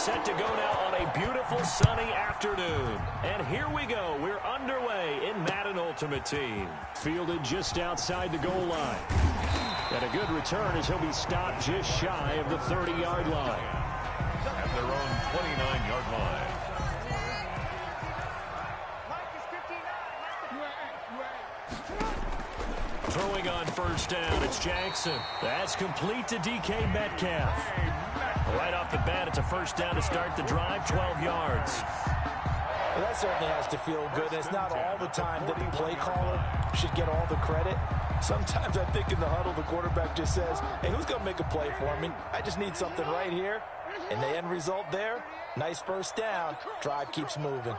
set to go now on a beautiful sunny afternoon. And here we go. We're underway in Madden Ultimate Team. Fielded just outside the goal line. And a good return as he'll be stopped just shy of the 30-yard line. At their own 29-yard line. Throwing on first down, it's Jackson. That's complete to DK Metcalf. Right off the bat, it's a first down to start the drive, 12 yards. Well, that certainly has to feel good. And it's not all the time that the play caller should get all the credit. Sometimes I think in the huddle, the quarterback just says, hey, who's going to make a play for me? I just need something right here. And the end result there, nice first down. Drive keeps moving.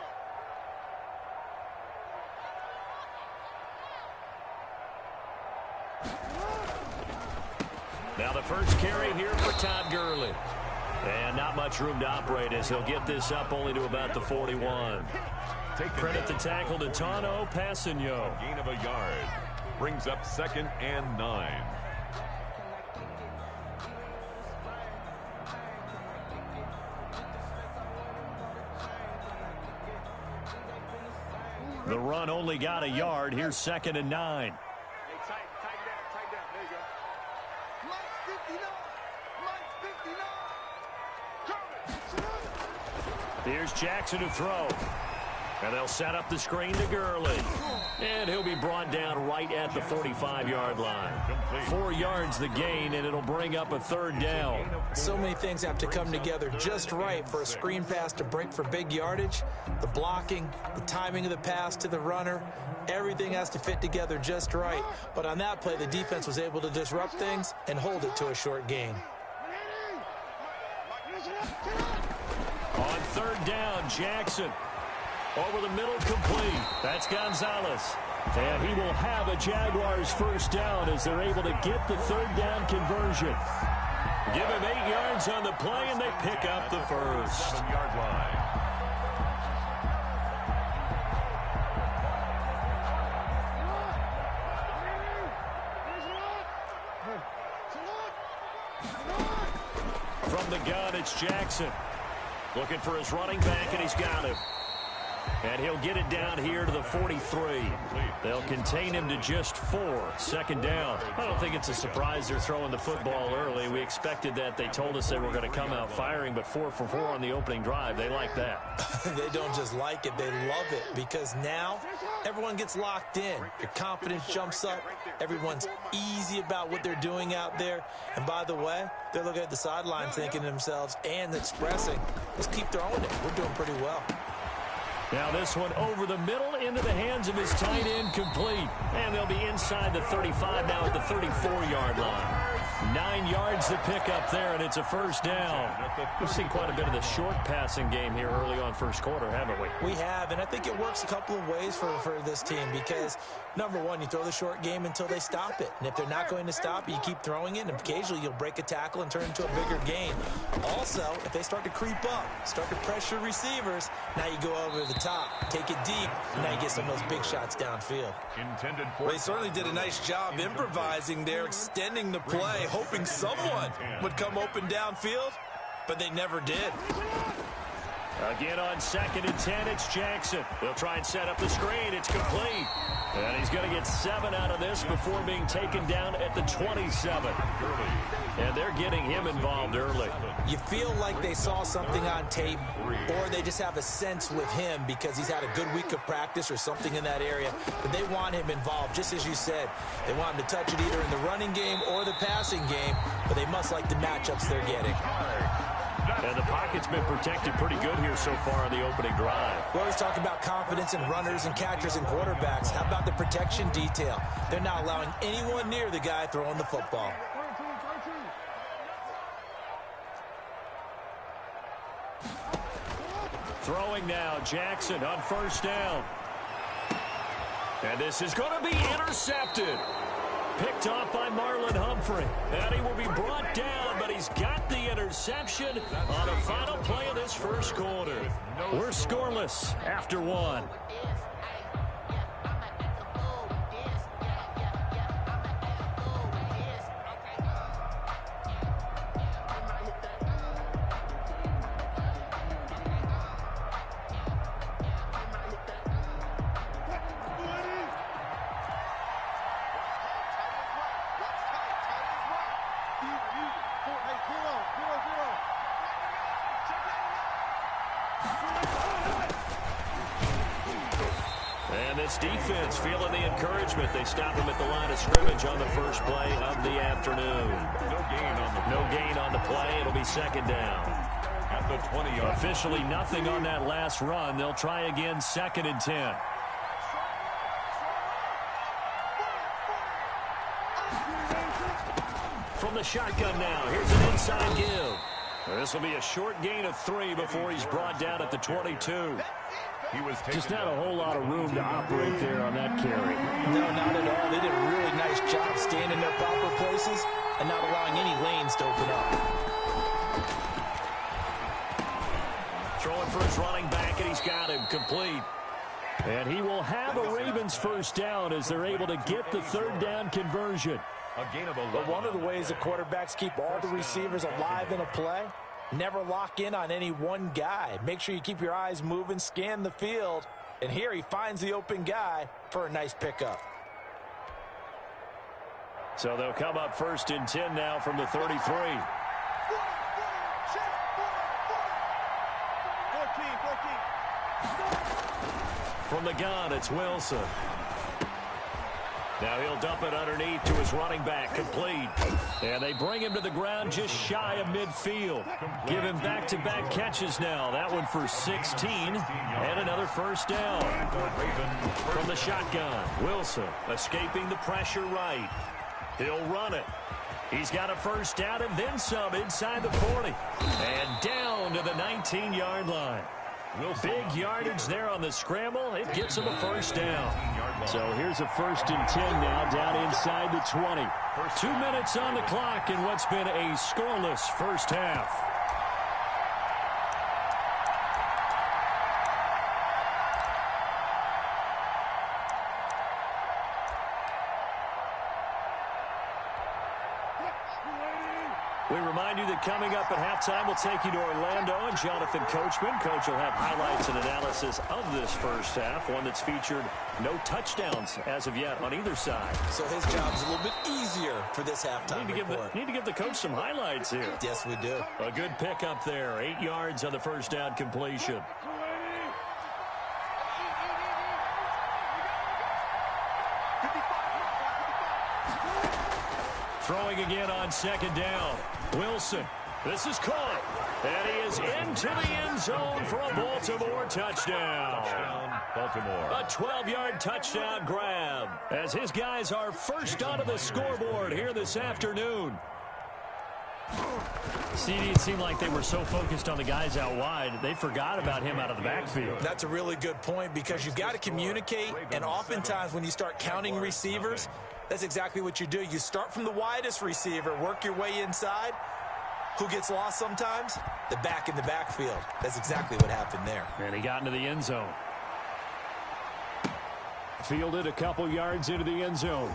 Now the first carry here for Todd Gurley. And not much room to operate as he'll get this up only to about the 41. Credit the tackle to Tano Passigno. Gain of a yard. Brings up 2nd and 9. The run only got a yard. Here's 2nd and 9. Here's Jackson to throw. And they'll set up the screen to Gurley. And he'll be brought down right at the 45-yard line. 4 yards the gain, and it'll bring up a 3rd down. So many things have to come together just right for a screen pass to break for big yardage. The blocking, the timing of the pass to the runner, everything has to fit together just right. But on that play, the defense was able to disrupt things and hold it to a short gain. On 3rd down, Jackson. Over the middle, complete. That's Gonzalez. And he will have a Jaguars first down as they're able to get the 3rd down conversion. Give him 8 yards on the play, and they pick up the first. 7-yard line. From the gun, it's Jackson. Looking for his running back, and he's got him. And he'll get it down here to the 43. They'll contain him to just 4. 2nd down. I don't think it's a surprise they're throwing the football early. We expected that. They told us they were going to come out firing, but 4 for 4 on the opening drive. They like that. They don't just like it, they love it, because now everyone gets locked in. Your confidence jumps up. Everyone's easy about what they're doing out there. And by the way, they're looking at the sideline thinking to themselves and expressing, let's keep throwing it. We're doing pretty well. Now this one over the middle into the hands of his tight end, complete. And they'll be inside the 35 now at the 34-yard line. 9 yards to pick up there, and it's a first down. We've seen quite a bit of the short passing game here early on first quarter, haven't we? We have, and I think it works a couple of ways for this team because, number one, you throw the short game until they stop it. And if they're not going to stop it, you keep throwing it, and occasionally you'll break a tackle and turn it into a bigger gain. Also, if they start to creep up, start to pressure receivers, now you go over the top, take it deep, and now you get some of those big shots downfield. Well, they certainly did a nice job improvising there, extending the play, hoping someone would come open downfield, but they never did. Again on 2nd and 10, it's Jackson. They'll try and set up the screen. It's complete. And he's going to get 7 out of this before being taken down at the 27. And they're getting him involved early. You feel like they saw something on tape, or they just have a sense with him because he's had a good week of practice or something in that area, but they want him involved, just as you said. They want him to touch it either in the running game or the passing game, but they must like the matchups they're getting. And the pocket's been protected pretty good here so far on the opening drive. We always talk about confidence in runners and catchers and quarterbacks. How about the protection detail? They're not allowing anyone near the guy throwing the football. Throwing now, Jackson on first down. And this is going to be intercepted. Picked off by Marlon Humphrey. And he will be brought down, but he's got the interception on the final play of this first quarter. We're scoreless after 1. And this defense feeling the encouragement. They stop him at the line of scrimmage on the first play of the afternoon. No gain on the play. It'll be second down. At the 20-yard. Officially nothing on that last run. They'll try again, 2nd and 10. From the shotgun now. Here's an inside give. This will be a short gain of 3 before he's brought down at the 22. Just not a whole lot of room to operate there on that carry. No, not at all. They did a really nice job staying in their proper places and not allowing any lanes to open up. Throwing for his running back, and he's got him complete. And he will have a Ravens first down as they're able to get the 3rd down conversion. A gain of 11. But one of the ways that quarterbacks keep all the receivers alive in a play, never lock in on any one guy. Make sure you keep your eyes moving, scan the field. And here he finds the open guy for a nice pickup. So they'll come up 1st and 10 now from the 33. From the gun, it's Wilson. Now he'll dump it underneath to his running back, complete. And they bring him to the ground just shy of midfield. Give him back-to-back catches now. That one for 16 and another first down. From the shotgun, Wilson escaping the pressure right. He'll run it. He's got a first down and then some inside the 40. And down to the 19-yard line. Big yardage there on the scramble. It gets him a first down. So here's a 1st and 10 now down inside the 20. 2 minutes on the clock in what's been a scoreless first half. We remind you that coming up at halftime, we'll take you to Orlando and Jonathan Coachman. Coach will have highlights and analysis of this first half, one that's featured no touchdowns as of yet on either side. So his job's a little bit easier for this halftime report. Need to give the coach some highlights here. Yes, we do. A good pickup there. 8 yards on the first down completion. Throwing again on 2nd down. Wilson. This is caught. And he is into the end zone for a Baltimore touchdown. Baltimore. A 12-yard touchdown grab as his guys are first onto the scoreboard here this afternoon. CD, it seemed like they were so focused on the guys out wide, they forgot about him out of the backfield. That's a really good point because you've got to communicate, and oftentimes when you start counting receivers, that's exactly what you do. You start from the widest receiver, work your way inside. Who gets lost sometimes? The back in the backfield. That's exactly what happened there. And he got into the end zone. Fielded a couple yards into the end zone.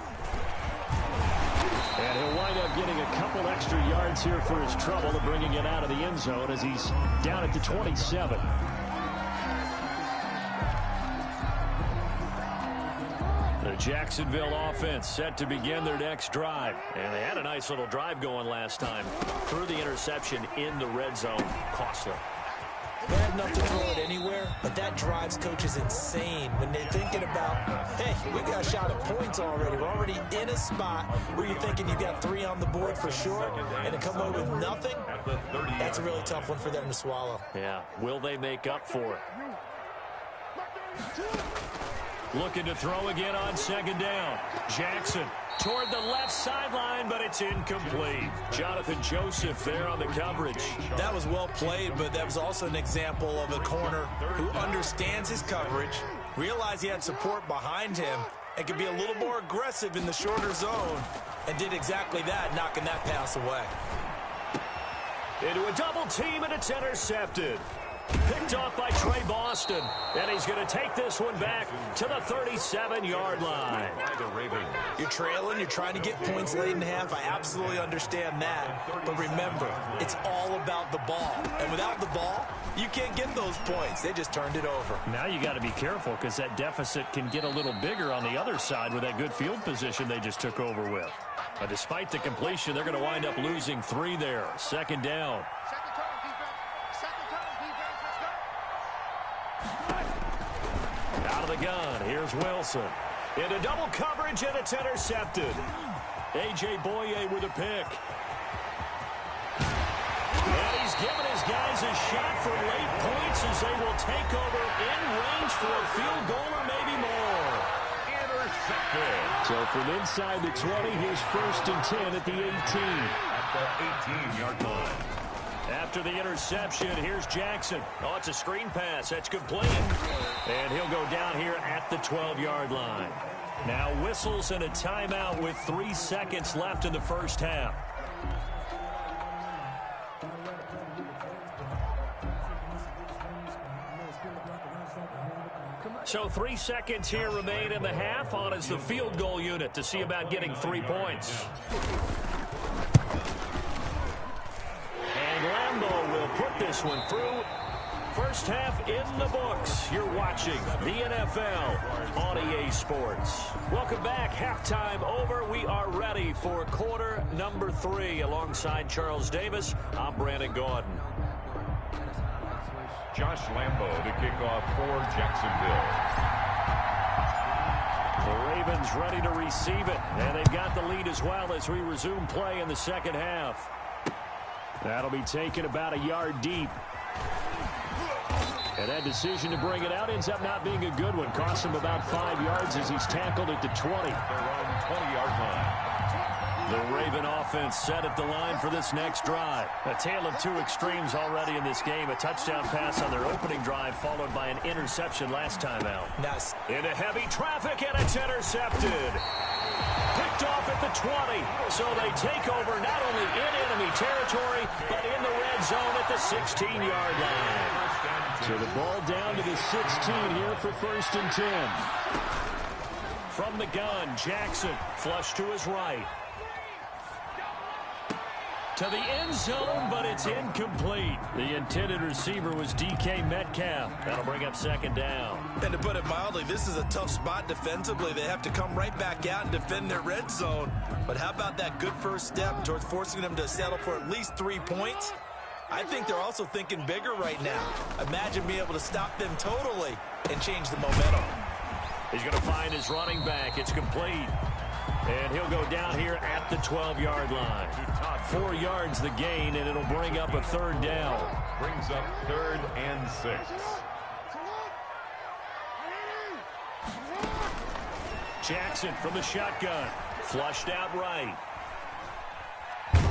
And he'll wind up getting a couple extra yards here for his trouble to bringing it out of the end zone as he's down at the 27. The Jacksonville offense set to begin their next drive. And they had a nice little drive going last time. Threw the interception in the red zone. Costly. Bad enough to throw it anywhere, but that drives coaches insane when they're thinking about, hey, we got a shot at points already. We're already in a spot where you're thinking you got 3 on the board for sure, and to come away with nothing, that's a really tough one for them to swallow. Yeah, will they make up for it? Looking to throw again on 2nd down. Jackson toward the left sideline, but it's incomplete. Jonathan Joseph there on the coverage. That was well played, but that was also an example of a corner who understands his coverage, realized he had support behind him, and could be a little more aggressive in the shorter zone, and did exactly that, knocking that pass away. Into a double team, and it's intercepted. Picked off by Trey Boston, and he's going to take this one back to the 37-yard line. You're trailing, you're trying to get points late in half. I absolutely understand that. But remember, it's all about the ball. And without the ball, you can't get those points. They just turned it over. Now you got to be careful because that deficit can get a little bigger on the other side with that good field position they just took over with. But despite the completion, they're going to wind up losing 3 there. 2nd down. Out of the gun, here's Wilson. Into double coverage, and it's intercepted. A.J. Boye with a pick. And he's given his guys a shot for late points as they will take over in range for a field goal or maybe more. Intercepted. So from inside the 20, here's 1st and 10 at the 18. At the 18-yard line. After the interception, here's Jackson. Oh, it's a screen pass. That's complete. And he'll go down here at the 12-yard line. Now whistles and a timeout with 3 seconds left in the first half. So 3 seconds here remain in the half. On is the field goal unit to see about getting 3 points. And Lambeau will put this one through. First half in the books. You're watching the NFL on EA Sports. Welcome back. Halftime over. We are ready for quarter number 3. Alongside Charles Davis, I'm Brandon Gordon. Josh Lambeau to kick off for Jacksonville. The Ravens ready to receive it, and they've got the lead as well as we resume play in the second half. That'll be taken about a yard deep. And that decision to bring it out ends up not being a good one. Costs him about 5 yards as he's tackled at the 20. Their own 20-yard line. The Raven offense set at the line for this next drive. A tale of two extremes already in this game. A touchdown pass on their opening drive followed by an interception last time out. Nice. Into heavy traffic, and it's intercepted. Picked off at the 20. So they take over not only in enemy territory, but in the red zone at the 16-yard line. So the ball down to the 16 here for 1st and 10. From the gun, Jackson flush to his right. To the end zone, but it's incomplete. The intended receiver was DK Metcalf. That'll bring up 2nd down. And to put it mildly, this is a tough spot defensively. They have to come right back out and defend their red zone. But how about that good first step towards forcing them to settle for at least 3 points? I think they're also thinking bigger right now. Imagine being able to stop them totally and change the momentum. He's going to find his running back. It's complete. And he'll go down here at the 12-yard line. 4 yards the gain, and it'll bring up a 3rd down. Brings up 3rd and 6. Jackson from the shotgun. Flushed out right.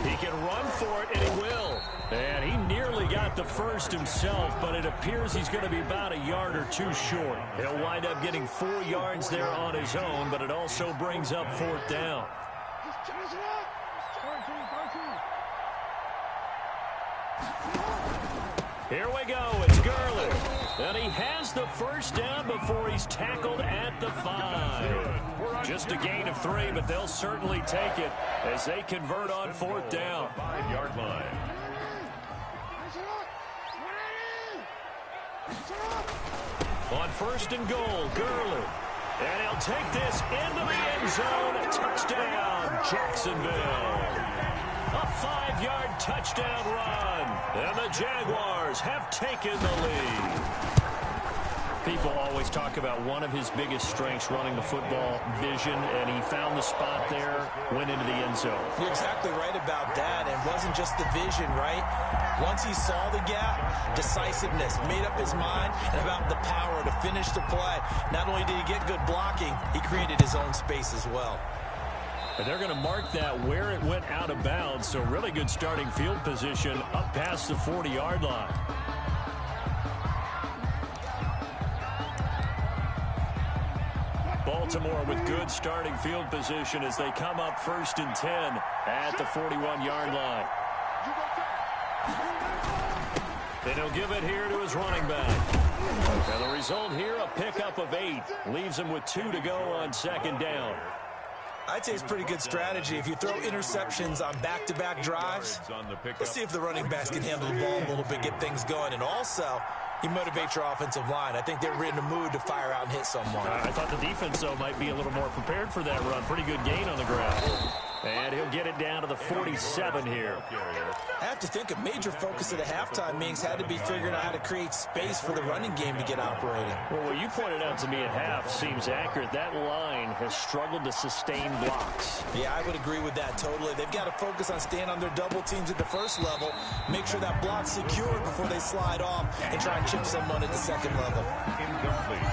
He can run for it, and he will. And he nearly got the first himself, but it appears he's going to be about a yard or 2 short. He'll wind up getting 4 yards there on his own, but it also brings up 4th down. Here we go. It's Gurley. And he has the first down before he's tackled at the 5. Just a gain of 3, but they'll certainly take it as they convert on 4th down. 5-yard line. On 1st and goal, Gurley. And he'll take this into the end zone. Touchdown, Jacksonville. A 5-yard touchdown run. And the Jaguars have taken the lead. People always talk about one of his biggest strengths running the football, vision, and he found the spot there, went into the end zone. You're exactly right about that. It wasn't just the vision, right? Once he saw the gap, decisiveness, made up his mind, and about the power to finish the play. Not only did he get good blocking, he created his own space as well. And they're going to mark that where it went out of bounds, so really good starting field position up past the 40-yard line. Baltimore with good starting field position as they come up 1st and 10 at the 41-yard line. Then he'll give it here to his running back. And the result here, a pickup of 8. Leaves him with 2 to go on 2nd down. I'd say it's pretty good strategy. If you throw interceptions on back-to-back drives, let's see if the running backs can handle the ball a little bit, get things going. And also, you motivate your offensive line. I think they're in the mood to fire out and hit someone. I thought the defense, though, might be a little more prepared for that run. Pretty good gain on the ground. And he'll get it down to the 47 here. I have to think a major focus of the halftime meetings had to be figuring out how to create space for the running game to get operating. Well, what you pointed out to me at half seems accurate. That line has struggled to sustain blocks. Yeah, I would agree with that totally. They've got to focus on staying on their double teams at the first level, make sure that block's secured before they slide off and try and chip someone at the second level.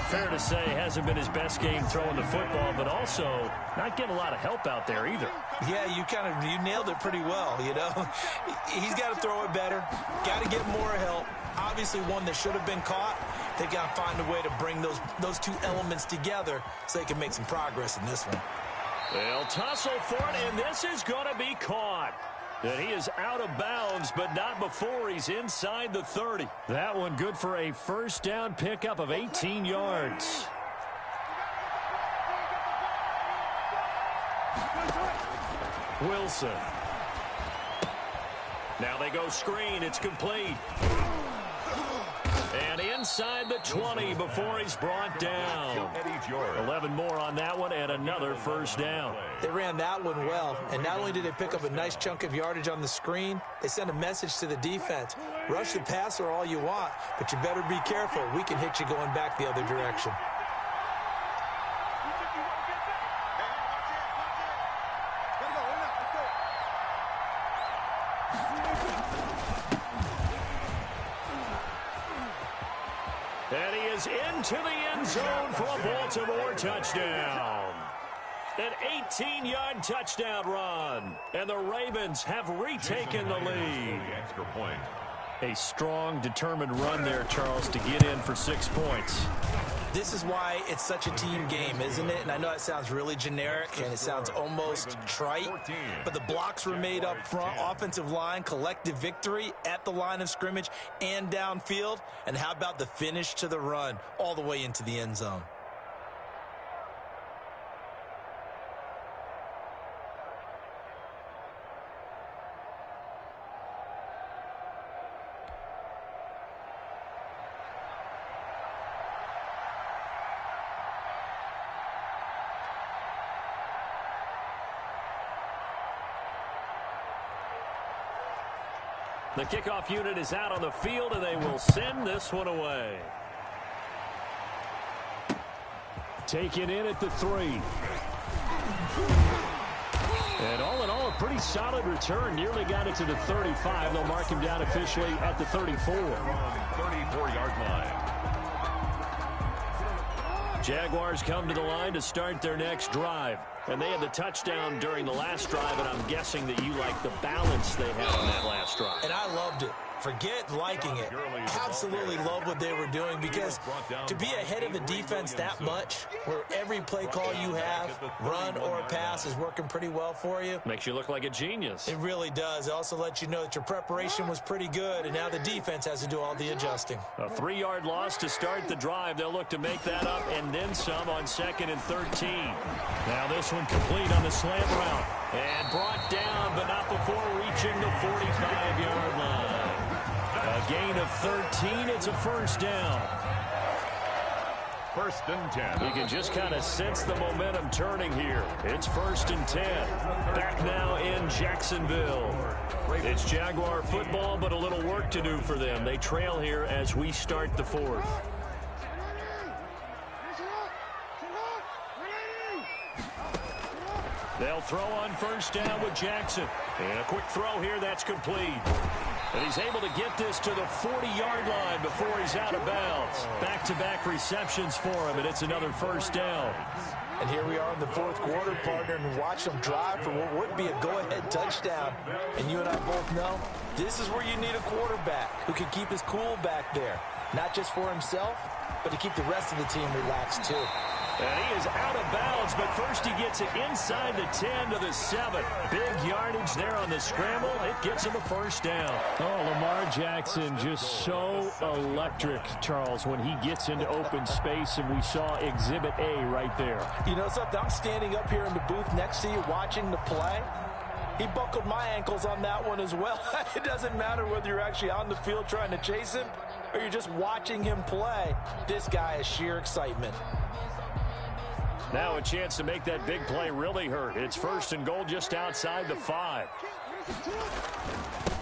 Fair to say, hasn't been his best game throwing the football, but also not getting a lot of help out there either. Yeah, you nailed it pretty well, you know. He's got to throw it better, got to get more help. Obviously one that should have been caught. They've got to find a way to bring those two elements together so they can make some progress in this one. They'll tussle for it, and this is going to be caught. And he is out of bounds, but not before he's inside the 30. That one good for a first down pickup of 18 yards. Wilson. Now they go screen. It's complete. And inside the 20 before he's brought down. 11 more on that one and another first down. They ran that one well, and not only did they pick up a nice chunk of yardage on the screen, they sent a message to the defense. Rush the passer all you want, but you better be careful. We can hit you going back the other direction. And he is into the end zone for a Baltimore touchdown. An 18-yard touchdown run. And the Ravens have retaken the lead. Extra point. A strong, determined run there, Charles, to get in for 6 points. This is why it's such a team game, isn't it? And I know it sounds really generic and it sounds almost trite, but the blocks were made up front, offensive line, collective victory at the line of scrimmage and downfield. And how about the finish to the run all the way into the end zone? The kickoff unit is out on the field, and they will send this one away. Taken in at the 3. And all in all, a pretty solid return. Nearly got it to the 35. They'll mark him down officially at the 34. 34-yard line. Jaguars come to the line to start their next drive. And they had the touchdown during the last drive, and I'm guessing that you like the balance they had on that last drive. And I loved it. Forget liking it. Absolutely love what they were doing, because to be ahead of a defense that much, where every play call you have, run or pass, is working pretty well for you. Makes you look like a genius. It really does. It also lets you know that your preparation was pretty good, and now the defense has to do all the adjusting. A 3-yard loss to start the drive. They'll look to make that up and then some on 2nd and 13. Now this one complete on the slant route. And brought down, but not before reaching the 45-yard line. A gain of 13. It's a first down. 1st and 10. You can just kind of sense the momentum turning here. It's 1st and 10. Back now in Jacksonville. It's Jaguar football, but a little work to do for them. They trail here as we start the 4th. They'll throw on first down with Jackson. And a quick throw here, that's complete. And he's able to get this to the 40-yard line before he's out of bounds. Back-to-back receptions for him, and it's another first down. And here we are in the 4th quarter, partner, and watch them drive for what would be a go-ahead touchdown. And you and I both know this is where you need a quarterback who can keep his cool back there. Not just for himself, but to keep the rest of the team relaxed, too. And he is out of bounds, but first he gets it inside the 10 to the 7. Big yardage there on the scramble. It gets him a first down. Oh, Lamar Jackson just so electric, Charles, when he gets into open space, and we saw Exhibit A right there. You know something? I'm standing up here in the booth next to you watching the play. He buckled my ankles on that one as well. It doesn't matter whether you're actually on the field trying to chase him or you're just watching him play. This guy is sheer excitement. Now a chance to make that big play really hurt. It's 1st and goal just outside the 5.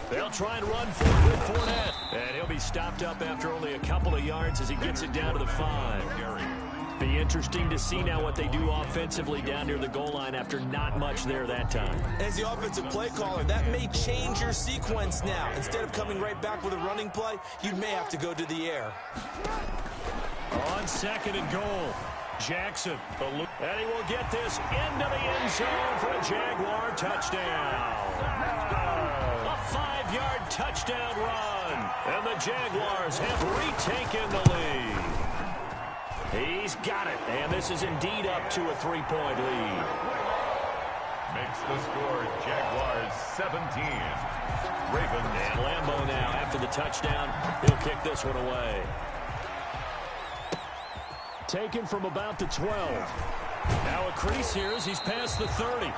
They'll try and run for it with Fournette. And he'll be stopped up after only a couple of yards as he gets it down to the 5. Be interesting to see now what they do offensively down near the goal line after not much there that time. As the offensive play caller, that may change your sequence now. Instead of coming right back with a running play, you may have to go to the air. On 2nd and goal, Jackson. And he will get this into the end zone for a Jaguar touchdown. A 5-yard touchdown run. And the Jaguars have retaken the lead. He's got it, and this is indeed up to a 3-point lead. Makes the score Jaguars 17. Ravens. And Lambeau now, after the touchdown, he'll kick this one away. Taken from about the 12. Now a crease here as he's past the 30.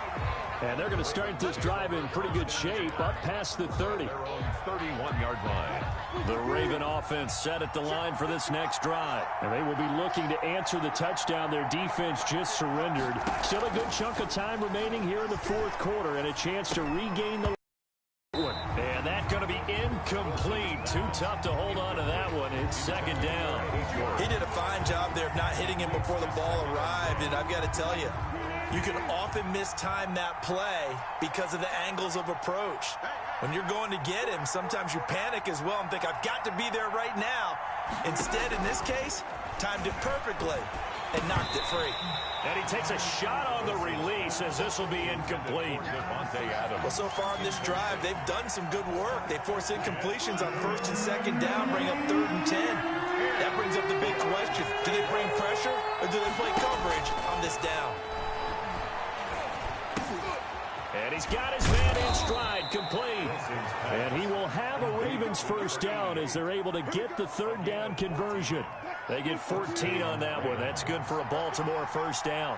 And they're going to start this drive in pretty good shape, up past the 30. Their own 31-yard line. The Raven offense set at the line for this next drive. And they will be looking to answer the touchdown. Their defense just surrendered. Still a good chunk of time remaining here in the 4th quarter and a chance to regain the one. And that's going to be incomplete. Too tough to hold on to that one. It's 2nd down. He did a fine job there of not hitting him before the ball arrived. And I've got to tell you, you can often mistime that play because of the angles of approach. When you're going to get him, sometimes you panic as well and think, I've got to be there right now. Instead, in this case, timed it perfectly and knocked it free. And he takes a shot on the release as this will be incomplete. Well, so far in this drive, they've done some good work. They force incompletions on 1st and 2nd down, bring up 3rd and 10. That brings up the big question. Do they bring pressure or do they play coverage on this down? And he's got his man in stride, complete. And he will have a Ravens 1st down as they're able to get the 3rd down conversion. They get 14 on that one. That's good for a Baltimore 1st down.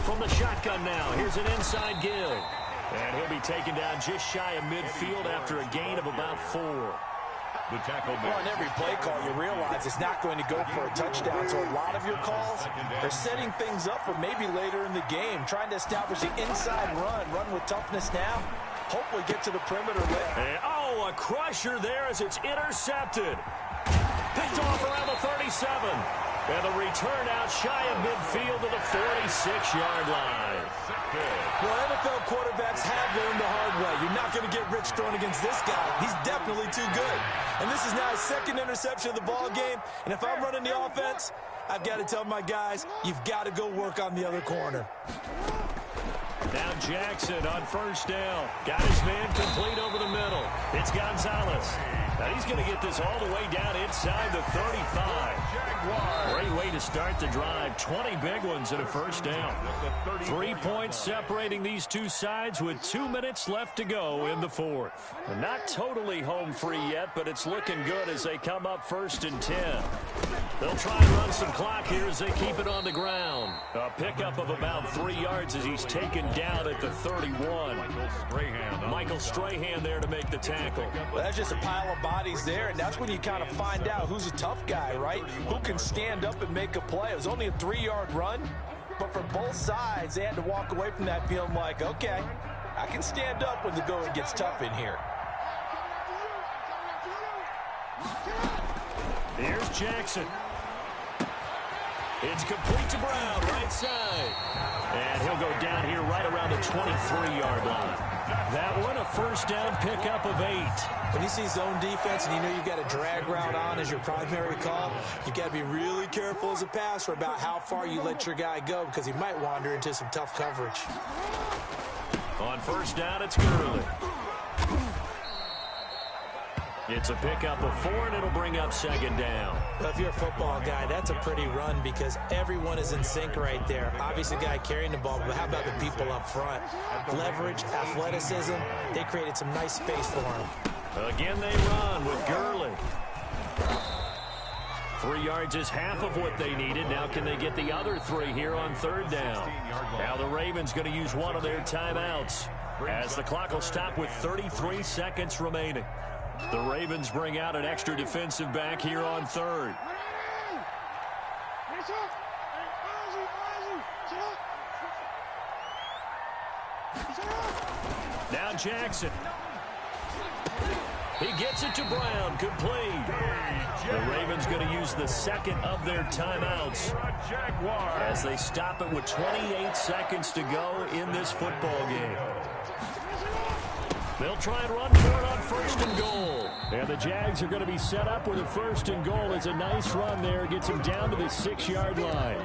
From the shotgun now, here's an inside give. And he'll be taken down just shy of midfield after a gain of about 4. The tackle. Well, on every play call, you realize it's not going to go for a touchdown. So a lot of your calls are setting things up for maybe later in the game, trying to establish the inside run with toughness now. Hopefully get to the perimeter later. And, a crusher there as it's intercepted. Picked off around the 37. And the return out shy of midfield to the 46-yard line. Well, NFL quarterbacks have learned the hard way. You're not going to get rich throwing against this guy. He's definitely too good. And this is now his 2nd interception of the ball game. And if I'm running the offense, I've got to tell my guys, you've got to go work on the other corner. Now Jackson on 1st down. Got his man complete over the middle. It's Gonzalez. Now he's going to get this all the way down inside the 35. Great way to start the drive. 20 big ones and a 1st down. 3 points separating these two sides with 2 minutes left to go in the 4th. And not totally home free yet, but it's looking good as they come up 1st and 10. They'll try and run some clock here as they keep it on the ground. A pickup of about 3 yards as he's taken down at the 31. Michael Strahan there to make the tackle. Well, that's just a pile of bodies there, and that's when you kind of find out who's a tough guy, right? Who can stand up and make a play. It was only a 3-yard run, but for both sides, they had to walk away from that feeling like, okay, I can stand up when the going gets tough in here. Here's Jackson. It's complete to Brown, right side. And he'll go down here right around the 23-yard line. That one, a 1st down pickup of 8. When you see zone defense and you know you've got a drag route on as your primary call, you've got to be really careful as a passer about how far you let your guy go because he might wander into some tough coverage. On 1st down, it's Gurley. It's a pickup of 4, and it'll bring up 2nd down. Well, if you're a football guy, that's a pretty run because everyone is in sync right there. Obviously, the guy carrying the ball, but how about the people up front? Leverage, athleticism, they created some nice space for him. Again, they run with Gurley. 3 yards is half of what they needed. Now can they get the other 3 here on 3rd down? Now the Ravens going to use one of their timeouts. as the clock will stop with 33 seconds remaining. The Ravens bring out an extra defensive back here on third. Now Jackson. He gets it to Brown, complete. The Ravens going to use the second of their timeouts as they stop it with 28 seconds to go in this football game. They'll try and run for it on first and goal. And the Jags are going to be set up with a first and goal. It's a nice run there. Gets them down to the 6-yard line.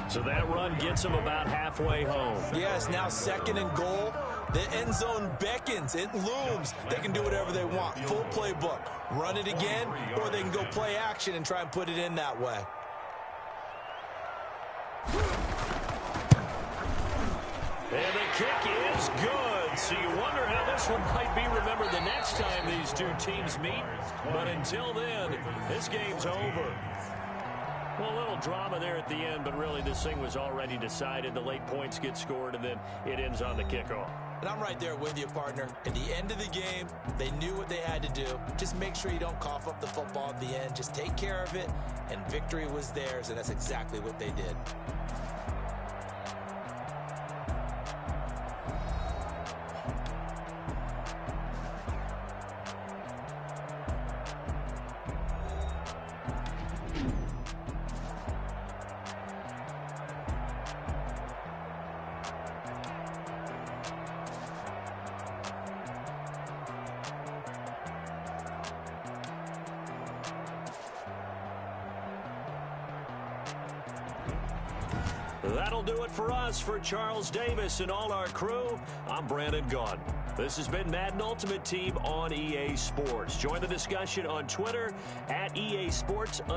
So that run gets them about halfway home. Yes, now second and goal. The end zone beckons. It looms. They can do whatever they want. Full playbook. Run it again, or they can go play action and try and put it in that way. And the kick is good. So you wonder how this one might be remembered the next time these two teams meet. But until then, this game's over. Well, a little drama there at the end, but really this thing was already decided. The late points get scored, and then it ends on the kickoff. And I'm right there with you, partner. At the end of the game, they knew what they had to do. Just make sure you don't cough up the football at the end. Just take care of it, and victory was theirs, and that's exactly what they did. That'll do it for us. For Charles Davis and all our crew, I'm Brandon Gaudin. This has been Madden Ultimate Team on EA Sports. Join the discussion on Twitter at EA Sports_MUT.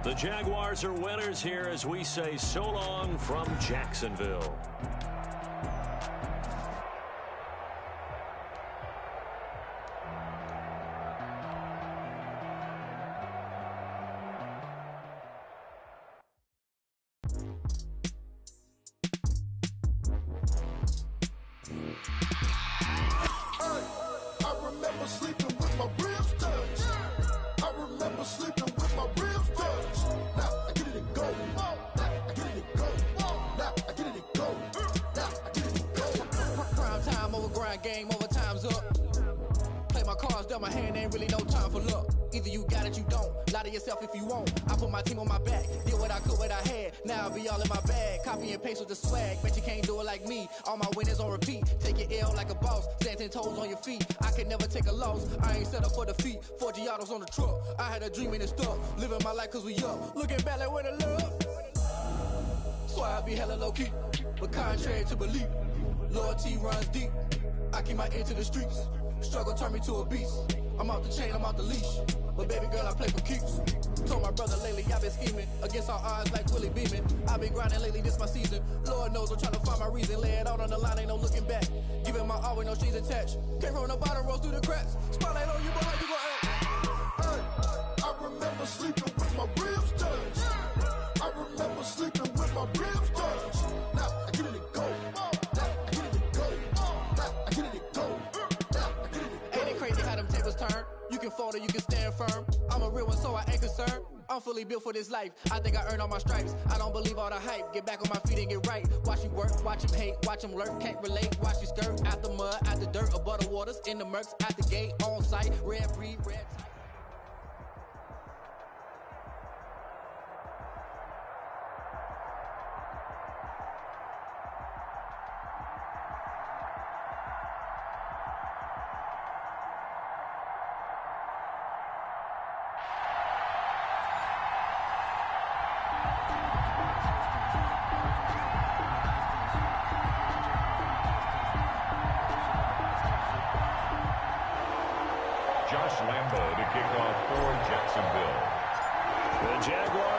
The Jaguars are winners here as we say so long from Jacksonville. Game over, time's up. Play my cards dealt, my hand ain't really no time for luck. Either you got it, you don't. Lie to yourself if you won't. I put my team on my back, did what I could, what I had. Now I'll be all in my bag. Copy and paste with the swag. Bet you can't do it like me. All my winners on repeat. Take your L like a boss. Stand 10 toes on your feet. I can never take a loss. I ain't set up for defeat. 4 Giottos on the truck. I had a dream and it's stuck. Living my life cause we up. Looking back like where the love. So I be hella low key. But contrary to belief, loyalty runs deep. I keep my ear to the streets. Struggle turned me to a beast. I'm out the chain, I'm out the leash. But baby girl, I play for keeps. Told my brother lately, I've been scheming. Against all odds like Willie Beeman. I've been grinding lately, this my season. Lord knows I'm trying to find my reason. Lay it out on the line, ain't no looking back. Giving my all with no strings attached. Came from the bottom, rose through the cracks. Spotlight on you, but how you gon' act? Hey, I remember sleeping with my ribs touched. I remember sleeping with my ribs touched. Now I get it go. You can fold or you can stand firm. I'm a real one, so I ain't concerned. I'm fully built for this life. I think I earned all my stripes. I don't believe all the hype. Get back on my feet and get right. Watch me work, watch him hate, watch him lurk. Can't relate, watch me skirt. Out the mud, out the dirt, above the waters, in the murks, out the gate, on site. Red breed, red type.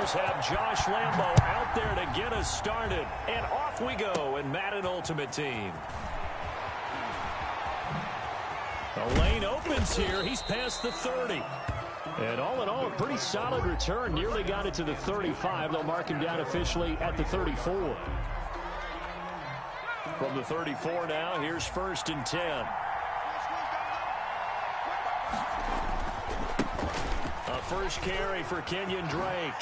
Have Josh Lambo out there to get us started. And off we go in Madden Ultimate Team. The lane opens here. He's past the 30. And all in all, a pretty solid return. Nearly got it to the 35. They'll mark him down officially at the 34. From the 34 now, here's 1st and 10. A first carry for Kenyon Drake.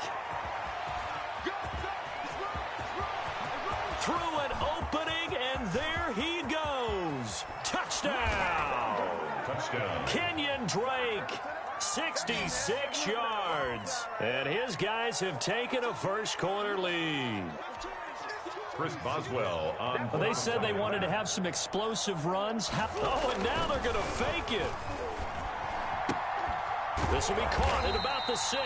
Through an opening, and there he goes. Touchdown. Touchdown. Kenyon Drake, 66 yards. And his guys have taken a first-quarter lead. Chris Boswell on. Well, they said they wanted to have some explosive runs. Oh, and now they're going to fake it. This will be caught at about the 6.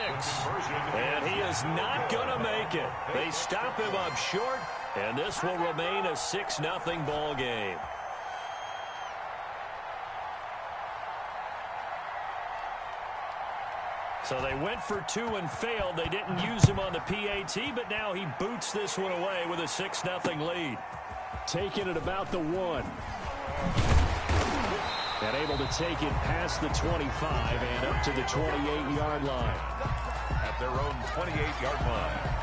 And he is not going to make it. They stop him up short, and this will remain a 6-0 ball game. So they went for 2 and failed. They didn't use him on the PAT, but now he boots this one away with a 6-0 lead. Taking it about the 1. And able to take it past the 25 and up to the 28-yard line. At their own 28-yard line.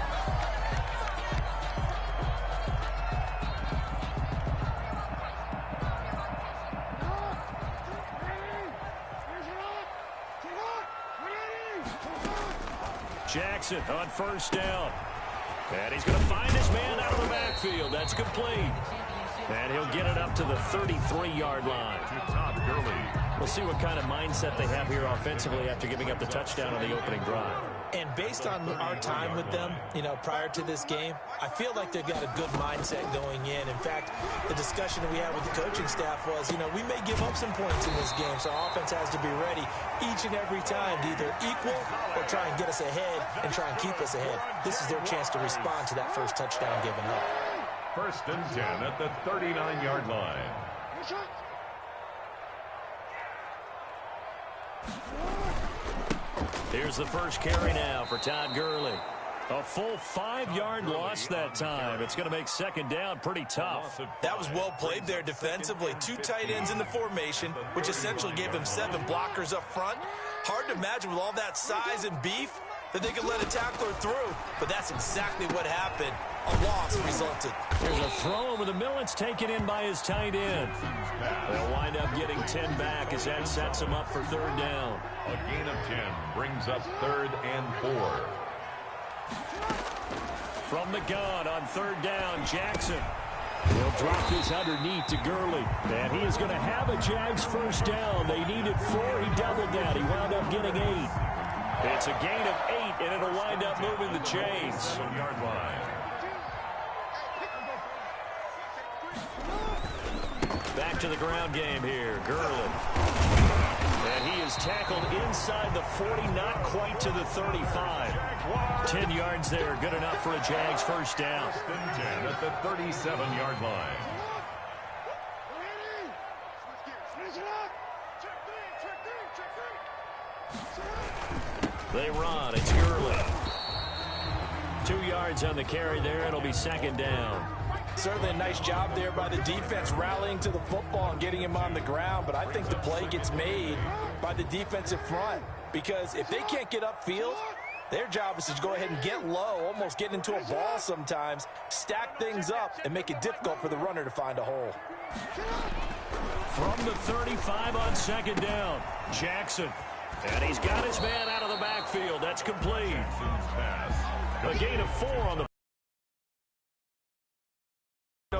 Jackson on 1st down. And he's going to find his man out of the backfield. That's complete. And he'll get it up to the 33-yard line. We'll see what kind of mindset they have here offensively after giving up the touchdown on the opening drive. And based on our time with them, prior to this game, I feel like they've got a good mindset going in. In fact, the discussion that we had with the coaching staff was, we may give up some points in this game, so our offense has to be ready each and every time to either equal or try and get us ahead and try and keep us ahead. This is their chance to respond to that first touchdown given up. 1st and 10 at the 39-yard line. Here's the first carry now for Todd Gurley. A full 5-yard loss that time. It's going to make 2nd down pretty tough. That was well played there defensively. 2 tight ends in the formation, which essentially gave him 7 blockers up front. Hard to imagine with all that size and beef that they could let a tackler through, but that's exactly what happened. A loss resulted. Here's a throw over the middle. It's taken in by his tight end. They'll wind up getting 10 back as that sets him up for 3rd down. A gain of 10 brings up 3rd and 4. From the gun on 3rd down, Jackson. He'll drop this underneath to Gurley. And he is going to have a Jags first down. They needed 4. He doubled down. He wound up getting 8. It's a gain of 8, and it'll wind up moving the chains. Yard line. Back to the ground game here. Gurley. And he is tackled inside the 40, not quite to the 35. 10 yards there, good enough for a Jags first down. 10 at the 37-yard line. They run. It's Gurley. 2 yards on the carry there. It'll be 2nd down. Certainly a nice job there by the defense rallying to the football and getting him on the ground, but I think the play gets made by the defensive front because if they can't get upfield, their job is to go ahead and get low, almost get into a ball sometimes, stack things up, and make it difficult for the runner to find a hole. From the 35 on 2nd down, Jackson. And he's got his man out of the backfield. That's complete. A gain of 4 on the.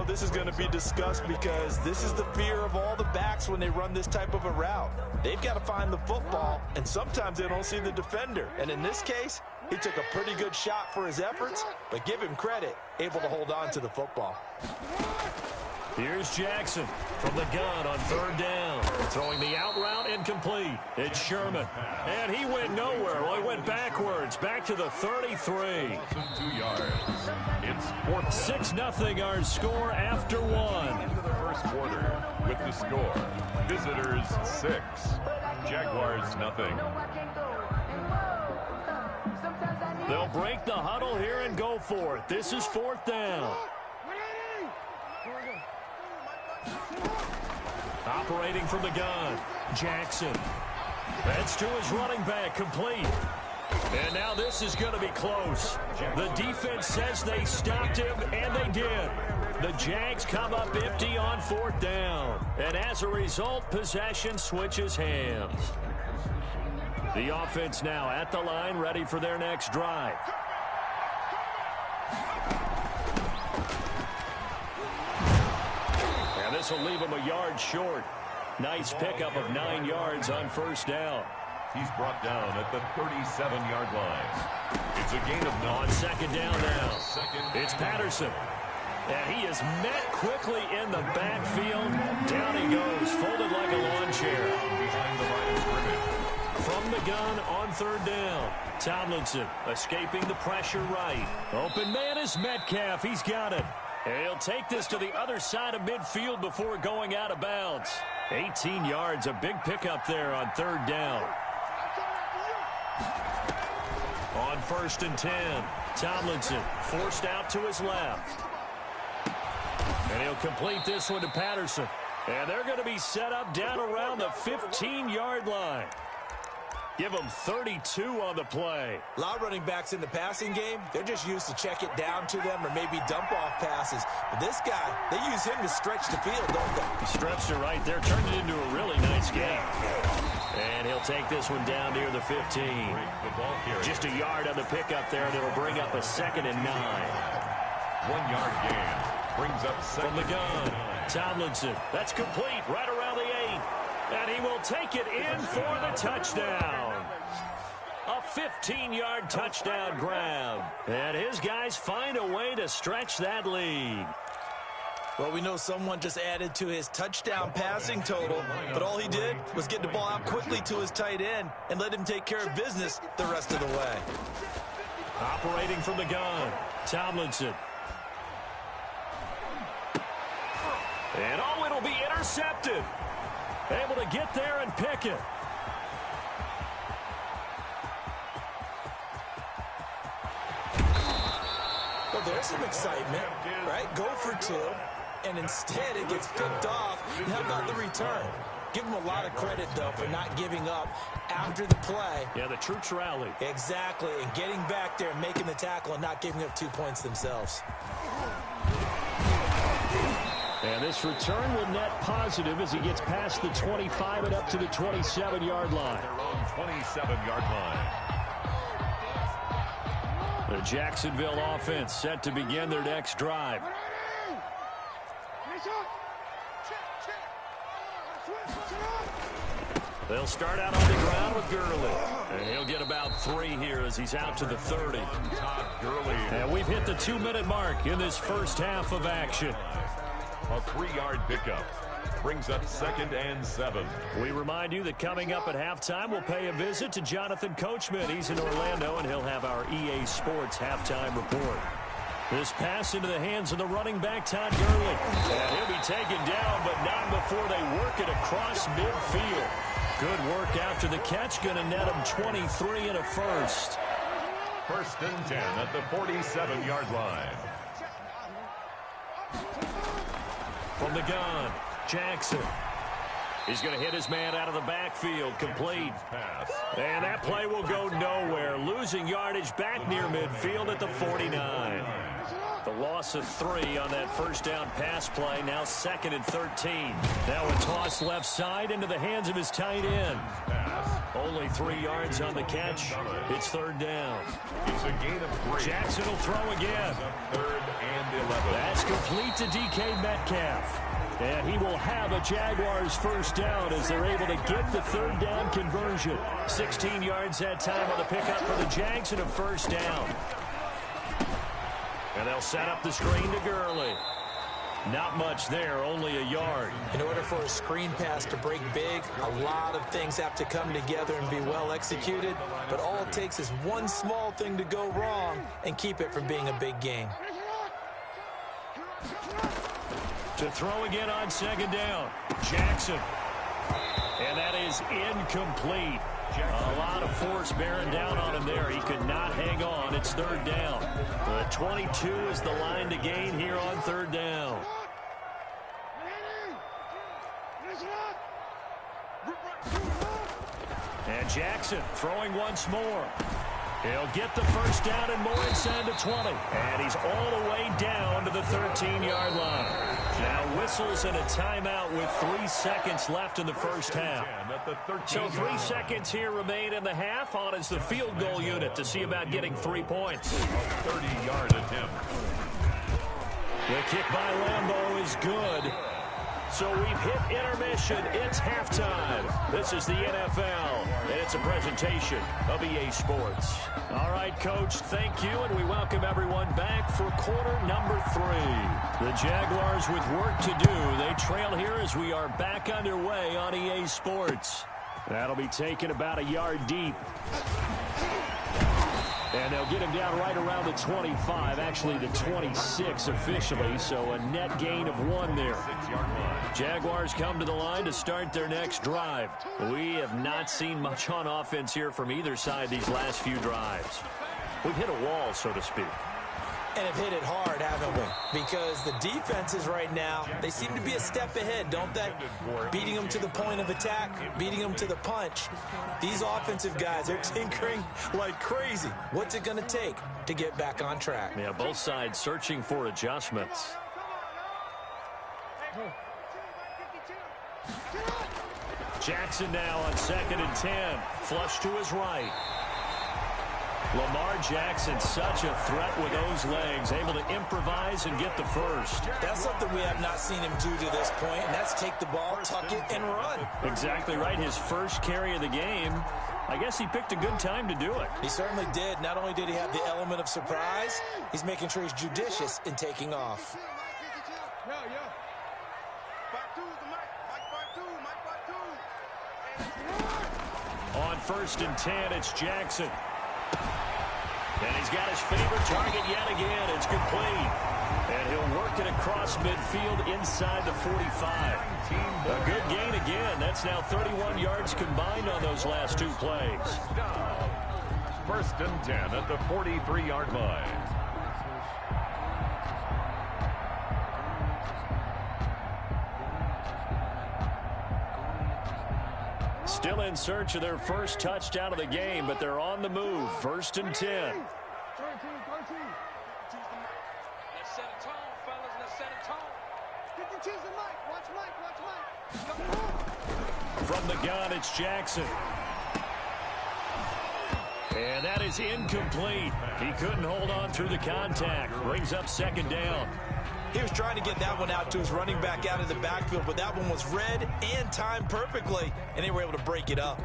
This is going to be discussed because this is the fear of all the backs when they run this type of a route. They've got to find the football, and sometimes they don't see the defender. And in this case, he took a pretty good shot for his efforts, but give him credit, able to hold on to the football. Here's Jackson from the gun on 3rd down. Throwing the out route incomplete. It's Sherman. And he went nowhere. Well, he went backwards. Back to the 33. 2 yards. It's 6-0 our score after 1. Into the first quarter with the score. Visitors 6. Jaguars nothing. They'll break the huddle here and go for it. This is 4th down. Operating from the gun, Jackson. That's to his running back, complete. And now this is going to be close. The defense says they stopped him, and they did. The Jags come up empty on 4th down. And as a result, possession switches hands. The offense now at the line, ready for their next drive. And this will leave them a yard short. Nice pickup of 9 yards on 1st down. He's brought down at the 37-yard line. It's a gain of 9. On 2nd down now. It's Patterson. And he is met quickly in the backfield. Down he goes, folded like a lawn chair. Behind the line of scrimmage. From the gun on 3rd down. Tomlinson escaping the pressure right. Open man is Metcalf. He's got it. And he'll take this to the other side of midfield before going out of bounds. 18 yards, a big pickup there on 3rd down. On 1st and 10, Tomlinson forced out to his left. And he'll complete this one to Patterson. And they're going to be set up down around the 15-yard line. Give them 32 on the play. A lot of running backs in the passing game, they're just used to check it down to them or maybe dump off passes. But this guy, they use him to stretch the field, don't they? He stretched it right there, turned it into a really nice game. And he'll take this one down near the 15. Just a yard on the pickup there, and it'll bring up a 2nd and 9. 1 yard gain. Brings up 2nd. From the gun, Tomlinson. That's complete right around the 8. And he will take it in for the touchdown. A 15-yard touchdown grab. And his guys find a way to stretch that lead. Well, we know someone just added to his touchdown passing total, but all he did was get the ball out quickly to his tight end and let him take care of business the rest of the way. Operating from the gun, Tomlinson. And oh, it'll be intercepted. Able to get there and pick it. Well, there's some excitement, right? Go for 2, and instead it gets picked off. How about the return? Give them a lot of credit, though, for not giving up after the play. Yeah, the troops rally. Exactly, and getting back there and making the tackle and not giving up 2 points themselves. And this return will net positive as he gets past the 25 and up to the 27-yard line. Their own 27-yard line. The Jacksonville offense set to begin their next drive. They'll start out on the ground with Gurley. And he'll get about 3 here as he's out to the 30. Todd Gurley. And we've hit the 2-minute mark in this first half of action. A 3-yard pickup. Brings up 2nd and 7. We remind you that coming up at halftime, we'll pay a visit to Jonathan Coachman. He's in Orlando, and he'll have our EA Sports halftime report. This pass into the hands of the running back, Todd Gurley. And he'll be taken down, but not before they work it across midfield. Good work after the catch. Going to net him 23 and a first. 1st and 10 at the 47-yard line. From the gun, Jackson. He's going to hit his man out of the backfield, complete. Pass. And that play will go nowhere. Losing yardage back near midfield at the 49. The loss of 3 on that first down pass play. Now 2nd and 13. Now a toss left side into the hands of his tight end. Only 3 yards on the catch. It's 3rd down. It's a gain of 3. Jackson will throw again. 3rd and 11. That's complete to DK Metcalf. And he will have a Jaguars first down as they're able to get the 3rd down conversion. 16 yards that time on the pickup for the Jags and a first down. And they'll set up the screen to Gurley. Not much there, only a yard. In order for a screen pass to break big, a lot of things have to come together and be well executed. But all it takes is one small thing to go wrong and keep it from being a big game. To throw again on 2nd down, Jackson. And that is incomplete. A lot of force bearing down on him there. He could not hang on. It's 3rd down. The 22 is the line to gain here on 3rd down. And Jackson throwing once more. He'll get the first down and more inside the 20. And he's all the way down to the 13-yard line. Now whistles and a timeout with 3 seconds left in the first half. So 3 seconds here remain in the half. On is the field goal unit to see about getting 3 points. 30-yard attempt. The kick by Lambeau is good. So we've hit intermission. It's halftime. This is the NFL, and it's a presentation of EA Sports. All right, Coach, thank you, and we welcome everyone back for quarter number 3. The Jaguars with work to do. They trail here as we are back underway on EA Sports. That'll be taken about a yard deep. And they'll get him down right around the 25, actually the 26 officially, so a net gain of 1 there. Jaguars come to the line to start their next drive. We have not seen much on offense here from either side these last few drives. We've hit a wall, so to speak. And have hit it hard, haven't we? Because the defenses right now, they seem to be a step ahead, don't they? Beating them to the point of attack, beating them to the punch. These offensive guys, they're tinkering like crazy. What's it going to take to get back on track? Yeah, both sides searching for adjustments. Jackson now on 2nd and 10. Flush to his right. Lamar Jackson, such a threat with those legs, able to improvise and get the first. That's something we have not seen him do to this point, and that's take the ball, tuck it, and run. Exactly right. His first carry of the game. I guess he picked a good time to do it. He certainly did. Not only did he have the element of surprise, he's making sure he's judicious in taking off. On 1st and 10, it's Jackson. And he's got his favorite target yet again. It's complete. And he'll work it across midfield inside the 45. A good gain again. That's now 31 yards combined on those last 2 plays. 1st and 10 at the 43-yard line. Still in search of their first touchdown of the game, but they're on the move. 1st and 10. Let's set a tone, fellas. Let's set a tone. Get the cheese and Mike. Watch Mike. From the gun, it's Jackson. And that is incomplete. He couldn't hold on through the contact. Brings up 2nd down. He was trying to get that one out to his running back out of the backfield, but that one was read and timed perfectly, and they were able to break it up.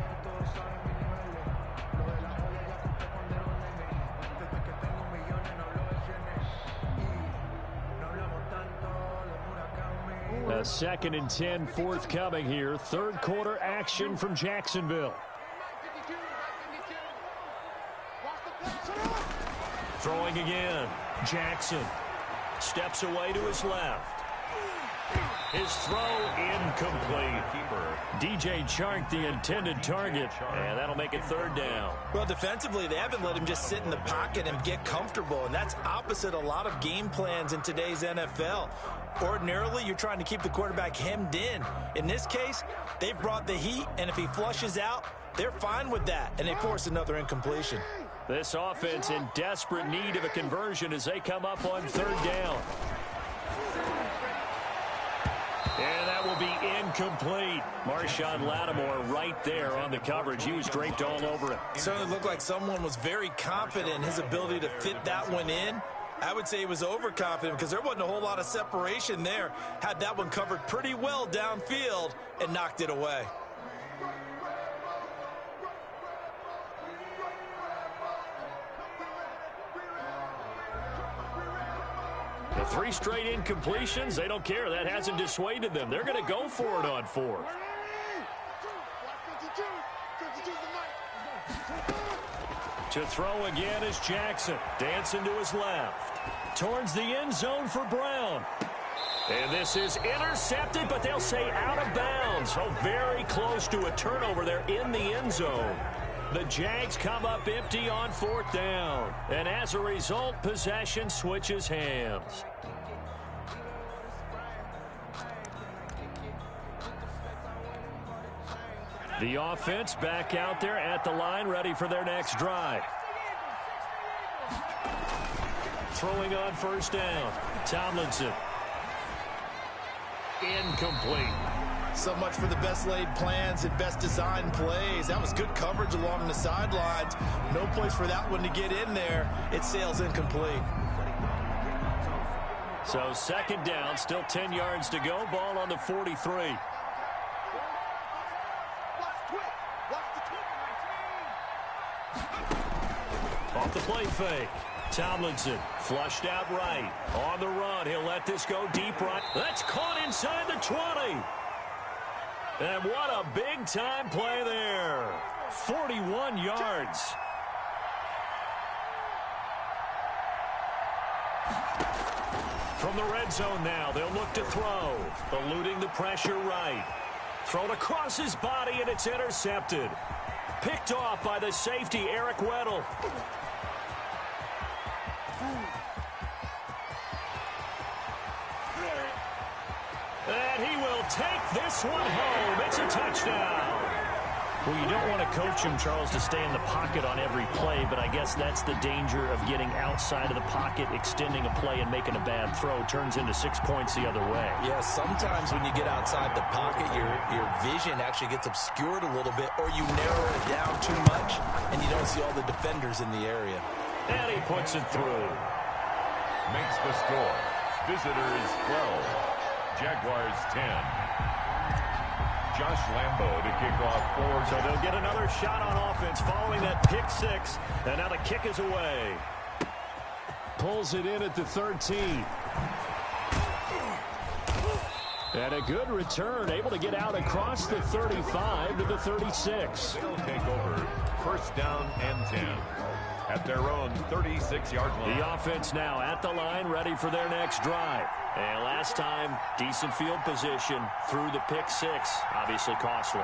A 2nd and 10 forthcoming here. 3rd quarter action from Jacksonville. Throwing again. Jackson steps away to his left. His throw incomplete. DJ Chark, the intended target, and that'll make it 3rd down. Well, defensively, they haven't let him just sit in the pocket and get comfortable, and that's opposite a lot of game plans in today's NFL. Ordinarily, you're trying to keep the quarterback hemmed in. In this case, they've brought the heat, and if he flushes out, they're fine with that, and they force another incompletion. This offense in desperate need of a conversion as they come up on 3rd down. And that will be incomplete. Marshawn Lattimore right there on the coverage. He was draped all over it. Certainly looked like someone was very confident in his ability to fit that one in. I would say he was overconfident because there wasn't a whole lot of separation there. Had that one covered pretty well downfield and knocked it away. The 3 straight incompletions, they don't care. That hasn't dissuaded them. They're going to go for it on 4th. To throw again is Jackson. Dancing to his left. Towards the end zone for Brown. And this is intercepted, but they'll say out of bounds. So very close to a turnover there in the end zone. The Jags come up empty on 4th down. And as a result, possession switches hands. The offense back out there at the line, ready for their next drive. throwing on first down. Tomlinson. Incomplete. So much for the best laid plans and best designed plays. That was good coverage along the sidelines. No place for that one to get in there. It sails incomplete. So second down, still 10 yards to go. Ball on the 43. Off the play fake. Tomlinson flushed out right. On the run, he'll let this go deep right. That's caught inside the 20. And what a big-time play there. 41 yards. From the red zone now, they'll look to throw. Eluding the pressure right. Thrown across his body, and it's intercepted. Picked off by the safety, Eric Weddle. And he will take this one home. It's a touchdown. Well, you don't want to coach him, Charles, to stay in the pocket on every play, but I guess that's the danger of getting outside of the pocket, extending a play, and making a bad throw. Turns into 6 points the other way. Yeah, sometimes when you get outside the pocket, your vision actually gets obscured a little bit, or you narrow it down too much, and you don't see all the defenders in the area. And he puts it through. Makes the score. Visitors 12. Jaguars 10. Josh Lambo to kick off 4. So they'll get another shot on offense following that pick six. And now the kick is away. Pulls it in at the 13. And a good return, able to get out across the 35 to the 36. They'll take over. First down and 10. At their own 36-yard line. The offense now at the line, ready for their next drive. And last time, decent field position through the pick six. Obviously costly.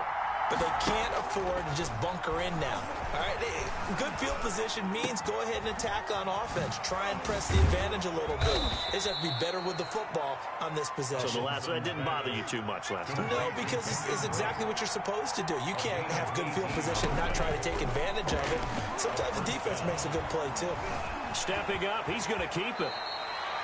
But they can't afford to just bunker in now. All right, good field position means go ahead and attack on offense. Try and press the advantage a little bit. They just have to be better with the football on this possession. So the last one didn't bother you too much last time? No, because it's exactly what you're supposed to do. You can't have good field position and not try to take advantage of it. Sometimes the defense makes a good play, too. Stepping up, he's going to keep it.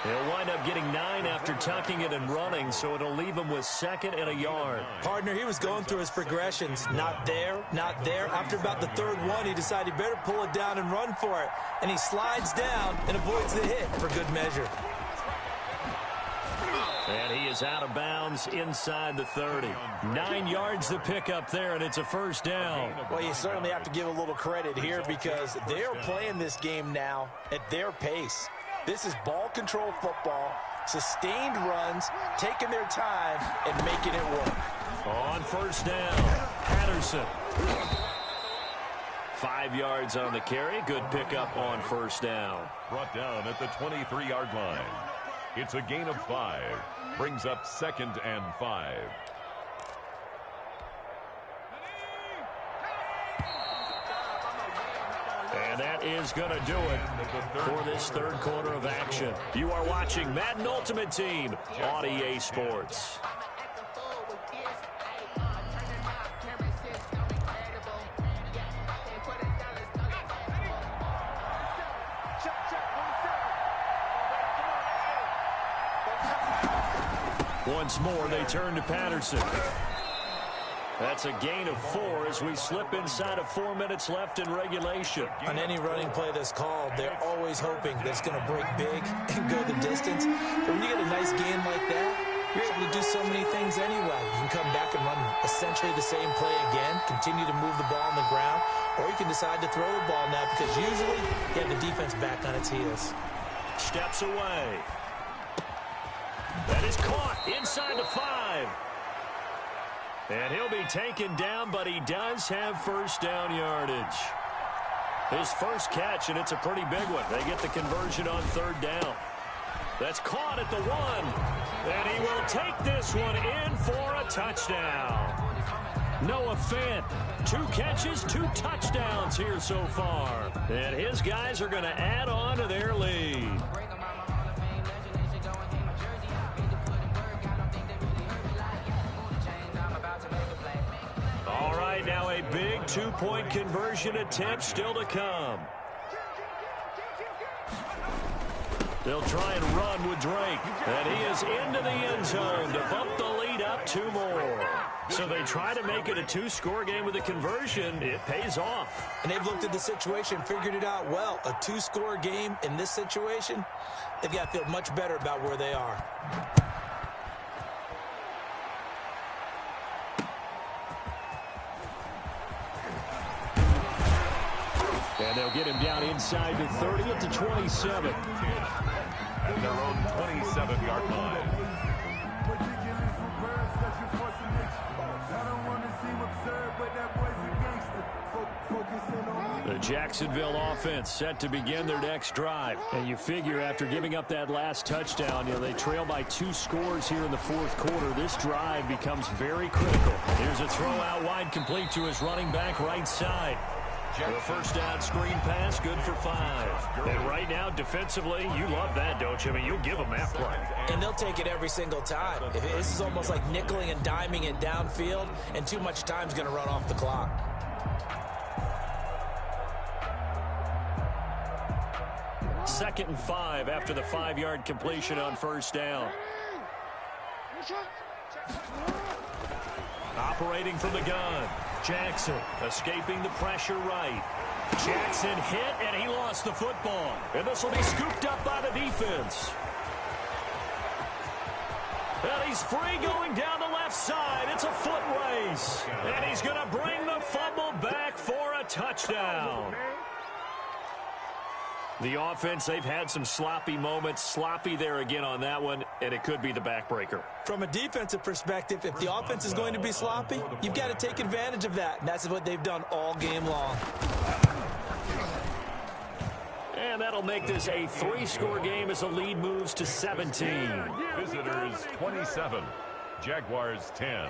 He'll wind up getting 9 after tucking it and running, so it'll leave him with second and a yard. Partner, he was going through his progressions. Not there, not there. After about the third one, he decided he better pull it down and run for it. And he slides down and avoids the hit for good measure. And he is out of bounds inside the 30. 9 yards to pick up there, and it's a first down. Well, you certainly have to give a little credit here because they're playing this game now at their pace. This is ball control football, sustained runs, taking their time, and making it work. On first down, Patterson. 5 yards on the carry. Good pickup on first down. Brought down at the 23-yard line. It's a gain of 5. Brings up second and 5. And that is going to do it for this third quarter of action. You are watching Madden Ultimate Team on EA Sports. Once more, they turn to Patterson. That's a gain of 4 as we slip inside of 4 minutes left in regulation. On any running play that's called, they're always hoping that it's going to break big and go the distance. But when you get a nice gain like that, you're able to do so many things anyway. You can come back and run essentially the same play again, continue to move the ball on the ground, or you can decide to throw the ball now because usually you have the defense back on its heels. Steps away. That is caught inside the 5. And he'll be taken down, but he does have first down yardage. His first catch, and it's a pretty big one. They get the conversion on third down. That's caught at the 1. And he will take this one in for a touchdown. Noah Fant, 2 catches, 2 touchdowns here so far. And his guys are going to add on to their lead. All right, now a big 2-point conversion attempt still to come. They'll try and run with Drake. And he is into the end zone to bump the lead up 2 more. So they try to make it a 2-score game with a conversion. It pays off. And they've looked at the situation, figured it out well. A 2-score game in this situation, they've got to feel much better about where they are. And they'll get him down inside the 30 at the 27. At their own 27-yard line. The Jacksonville offense set to begin their next drive. And you figure after giving up that last touchdown, they trail by 2 scores here in the 4th quarter. This drive becomes very critical. Here's a throw out wide, complete to his running back right side. The first down screen pass, good for 5. And right now, defensively, you love that, don't you? I mean, you'll give them that play. And they'll take it every single time. This is almost like nickeling and diming it downfield, and too much time's going to run off the clock. Second and 5 after the 5-yard completion on first down. Operating from the gun. Jackson escaping the pressure right. Jackson hit, and he lost the football. And this will be scooped up by the defense. And he's free going down the left side. It's a foot race. And he's going to bring the fumble back for a touchdown. The offense, they've had some sloppy moments. Sloppy there again on that one, and it could be the backbreaker. From a defensive perspective, if the offense is going to be sloppy, you've got to take advantage of that. And that's what they've done all game long. And that'll make this a 3-score game as the lead moves to 17. Visitors 27, Jaguars 10.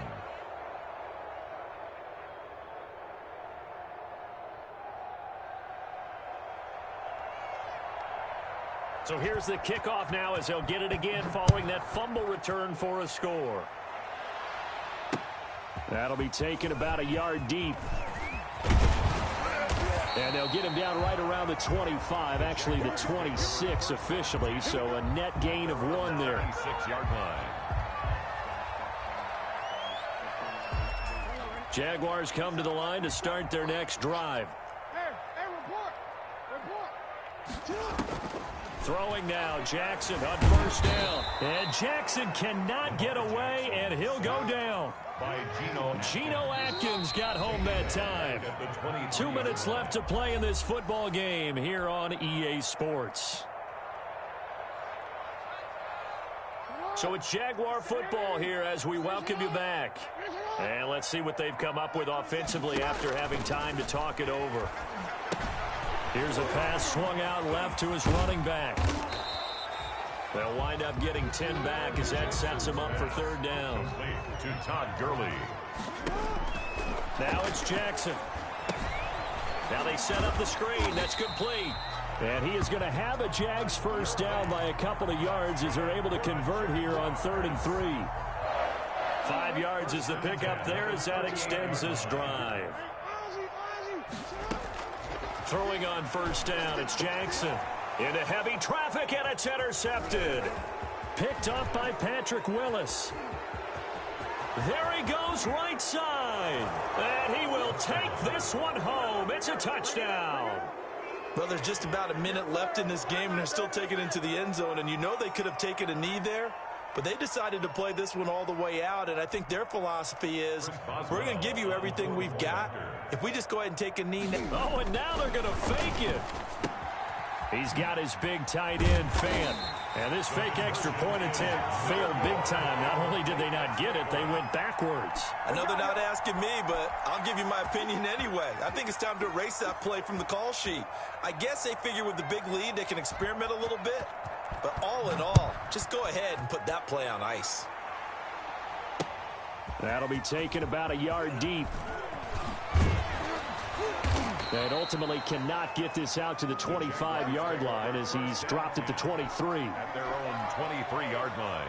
So here's the kickoff now as they'll get it again following that fumble return for a score. That'll be taken about a yard deep. And they'll get him down right around the 25, actually the 26 officially, so a net gain of 1 there. 26-yard line. Jaguars come to the line to start their next drive. Throwing now, Jackson on first down. And Jackson cannot get away, and he'll go down. By Geno Atkins got home that time. 2 minutes left to play in this football game here on EA Sports. So it's Jaguar football here as we welcome you back. And let's see what they've come up with offensively after having time to talk it over. Here's a pass swung out left to his running back. They'll wind up getting 10 back as that sets him up for 3rd down. To Todd Gurley. Now it's Jackson. Now they set up the screen. That's complete. And he is going to have a Jags first down by a couple of yards as they're able to convert here on 3rd and 3. 5 yards is the pickup there as that extends this drive. Throwing on first down, it's Jackson. Into heavy traffic, and it's intercepted. Picked off by Patrick Willis. There he goes right side. And he will take this one home. It's a touchdown. Well, there's just about a minute left in this game, and they're still taking it into the end zone. And you know they could have taken a knee there, but they decided to play this one all the way out. And I think their philosophy is, we're going to give you everything we've got. If we just go ahead and take a knee now. Oh, and now they're going to fake it. He's got his big tight end fan. And this fake extra point attempt failed big time. Not only did they not get it, they went backwards. I know they're not asking me, but I'll give you my opinion anyway. I think it's time to erase that play from the call sheet. I guess they figure with the big lead they can experiment a little bit. But all in all, just go ahead and put that play on ice. That'll be taken about a yard deep. And ultimately cannot get this out to the 25-yard line as he's dropped at the 23. At their own 23-yard line.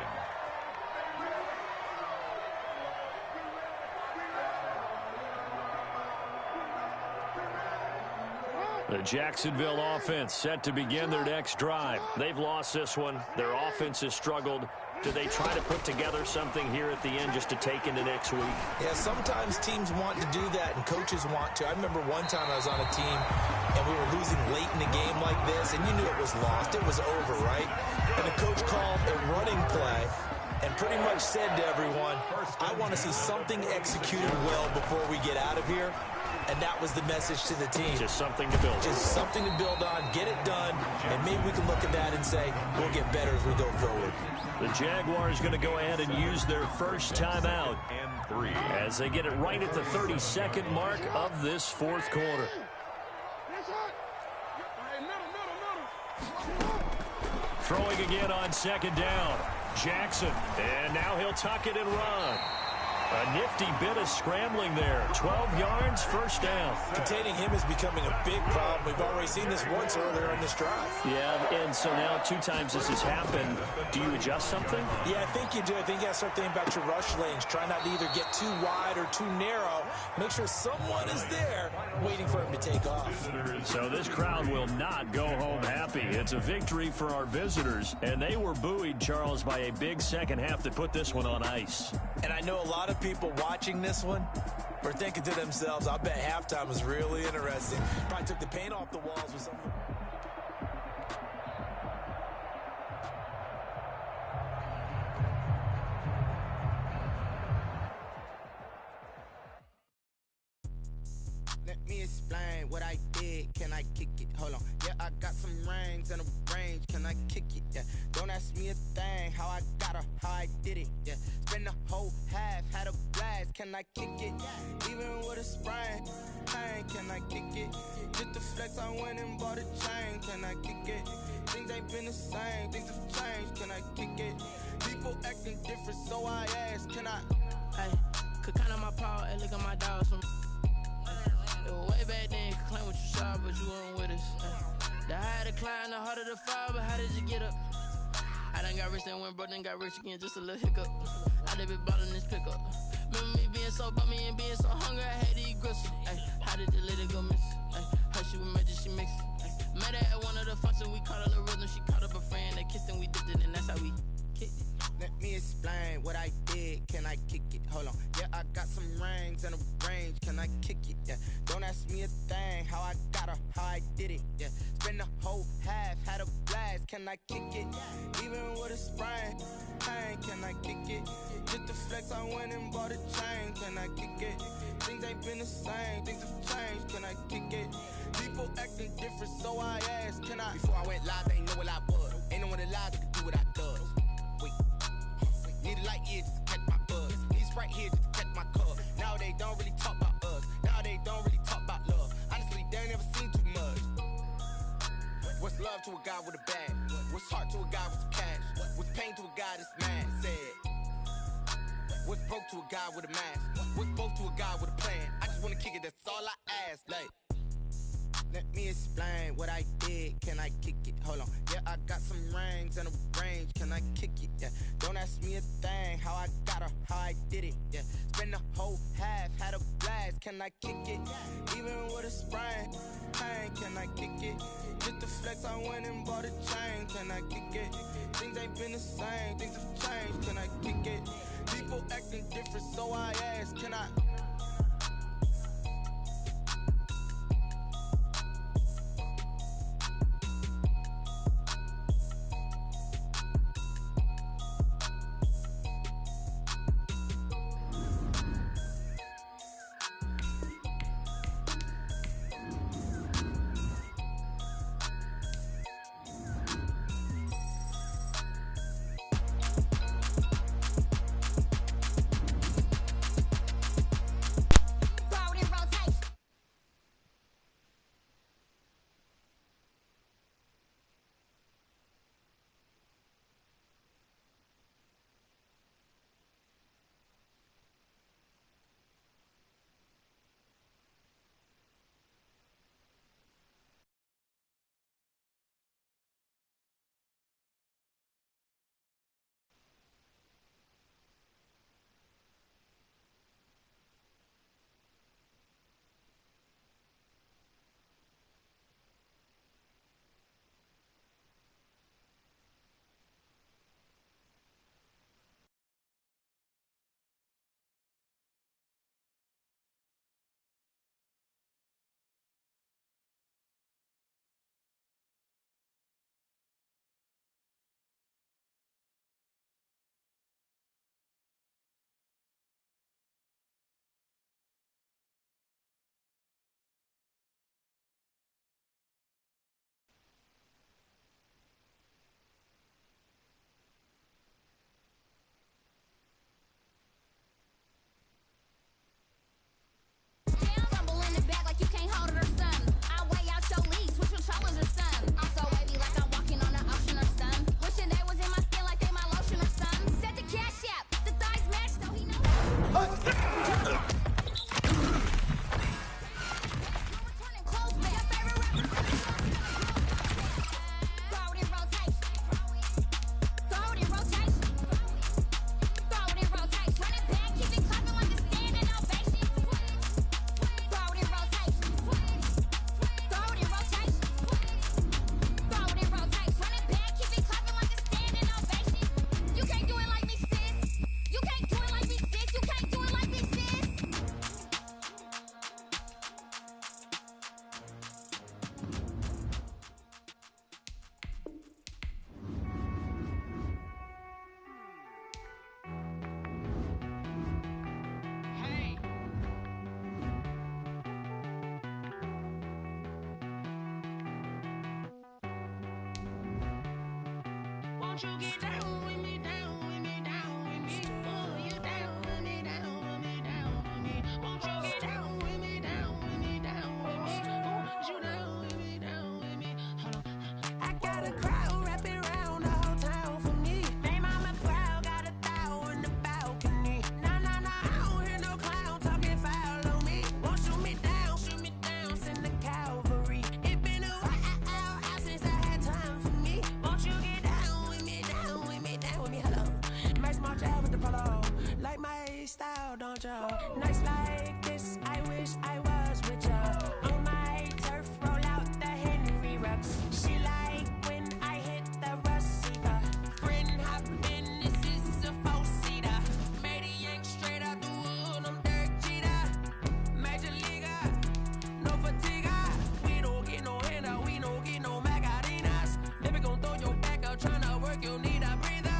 The Jacksonville offense set to begin their next drive. They've lost this one. Their offense has struggled. Do they try to put together something here at the end just to take into next week? Yeah, sometimes teams want to do that and coaches want to. I remember one time I was on a team and we were losing late in the game like this, and you knew it was lost. It was over, right? And the coach called a running play and pretty much said to everyone, I want to see something executed well before we get out of here. And that was the message to the team. Just something to build on. Just something to build on, get it done, and maybe we can look at that and say, we'll get better as we go forward. The Jaguars going to go ahead and use their first timeout as they get it right at the 32nd mark of this fourth quarter. Throwing again on second down. Jackson, and now he'll tuck it and run. A nifty bit of scrambling there. 12 yards, first down. Containing him is becoming a big problem. We've already seen this once earlier in this drive. Yeah, and so now 2 times this has happened. Do you adjust something? Yeah, I think you do. I think you got to start thinking about your rush lanes. Try not to either get too wide or too narrow. Make sure someone is there waiting for him to take off. So this crowd will not go home happy. It's a victory for our visitors, and they were buoyed, Charles, by a big second half that put this one on ice. And I know a lot of people watching this one were thinking to themselves, I bet halftime was really interesting. Probably took the paint off the walls with some. Let me explain what I did. Can I kick it? Hold on. Yeah, I got some rings and a range. Can I kick it? Yeah. Don't ask me a thing. How I got her, how I did it. Yeah. Spend the whole half, had a blast. Can I kick it? Even with a sprain. Hey, can I kick it? Just the flex, I went and bought a chain. Can I kick it? Things ain't been the same. Things have changed. Can I kick it? People acting different, so I ask. Can I? Hey, could count on my power and look at my dogs from. It was way back then, could claim what you saw, but you weren't with us. The higher the climb, the harder the fall, but how did you get up? I done got rich, then went broke, then got rich again, just a little hiccup. I done been ballin' this pickup. Remember me being so bummy and being so hungry, I had to eat gristle. Ay, how did the lady go miss? Her she was magic, she mixed. Met her at one of the functions, we caught a little rhythm, she caught up a friend, they kissed and we dipped it, and that's how we kicked it. Let me explain what I did. Can I kick it? Hold on. Yeah, I got some rings and a range. Can I kick it? Yeah. Don't ask me a thing. How I got her, how I did it. Yeah. Spend the whole half, had a blast. Can I kick it? Even with a sprain. Hey, can I kick it? Just the flex, I went and bought a chain. Can I kick it? Things ain't been the same. Things have changed. Can I kick it? People acting different, so I asked. Can I? Before I went live, they ain't know what I was. Ain't no one alive that could do what I does. Need a light year just to catch my buzz. Need Sprite here just to catch my cup. Now they don't really talk about us. Now they don't really talk about love. Honestly, they ain't never seen too much. What's love to a guy with a bag? What's heart to a guy with some cash? What's pain to a guy that's mad? Said. What's broke to a guy with a mask? What's both to a guy with a plan? I just wanna kick it, that's all I ask. Like, let me explain what I did. Can I kick it? Hold on. Yeah, I got some rings and a range. Can I kick it? Yeah. Don't ask me a thing. How I got her, how I did it. Yeah. Spend the whole half, had a blast. Can I kick it? Even with a sprain. Hey, can I kick it? Just the flex, I went and bought a chain. Can I kick it? Things ain't been the same. Things have changed. Can I kick it? People acting different, so I ask. Can I? Won't you get down with me, down with me, down with me? Oh, you down with me, down with me, down with me. Won't you get down with me, down with me, down with me? Oh, you down with me, down with me? Hold on. I got a crowd wrapping around the whole town for me. They mama proud, got a thou in the balcony. Nah, nah, nah, I don't hear no clown talking foul on me. Won't shoot me down, send the cavalry. It been a while since I had time for me. Won't you get down with me, down with me, down with me? Hello. Nice small jab with the polo. Like my style, don't ya? Nice like this, I wish I was with ya. On my turf, roll out the Henry Rux. She like when I hit the receiver. Friend hop in, this is a four-seater. Made a yank straight out the wood, I'm Derek Jeter. Major leaguer, no fatigue. We don't get no handout, we don't get no Macarinas. Never gon' throw your back out, tryna work, you need a breather.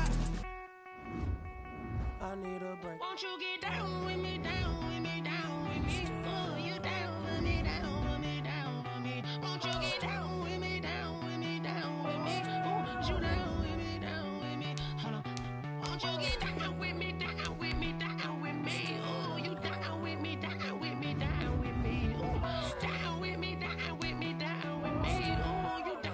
I need a break. Won't you get down with me, down with me, down with me? Oh, you down with me, down with me, down with me? Won't you get down with me, down with me, down with me? Oh, you down with me, down with me? Hold on. Won't you get down with me, down with me, down with me? Oh, you down with me, down with me, down with me? Oh, down with me, down with me, down with me? Oh, you down.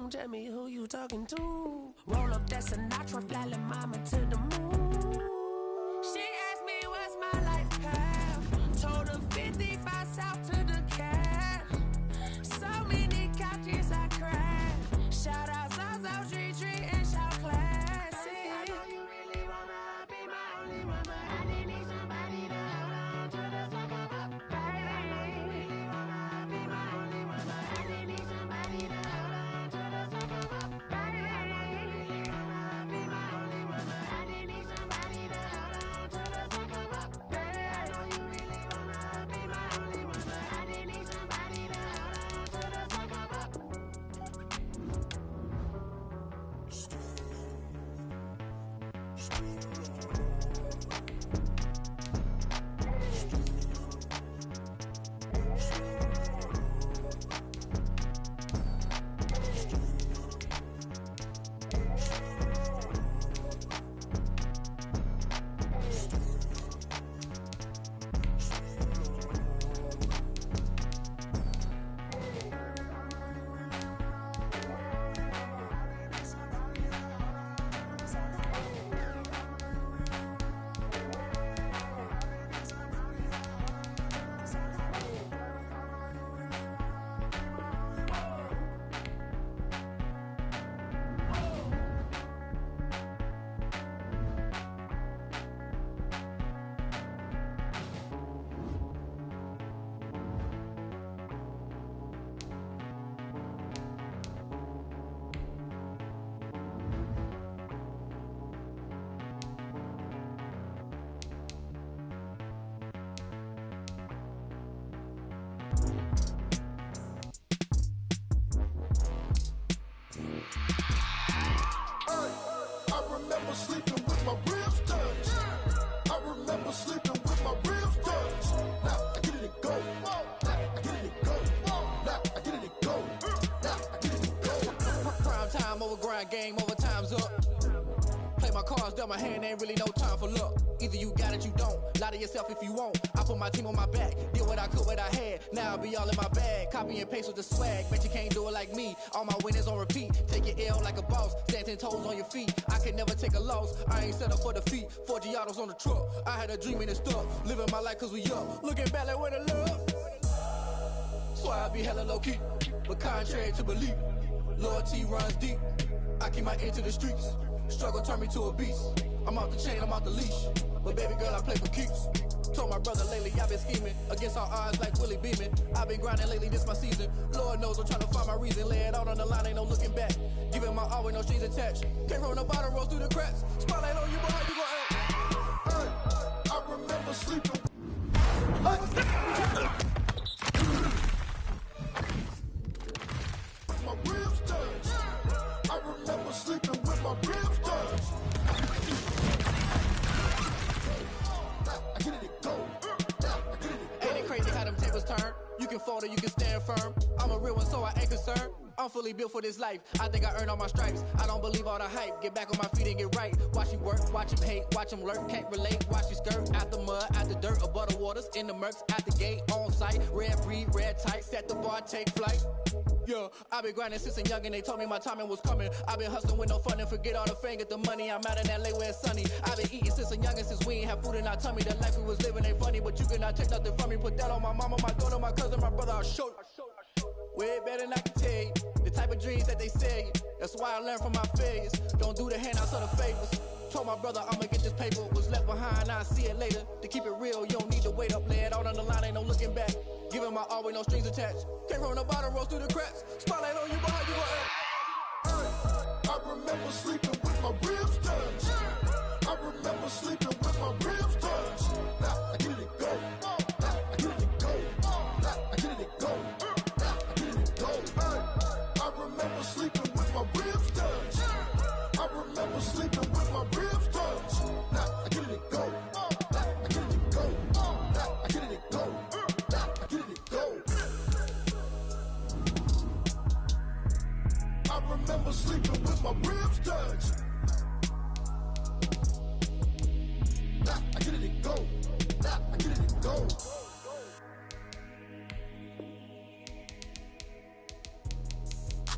Tell me who you talking to. Roll up that Sinatra, fly la mama to the moon. She asked me what's my life path. Told her 55 south to the cat. So many couches I cried. Shout out Zaza, Tree, and shout classy. I know you really wanna be my only one, but I didn't need somebody to hold on to the sucker up. Baby, I know you really wanna be my only one, but I didn't need somebody to hold on to the sucker up. Baby, I know you really wanna be my only one, but I didn't need somebody to hold on to the sucker up. Baby, I know you really wanna be my only one, but I didn't need somebody to hold on to the sucker up. I remember sleeping with my ribs touched. I remember sleeping with my ribs touched. Now I get it and go. Now I get it and go. Now I get it and go. Now I get it and go. Prime time over grind game, over time's up. Play my cards, dealt my hand, ain't really no time for luck. Either you got it, you don't. Lie to yourself if you won't. I put my team on my back, did what I could, what I had. Now I be all in my bag, copy and paste with the swag. Bet you can't do it like me. All my winners on repeat. Take your L like a boss, stand 10 toes on your feet. I can never take a loss. I ain't set up for defeat. 4 Giottos on the truck. I had a dream and it's stuck. Living my life cause we up. Looking back like where the love. So I be hella low key, but contrary to belief, loyalty runs deep. I keep my ear to the streets. Struggle turned me to a beast. I'm off the chain, I'm off the leash. But baby girl, I play for keeps. Told my brother lately, I've been scheming against all odds like Willie Beeman. I've been grinding lately, this my season. Lord knows I'm trying to find my reason. Lay it out on the line, ain't no looking back. Giving my all with no strings attached. Can't roll no bottle, rolls through the cracks. Spotlight on you, but how you gon' act? I remember sleeping. My ribs touched. I remember sleeping with my ribs touched. I get it and go. I get it and go. Ain't it crazy how them tables turn? You can fold or you can stand firm. I'm a real one, so I ain't concerned. I'm fully built for this life. I think I earned all my stripes. I don't believe all the hype. Get back on my feet and get right. Watch him work, watch him hate, watch him lurk. Can't relate, watch him skirt. Out the mud, out the dirt, above the waters, in the murks, out the gate, on site. Red breed, red tight, set the bar, take flight. Yeah, I been grinding since a young and they told me my timing was coming. I been hustling with no fun and forget all the fame, get the money. I'm out in LA where it's sunny. I been eating since a young and since we ain't have food in our tummy. The life we was living ain't funny, but you cannot take nothing from me. Put that on my mama, my daughter, my cousin, my brother, I'll show you. Way better than I can tell you. The type of dreams that they sell you. That's why I learned from my failures. Don't do the handouts or the favors. Told my brother I'ma get this paper. Was left behind, I'll see it later. To keep it real, you don't need to wait up. Lay it out on the line, ain't no looking back. Giving my all with no strings attached. Came from the bottom, rose through the cracks. Spotlight on you, but how you gon' act? I remember sleeping with my ribs touched. I remember sleeping with my ribs touched. Now I get it go. Now I get it go. Now I get it go. Now I get it go. I remember sleeping with my ribs touched. I remember sleeping with my ribs touched. Now I get it go. Now I get it go. Now I get it go. Now I get it go. I remember sleeping with my ribs touched. Now I get it go. Now I get it go.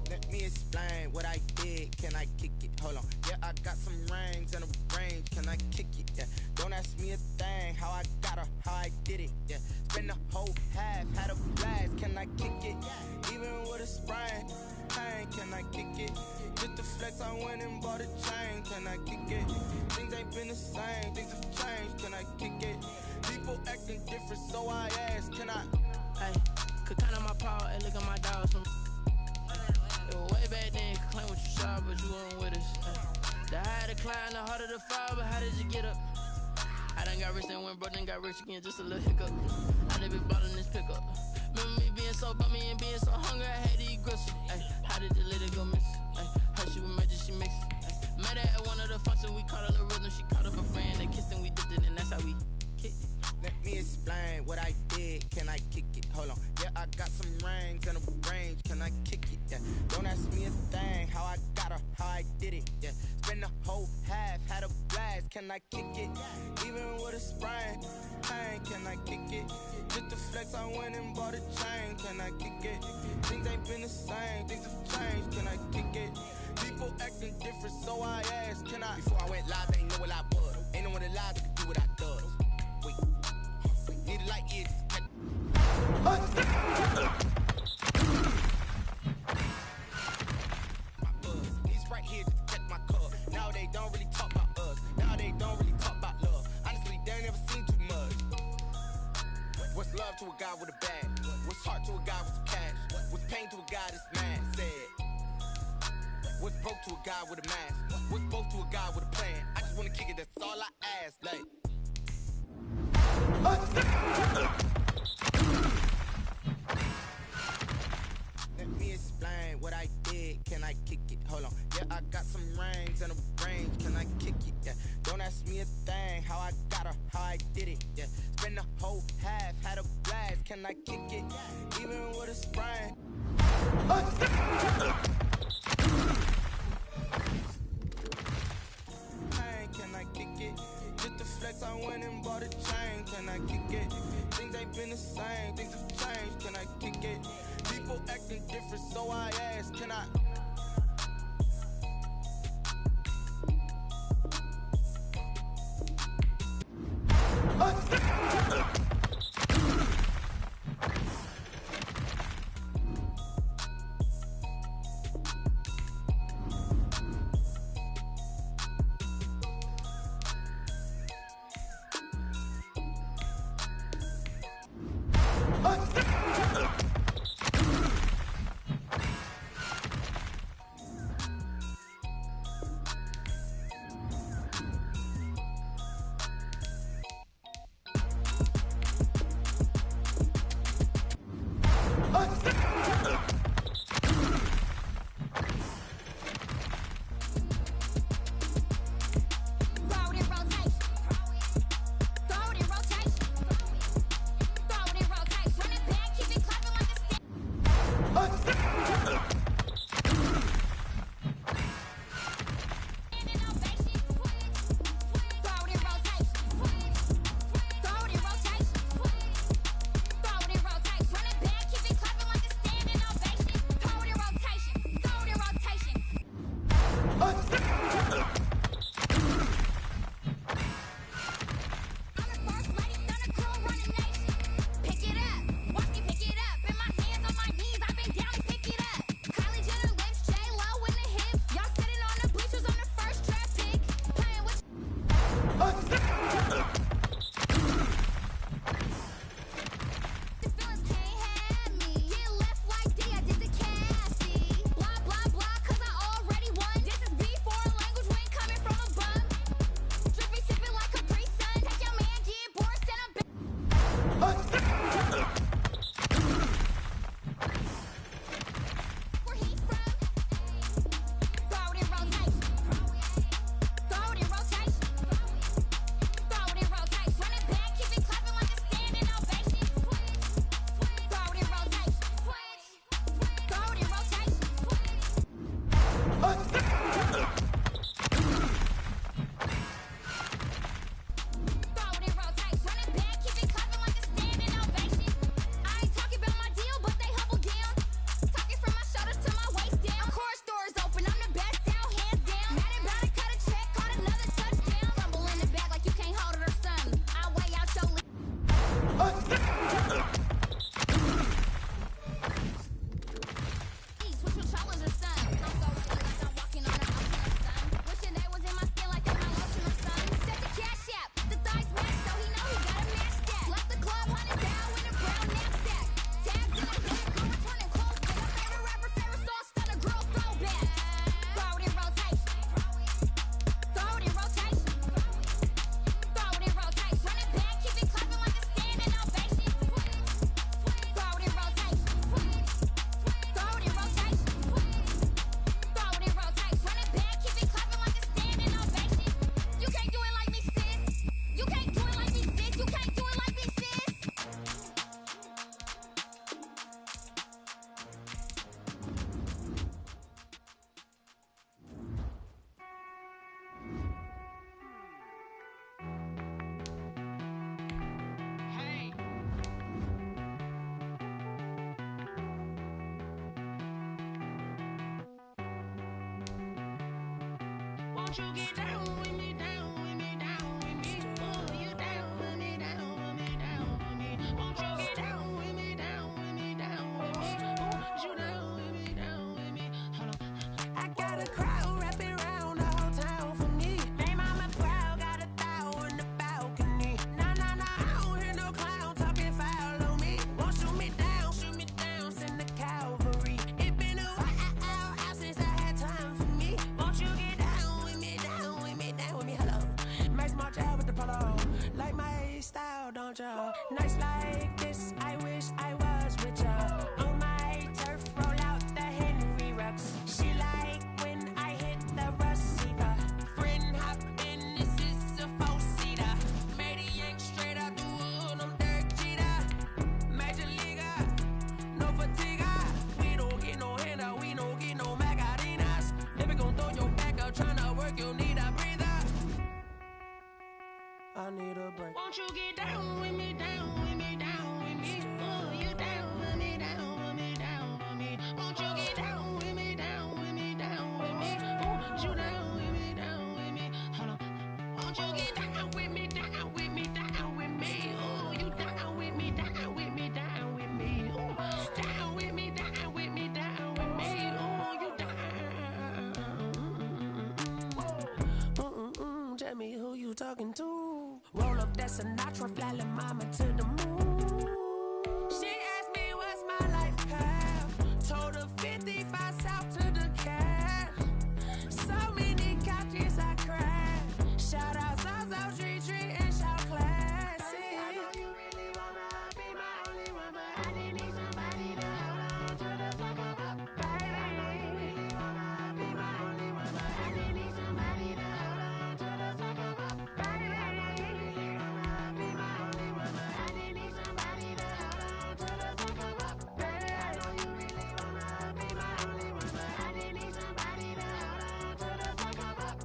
Let me explain what I did. Can I kick it? Hold on. Yeah, I got some rings and a range. Can I kick it? Yeah. Don't ask me a thing. How I got her, how I did it. Yeah. Spend the whole half, had a blast. Can I kick it? Even with a sprain. Pain, can I kick it? Just the flex, I went and bought a chain. Can I kick it? Things ain't been the same. Things have changed. Can I kick it? People acting different, so I ask. Can I? Hey, could count on my power and look at my dogs from. It was way back then, could claim what you saw, but you weren't with us. The higher the climb, the harder the fall, but how did you get up? I done got rich and went broke, then got rich again, just a little hiccup. I done been ballin' this pickup. Remember me being so bummy and being so hungry, I had to eat gristle. Ay, how did the lady go miss? Ay, her she was magic, she mixed. Met her at one of the functions, we caught her the rhythm, she caught up a friend, they kissed and we dipped it, and that's how we kicked it. Let me explain what I did. Can I kick it? Hold on. Yeah, I got some rings and a range. Can I kick it? Yeah. Don't ask me a thing. How I got her, how I did it. Yeah. Spend the whole half, had a blast. Can I kick it? Even with a sprain. Pain, can I kick it? Just the flex, I went and bought a chain. Can I kick it? Things ain't been the same. Things have changed. Can I kick it? People acting different, so I asked. Can I? Before I went live, they ain't know what I was. Ain't no one alive that could do what I does. Wait. Need a light ear. My buzz, he's right here to protect my cup. Now they don't really talk about us. Now they don't really talk about love. Honestly, they ain't never seen too much. What's love to a guy with a bag? What's heart to a guy with some cash? What's pain to a guy that's mad? Said. What's broke to a guy with a mask? What's both to a guy with a plan? I just wanna kick it, that's all I ask. Like. Let me explain what I did. Can I kick it? Hold on. Yeah, I got some rings and a range. Can I kick it? Yeah. Don't ask me a thing. How I got her, how I did it. Yeah. Spend the whole half, had a blast. Can I kick it? Even with a sprain. Can I kick it? Just the flex, I went and bought a chain. Can I kick it? Things ain't been the same. Things have changed. Can I kick it? People acting different, so I ask. Can I? Won't you get down with me, down with me, down with me? Oh, you down with me, down with me, down with me. Won't you get down with me, down with me, down with me? Oh, you down with me, down with me? Hold on. I got a crowd wrapping around the whole town for me. They mama proud, got a thou in the balcony. Nah, nah, nah, I don't hear no clown talking foul on me. Won't shoot me down, send the cavalry. It been a while since I had time for me. Won't you get down with me, down with me, down with me? Hello. Max March out with the polo. Like my style, don't ya? Nights like this, I wish I was with ya. On my turf, roll out the Henry Rux. She like when I hit the receiver. Friend hop in, this is a four-seater. Made a yank straight out the wood, I'm Derek Jeter. Major leaguer, no fatigue. We don't get no handout, we don't get no Macarinas. Never gon' throw your back out, tryna work, you need a breather. I need a break. Won't you get down with me, down with me, down with me? Oh, you down with me, down with me, down with me? Won't you get down with me, down with me, down with me? Oh, you down with me, down with me? Hold on. Won't you get down with me, down with me, down with me? Oh, you down with me, down with me, down with me? Oh, down with me, down with me, down with me? Oh, you down. Tell me who you talking to. Roll up that Sinatra, fly la mama to the moon. She asked me what's my life path. Told her 55 south to the cab. So many couches I cried. Shout out South Street and shout classic. I know you really wanna be my only one, but I didn't need somebody to hold on to the fuck up. Baby, I know you really wanna be my only one, but I didn't need somebody to hold on to the fuck up. Baby, I know you really wanna be my only one, but I didn't need somebody to hold on to the fuck up. Baby, I know you really wanna be my only one, but I didn't need somebody to hold on to the fuck up.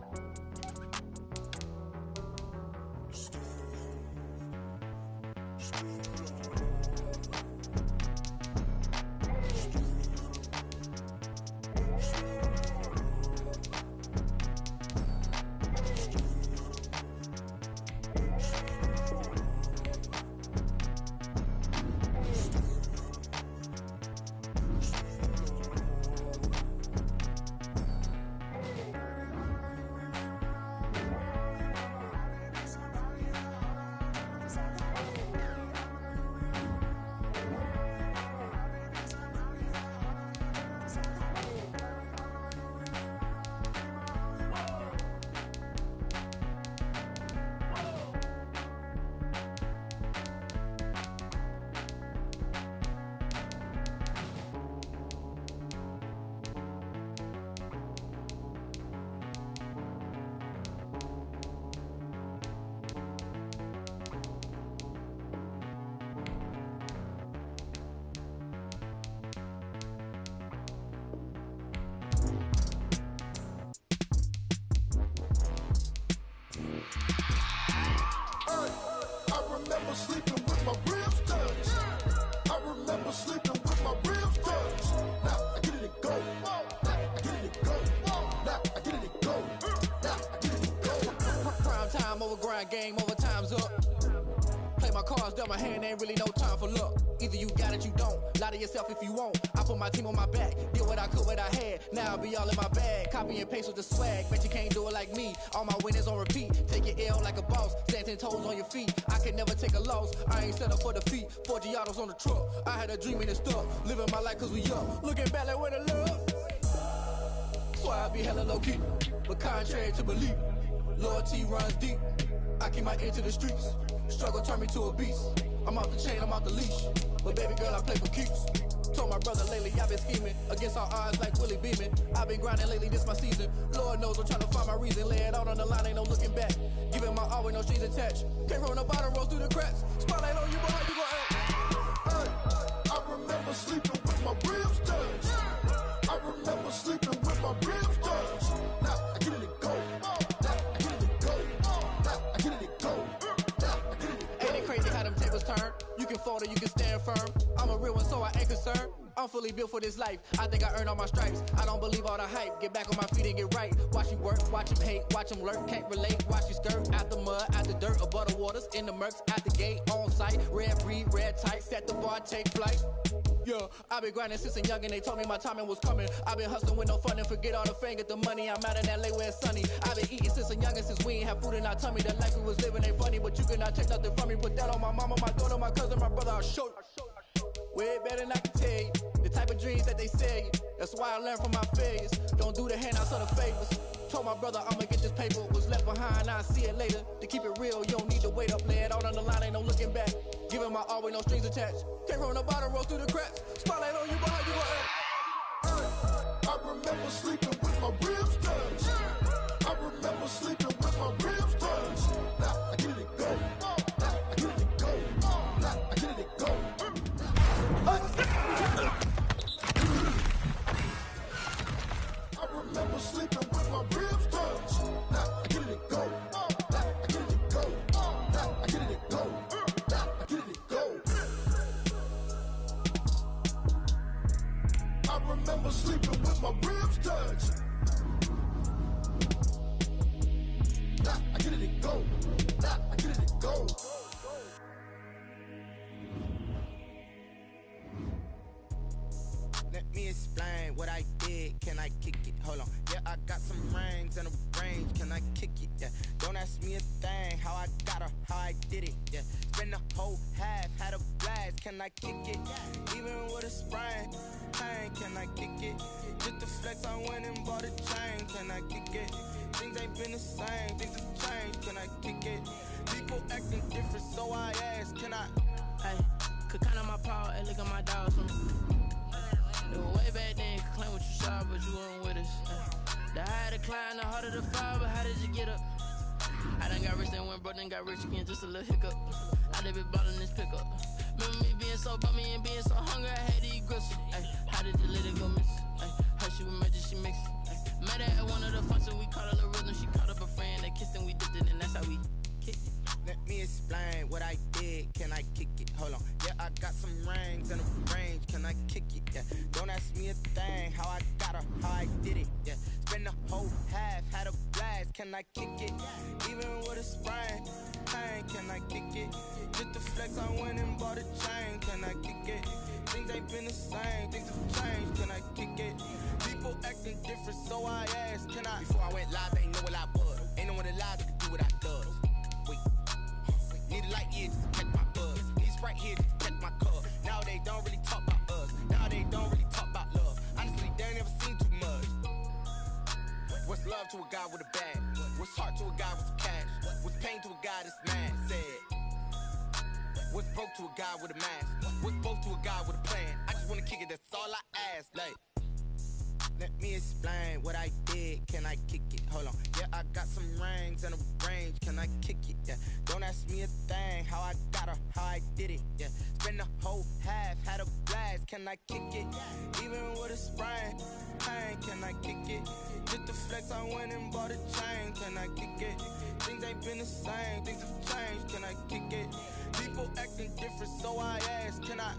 I remember sleeping with my ribs touched. I remember sleeping with my ribs touched. Now I get it and go. Now I get it and go. Now I get it and go. Now I get it and go. Prime time over grind game, over time's up. Play my cards, dealt my hand, ain't really no time for luck. Either you got it, you don't. Lie to yourself if you won't. I put my team on my back, did what I could, what I had. Now I'll be all in my bag. Copy and paste with the swag. Bet you can't do it like me. All my winners on repeat. Take your L like a boss. Stand 10 toes on your feet. I can never take a loss. I ain't set up for defeat. 4 Giottos on the truck. I had a dream and it stuck. Living my life cause we young. Looking back like where the love. So I be hella low key. But contrary to belief, loyalty runs deep. I keep my ear to the streets. Struggle turned me to a beast. I'm off the chain, I'm off the leash. But baby girl, I play for keeps. Told my brother lately, I've been scheming. Against all odds like Willie Beeman. I've been grinding lately, this my season. Lord knows I'm trying to find my reason. Lay it out on the line, ain't no looking back. Giving my all with no strings attached. Came from the bottom, rose through the cracks. Spotlight on you, boy, how you gon' act? Hey, I remember sleeping with my ribs touched. I remember sleeping with my ribs touched. Now I get it and go. Now I get it and go. Now I get it and go. Now I get it and go. Ain't it crazy how them tables turn? You can fold or you can stand firm. I'm a real one, so I ain't concerned. I'm fully built for this life. I think I earned all my stripes. I don't believe all the hype. Get back on my feet and get right. Watch me work, watch him hate, watch him lurk. Can't relate, watch you skirt. Out the mud, out the dirt, above the waters, in the murks, out the gate, on site. Red breed, red tight, set the bar, take flight. Yeah, I been grinding since a youngin', they told me my timing was coming. I been hustling with no fun and forget all the fame, get the money. I'm out in LA where it's sunny. I been eating since a youngin', since we ain't have food in our tummy. The life we was living ain't funny, but you cannot take nothing from me. Put that on my mama, my daughter, my cousin, my brother, I'll show you. Way better than I can tell you. The type of dreams that they sell you. That's why I learned from my failures. Don't do the handouts or the favors. Told my brother I'ma get this paper. Was left behind, I'll see it later. To keep it real, you don't need to wait up. Lay it out on the line, ain't no looking back. Giving my all with no strings attached. Came from the bottom, roll through the cracks. Spotlight on you, but how you gonna act? I remember sleeping with my ribs touched. I remember sleeping with my ribs touched. Now I get it go. Now I get it go. Now I get it go. I remember sleeping with my ribs touched. Now I get it go. Now I get it go. Now I get it go. Now I get it go. I remember sleeping with my ribs touched. Now I get it go. Now I get it go. Let me explain what I did. Can I kick it? Hold on. Yeah, I got some rings and a range. Can I kick it? Yeah. Don't ask me a thing. How I got her, how I did it. Yeah. Spend the whole half, had a blast. Can I kick it? Even with a sprain. Pain, can I kick it? Just the flex, I went and bought a chain. Can I kick it? Things ain't been the same. Things have changed. Can I kick it? People acting different, so I ask. Can I? Hey, could count on my power and look at my dogs from it was way back then, could claim what you saw, but you weren't with us. The higher the climb, the harder the fall, but how did you get up? I done got rich and went broke, then got rich again, just a little hiccup. I done been ballin' this pickup. Remember me being so bummy and being so hungry, I had to eat gristle. Ay, how did you let it go miss? Ay, her she was magic, she mixed it. Met her at one of the functions, we caught a little rhythm. She caught up a friend, they kissed and we dipped it, and that's how we kicked it. Let me explain what I did. Can I kick it? Hold on. Yeah, I got some rings and a range. Can I kick it? Yeah. Don't ask me a thing. How I got her, how I did it. Yeah. Spend the whole half, had a blast. Can I kick it? Even with a sprain. Pain, can I kick it? Just the flex, I went and bought a chain. Can I kick it? Things ain't been the same. Things have changed. Can I kick it? People acting different, so I asked. Can I? Before I went live, ain't know what I was. Ain't no one alive that could do what I does. Wait. Need a light here just to catch my buzz. Need Sprite here just to catch my cup. Now they don't really talk about us. Now they don't really talk about love. Honestly, they ain't never seen too much. What's love to a guy with a bag? What's heart to a guy with some cash? What's pain to a guy that's mad? Said. What's broke to a guy with a mask? What's broke to a guy with a plan? I just wanna kick it, that's all I ask. Like, let me explain what I did. Can I kick it? Hold on. Yeah, I got some rings and a range. Can I kick it? Yeah. Don't ask me a thing. How I got her, how I did it. Yeah. Spend the whole half, had a blast. Can I kick it? Even with a sprain. Pain, can I kick it? Just the flex, I went and bought a chain. Can I kick it? Things ain't been the same. Things have changed. Can I kick it? People acting different, so I ask. Can I?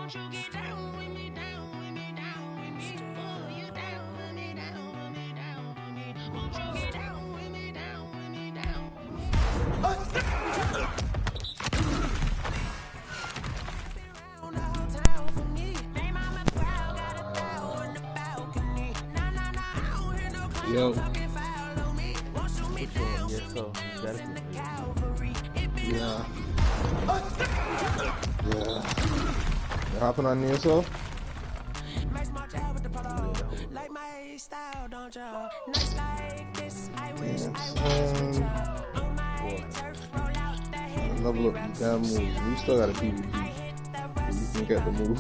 Won't you get down with me, down with me, down with me? Oh, you down with me, down with me, down with me. Won't you get down with me, down with me, down with me? Around the whole town for me. They mama proud, got a thou on the balcony. Nah, nah, nah, I don't hear no clown talking foul on me. Won't shoot me down, shoot me down, send the cavalry. Yeah. You hopping on yourself? Like my style, don't you? Nights like this, I wish I was with you. On my turf, roll out the head. Level up, you can move. You still got a PvP. You can get the move.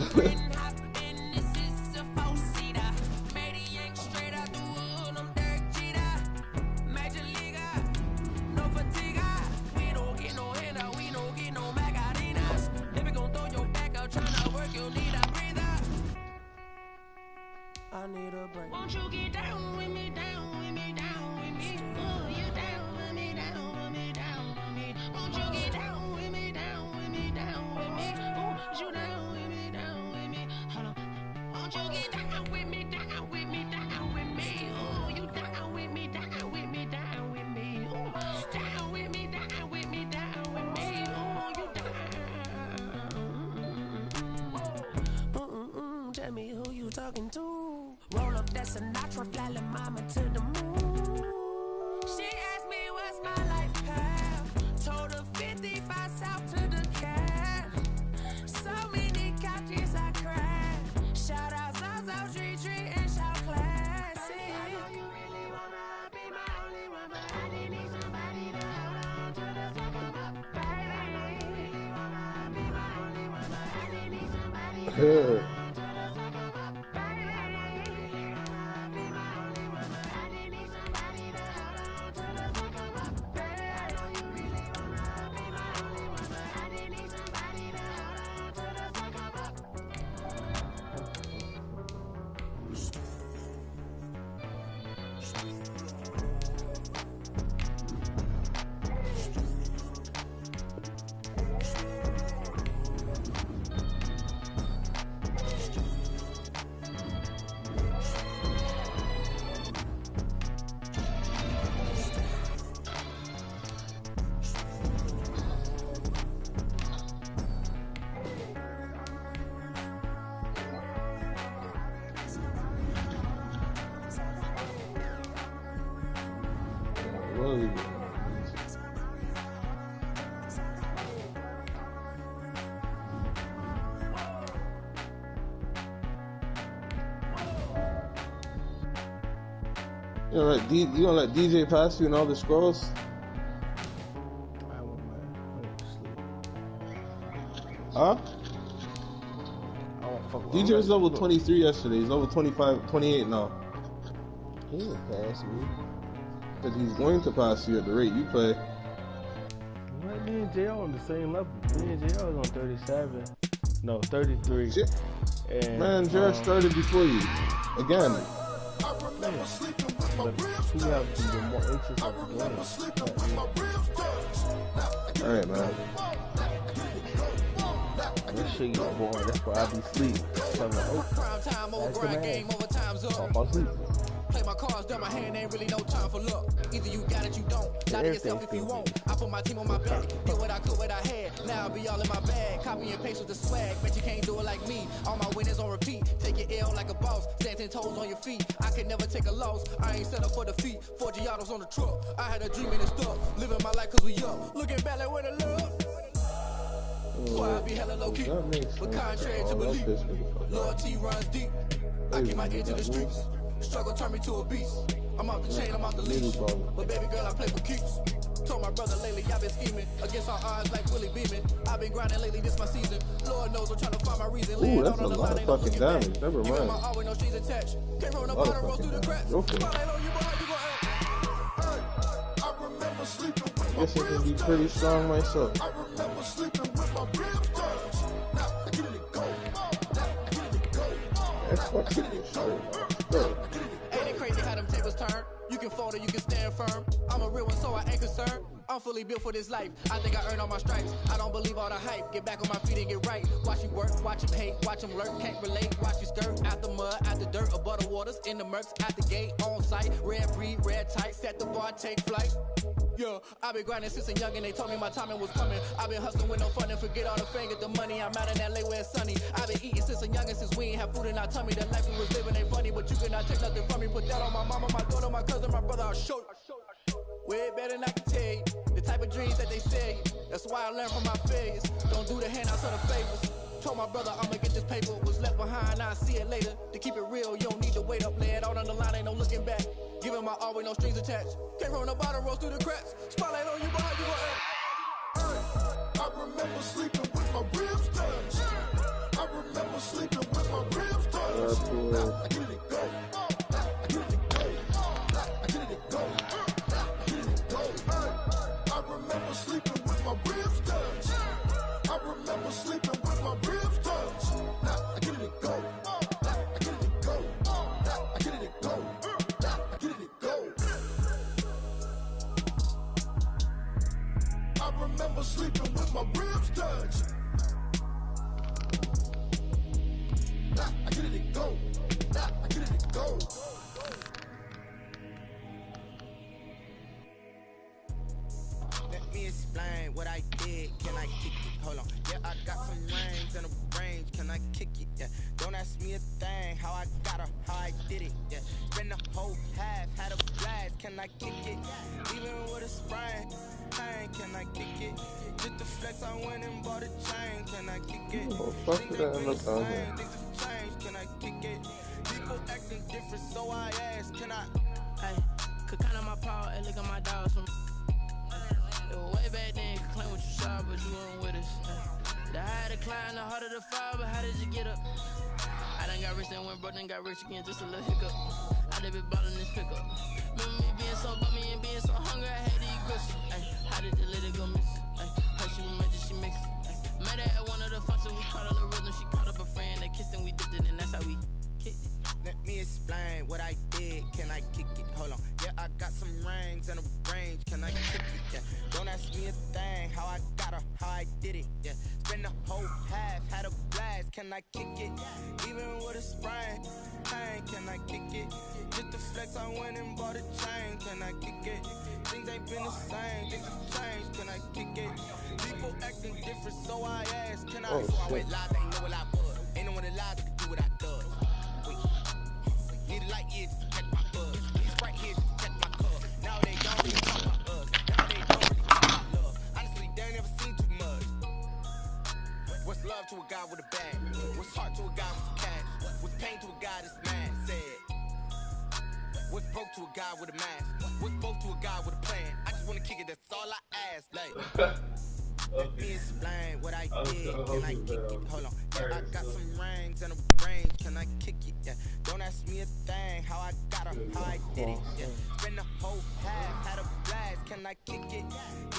Won't you get down with me, down with me, down with me? Oh, you down with me, down with me, down with me. Won't you get down with me, down with me, down with me? Oh, you down with me, down with me? Hold on. Won't you get down with me, down with me, down with me? Oh, you down with me, down with me, down with me? Oh, down with me, down with me, down with me? Oh, you down. Tell me who you talking to. Roll up that Sinatra, fly la mama to the moon. She asked me what's my life path. Told her 55 south to the cat. So many couches I cried. Shout out Zazo, Tree Tree, and shout classic. I know you really wanna be my only one, but I didn't need somebody to hold on to the second up. Baby, I know you really wanna be my only one, but I didn't need somebody to hold on to the second up. You gonna let DJ pass you in all the scrolls? I want my sleep. Huh? I won't fuck with DJ was level 23 yesterday. He's level 25, 28 now. He didn't pass me. Because he's going to pass you at the rate you play. What, me and JR on the same level. Me and JR was on 37. No, 33. Man, Jared started before you. Again. But he have to be more interest of the game. Alright, man. This shit get boring. That's why I be asleep. Prime time over grind game, over time's up. Play my cards, down my hand, ain't really no time for luck. Either you got it, you don't. Lie to yourself if you won't. I put my team on my back. Did what I could, what I had. Now I'll be all in my bag. Copy and paste with the swag. Bet you can't do it like me. All my winners on repeat. Take your L like a boss. Stand 10 toes on your feet. I can never take a loss. I ain't set up for defeat. 4 Giottos on the truck. I had a dream and it's stuck. Living my life cause we up. Looking back like where the love. So I be hella low key. But contrary to belief, loyalty runs deep. I keep my ear to the streets. Struggle turned me to a beast. I'm off the chain, I'm off the leash. But baby girl, I play for keeps. Told my brother lately, I've been scheming against all odds like Willie Beeman. I've been grinding lately, this my season. Lord knows I'm trying to find my reason. Ooh, that's a lot of fucking damage. Never mind. Even my all with no strings attached. Can't roll no bottom, roll through the cracks. I guess I can be pretty strong myself. I remember sleeping with my ribs touched. Now I get it go. Now I get it go. That's fucking shit. Ain't it crazy how them tables turn? You can fold or you can stand firm. I'm a real one, so I ain't concerned. I'm fully built for this life. I think I earned all my stripes. I don't believe all the hype. Get back on my feet and get right. Watch you work, watch him hate, watch him lurk. Can't relate, watch you skirt. Out the mud, out the dirt, above the waters, in the murks, at the gate, on site. Red breed, red tight, set the bar, take flight. Yeah, I been grinding since a young and they told me my timing was coming. I been hustling with no fun and forget all the fame, get the money. I'm out in LA where it's sunny. I been eating since a young and since we ain't have food in our tummy. The life we was living ain't funny, but you cannot take nothing from me. Put that on my mama, my daughter, my cousin, my brother, I'll show you. Way better than I can tell you. The type of dreams that they sell you. That's why I learned from my failures. Don't do the handouts or the favors. Told my brother I'ma get this paper. Was left behind, I'll see it later. To keep it real, you don't need to wait up. Lay it out on the line, ain't no looking back. Giving my all with no strings attached. Came from the bottom, rose through the cracks. Spotlight on you, but how you gon' act? I remember sleeping with my ribs touched. I remember sleeping with my ribs touched. Now I get it go. I get it go. I get it go. I get it go. I remember sleeping with my ribs touched. I remember sleeping with my ribs touched. Now I get it go. I get it go. I get it go. I get it go. I remember sleeping with my ribs touched. Nah, I get it go. Nah, I get it go. Let me explain what I did. Can I kick it? Hold on. Yeah, I got some rings and a range. Can I kick it? Yeah. Don't ask me a thing. How I got her, how I did it. Yeah. Spend the whole half, had a blast. Can I kick it? Even with a sprain. Pain, can I kick it? Just the flex, I went and bought a chain. Can I kick it? Things ain't been the same. Things have changed. Can I kick it? People acting different, so I ask. Can I? Hey, could count on my power and look at my dogs from. It was way back then, could claim what you saw, but you weren't with us. The higher the climb, the harder the fall, but how did you get up? I done got rich and went broke, then got rich again, just a little hiccup. I done been ballin' this pickup. Remember me being so bummy and being so hungry, I had to eat grits. How did the lady go miss? How she was magic, she mixed. Met her at one of the functions, we caught up the rhythm, she caught up a friend, they kissed and we dipped it, and that's how we kicked it. Let me explain what I did. Can I kick it? Hold on. Yeah, I got some rings and a range. Can I kick it? Yeah. Don't ask me a thing. How I got her, how I did it. Yeah. Spend the whole half, had a blast. Can I kick it? Even with a sprain. Pain, can I kick it? Just the flex, I went and bought a chain. Can I kick it? Things ain't been the same. Things have changed. Can I kick it? People acting different, so I ask. Can I? So I went live, ain't know what I was. Ain't no one alive that could do what I does. Need a light here to check my buzz. These right here to check my cup. Now they don't really talk about us. Now they don't really talk about love. Honestly, they ain't never seen too much. What's love to a guy with a bag? What's heart to a guy with cash? What's pain to a guy that's mad? Said. What's broke to a guy with a mask? What's broke to a guy with a plan? I just wanna kick it, that's all I ask. Like. Let me explain what I did. Can I kick it? Hold on. Yeah, I got some rings and a range. Can I kick it? Yeah. Don't ask me a thing. How I got her, how I did it. Yeah. Spend the whole half, had a blast. Can I kick it?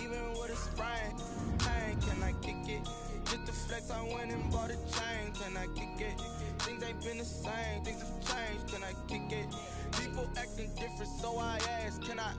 Even with a sprain. Pain, can I kick it? Just the flex, I went and bought a chain. Can I kick it? Things ain't been the same. Things have changed. Can I kick it? People acting different, so I ask. Can I?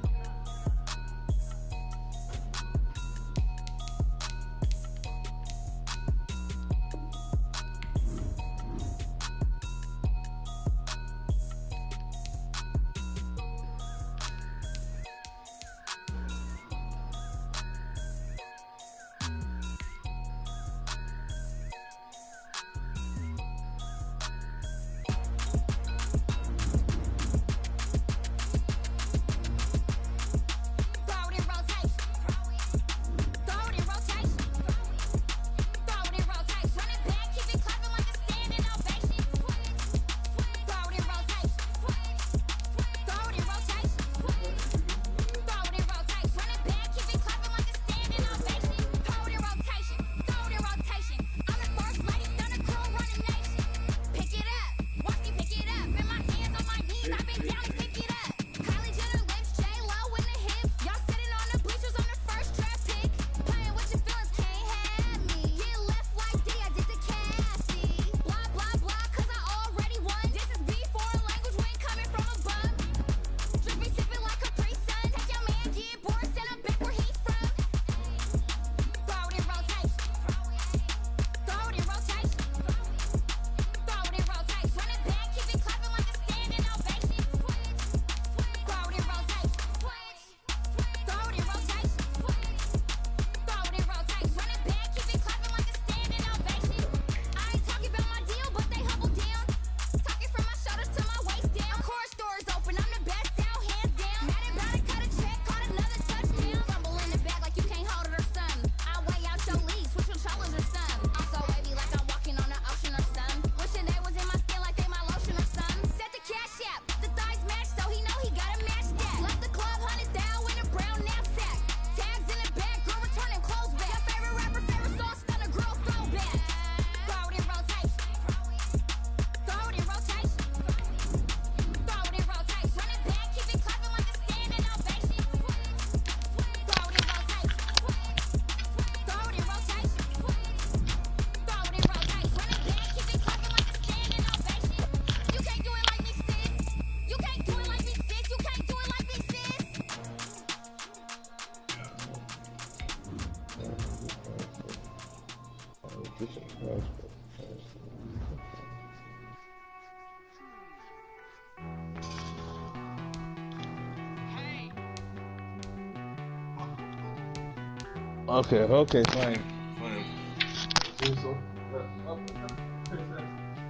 Okay, fine.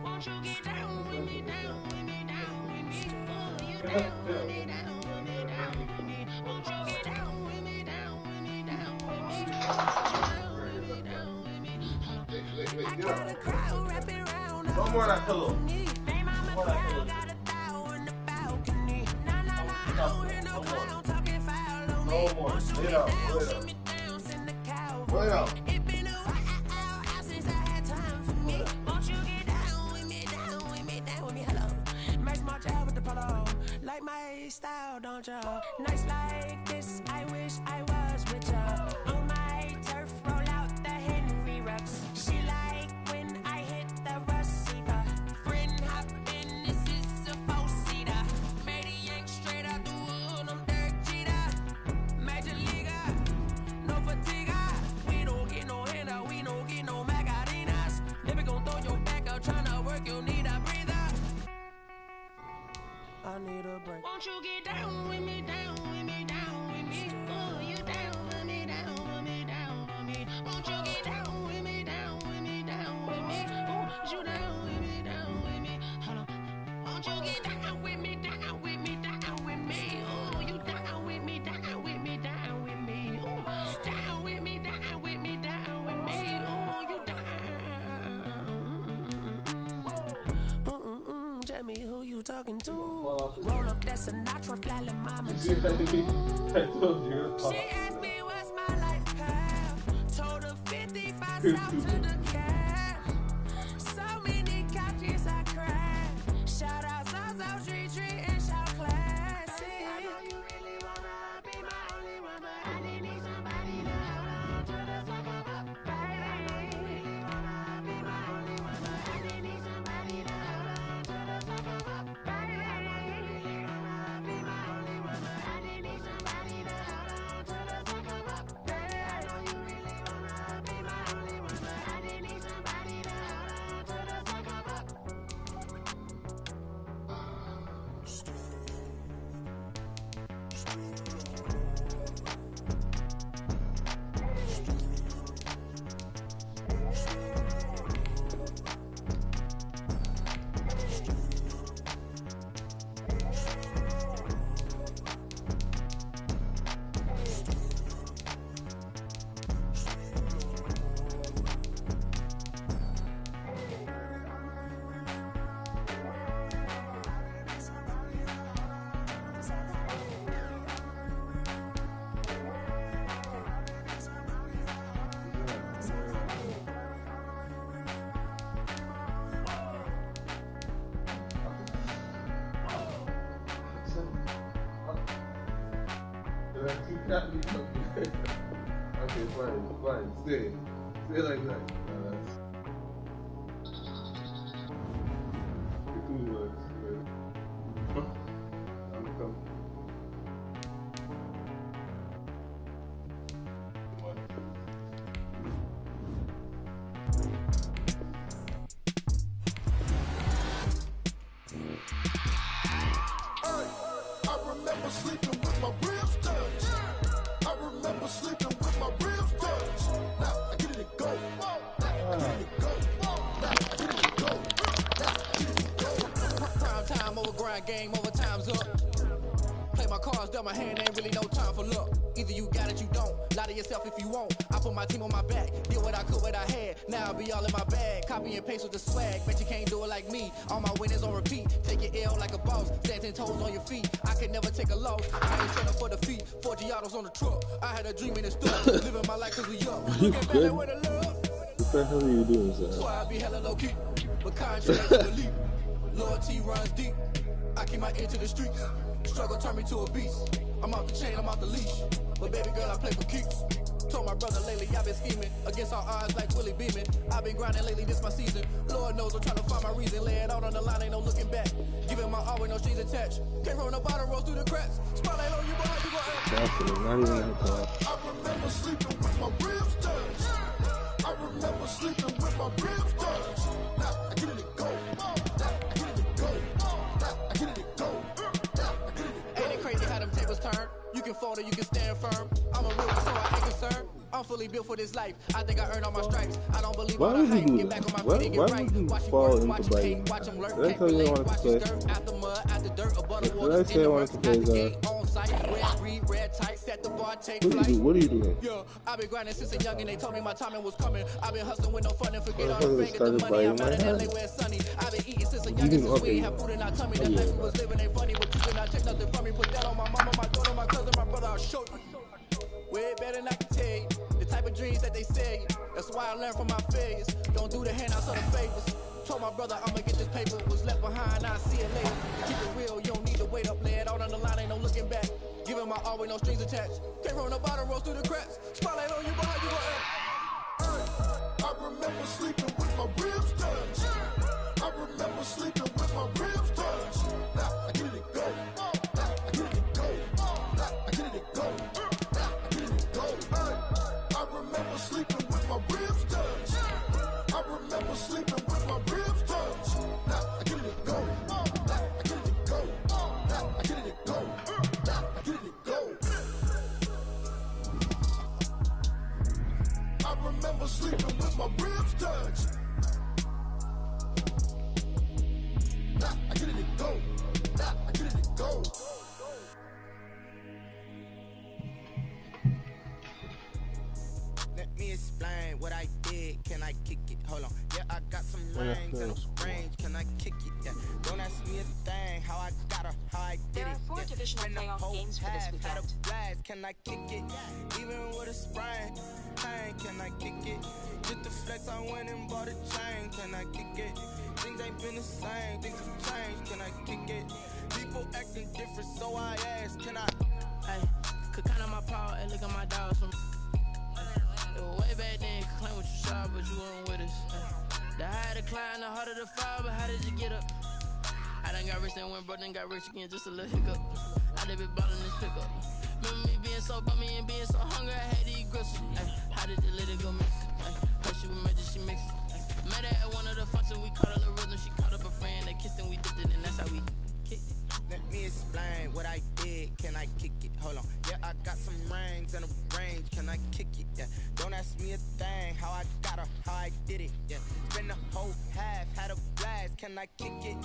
Won't you get down with me, down with me, down with me? Oh, you down with me, down with me, down with me. Won't you get down with me, down with me, down with me? Oh, you down with me, down with me. I got a crowd wrapping around One more that pillow. me. Hey, mama, crowd got a thou on the balcony. Nah, I don't hear no clown talking foul on me. No more. Won't you Lay get down, down, lay sit down. me down, send the cow. Lay down. It been a while since I had time for me. Won't you get down with me, down with me, down with me? Hello. Makes my job with the polo. Like my style, don't ya? Nights like this, I wish I was with ya. On my turf, roll out the Henry rocks. She like when I hit the receiver. Friend hop in, this is a four-seater. Made a yank straight out the wood, I'm Derek Jeter. Major leaguer, no fatigue. We don't get no handout, we don't get no Macarinas. Never gon' throw your back out, tryna work, you need a breather. I need a break. Won't you get down with me, down with me, down with me? Oh, you down with me, down with me, down with me. Won't you get down with me, down with me, down with me? Oh, you down with me, down with me. Hold on. Won't you get down with me, down with me, down with me? Oh, you down with me, down with me, down with me. Oh, down with me, down with me, down with me. Oh, you down. Tell me who you talking to. Roll up that Sinatra, flat mama. She asked me what's my life path. Told her 55 south to the cap. So many couches I cracked. Shout out South Street and shout classic. I know you really wanna be my only one, but I didn't need somebody to hold on to the second up. Baby, I know you really wanna be my only one, but I didn't need somebody to hold on to the second up. Baby, I know you really wanna be my only one, but I didn't need somebody to hold on to the second up. Baby, I know you really wanna be my only one, but I didn't need somebody to hold on to the second up. Okay, fine. Say it like that. Too much. I'm coming. I remember sleeping with my ribs touched. I remember sleeping with my ribs touched. Now I get it to go. Now I get it to go. Now I get it to go. Now I get it to go. Prime time over grind game, over time's up. Play my cards, dealt my hand, ain't really no time for luck. Either you got it, you don't. Lie to yourself if you won't. I put my team on my back, did what I could, what I had. Now I be all in my bag, copy and paste with the swag. Bet you can't do it like me. All my winners on repeat. Take your L like a boss, stand 10 toes on your feet. I can never take a loss. I ain't settle for defeat. 4 Giottos on the truck. I had a dream in the stuff. Living my life cause we up. Looking back at where the love. What the hell are you doing, sir? So I be hella low key, but contract to believe. Loyalty runs deep. I keep my ear to the streets. Struggle turned me to a beast. I'm off the chain, I'm off the leash. But baby girl, I play for keeps. Told my brother lately, I've been scheming against all odds like Willie Beeman. I've been grinding lately, this my season. Lord knows I'm trying to find my reason. Lay it out on the line, ain't no looking back. Giving my all with no strings attached. Can't roll no bottle, roll through the cracks. Spotlight on you, but how you gon' act? Definitely, not even that talk. I remember sleeping with my ribs touched. I remember sleeping with my ribs touched. Now I get it to go. Now I get it to go. Now I get it to go. Now I get it to go. Ain't it crazy how them tables turn? You can fold or you can stand firm. I'm a real one, so I ain't concerned. I'm fully built for this life. I think I earned all my stripes. I don't believe Why all the would you hype. do Get that? back on my feet and get right. Watch you fall work, into watch you biting? hate, watch them lurk. Did I Can't tell you I relate, wanted to watch you play? skirt. Out the mud, out the dirt, above the Did I waters, say in I the wanted murk. to Out play the that? gate, on site, red, read, red tight, set the bar, take What flight. do you do? What are you doing? Yeah, I've been grinding since a young and they told me my timing was coming. I've been hustling with no fun and forget all the Motherfucker fame, get the started money. I'm biting out my of hand. LA where it's sunny. I've been eating since a You young can- since we okay. ain't have food in our tummy. The Oh, yeah, life we bro. was living ain't funny, but you cannot take nothing from me. Put that on my mama, my daughter, my cousin, my brother, I'll show you. Way better than I can tell you. The type of dreams that they sell you. That's why I learned from my failures. Don't do the handouts or the favors. Told my brother I'ma get this paper. Was left behind, I'll see it later. Keep it real, you don't need to wait up. Lay it out on the line, ain't no looking back. Giving my all with no strings attached. Came from the bottom, rose through the cracks. Spotlight on you, but how you gon' act? I remember sleeping with my ribs touched. I remember sleeping with my ribs touched. Now I get it go. Now I get it go. Now I get it go. Now I get it go. I remember sleeping with my ribs touched. I remember sleeping with my ribs touched. Now I get it go. Now I get it go. Now I get it go. Now I get it go. I remember sleeping with my ribs touched. Now I get it go. Now I get it go. Let me explain what I did. Can I kick it? Hold on. Yeah, I got some rings and a range. Can I kick it? Yeah. Don't ask me a thing. How I got her, how I did it. There are 4 divisional playoff games for this Had a weekend. blast. Can I kick it? Even with a sprain, pain. Can I kick it? Just the flex, I went and bought a chain. Can I kick it? Things ain't been the same. Things have changed. Can I kick it? People acting different, so I asked. Can I? Hey, could count on my power and look at my dogs from. Way back then, could claim what you saw, but you weren't with us. The higher the climb, the harder the fall, but how did you get up? I done got rich and went broke, then got rich again, just a little hiccup. I done been ballin' this pickup. Remember me being so bummy and being so hungry, I had to eat groceries. How did the little go miss? Her she was magic, she mixed. Met her at one of the functions, we caught a little rhythm. She caught up a friend, they kissed and we dipped it, and that's how we kicked it. Let me explain what I did. Can I kick it? Hold on. Yeah, I got some rings and a range. Can I kick it? Yeah. Don't ask me a thing. How I got her, how I did it. Yeah. Spend the whole half, had a blast. Can I kick it?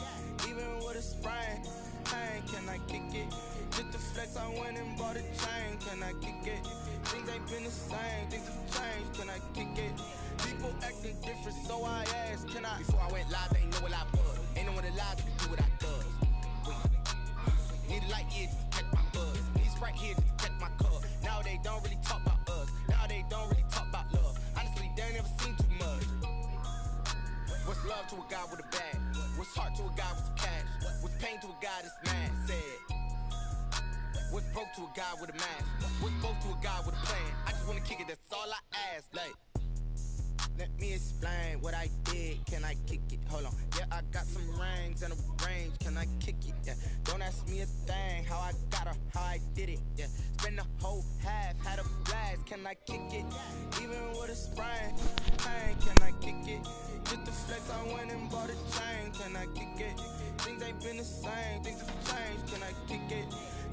Even with a sprain, pain. Can I kick it? Just the flex, I went and bought a chain. Can I kick it? Things ain't been the same. Things have changed. Can I kick it? People acting different, so I asked. Can I? Before I went live, they ain't know what I was. Ain't no one alive to do what I does. Need a light here to catch my buzz. Need Sprite here to catch my cup. Now they don't really talk about us. Now they don't really talk about love. Honestly, they ain't never seen too much. What's love to a guy with a bag? What's heart to a guy with some cash? What's pain to a guy that's mad? Said. What's broke to a guy with a mask? What's broke to a guy with a plan? I just wanna kick it, that's all I ask. Like, let me explain what I did. Can I kick it? Hold on. Yeah, I got some rings and a range. Can I kick it? Yeah. Don't ask me a thing. How I got her, how I did it. Yeah. Spend the whole half, had a blast. Can I kick it? Even with a sprain, pain. Can I kick it? Just the flex, I went and bought a chain. Can I kick it? Things ain't been the same. Things have changed. Can I kick it?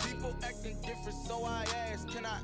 People acting different, so I asked. Can I?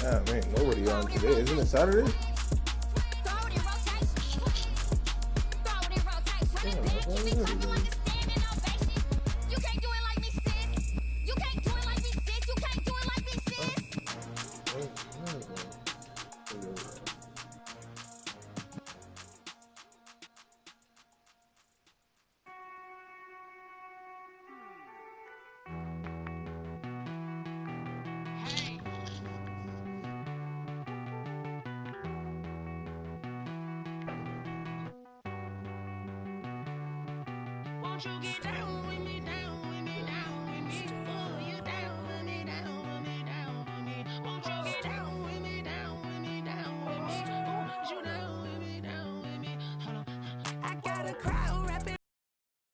Yeah, man, nobody on today. Isn't it Saturday? Won't you get down with me, down with me, down with me? Oh, you down with me, down with me, down with me. Won't you get down with me, down with me, down with me? Oh, you down with me, down with me. Hold on. I got a crowd rapping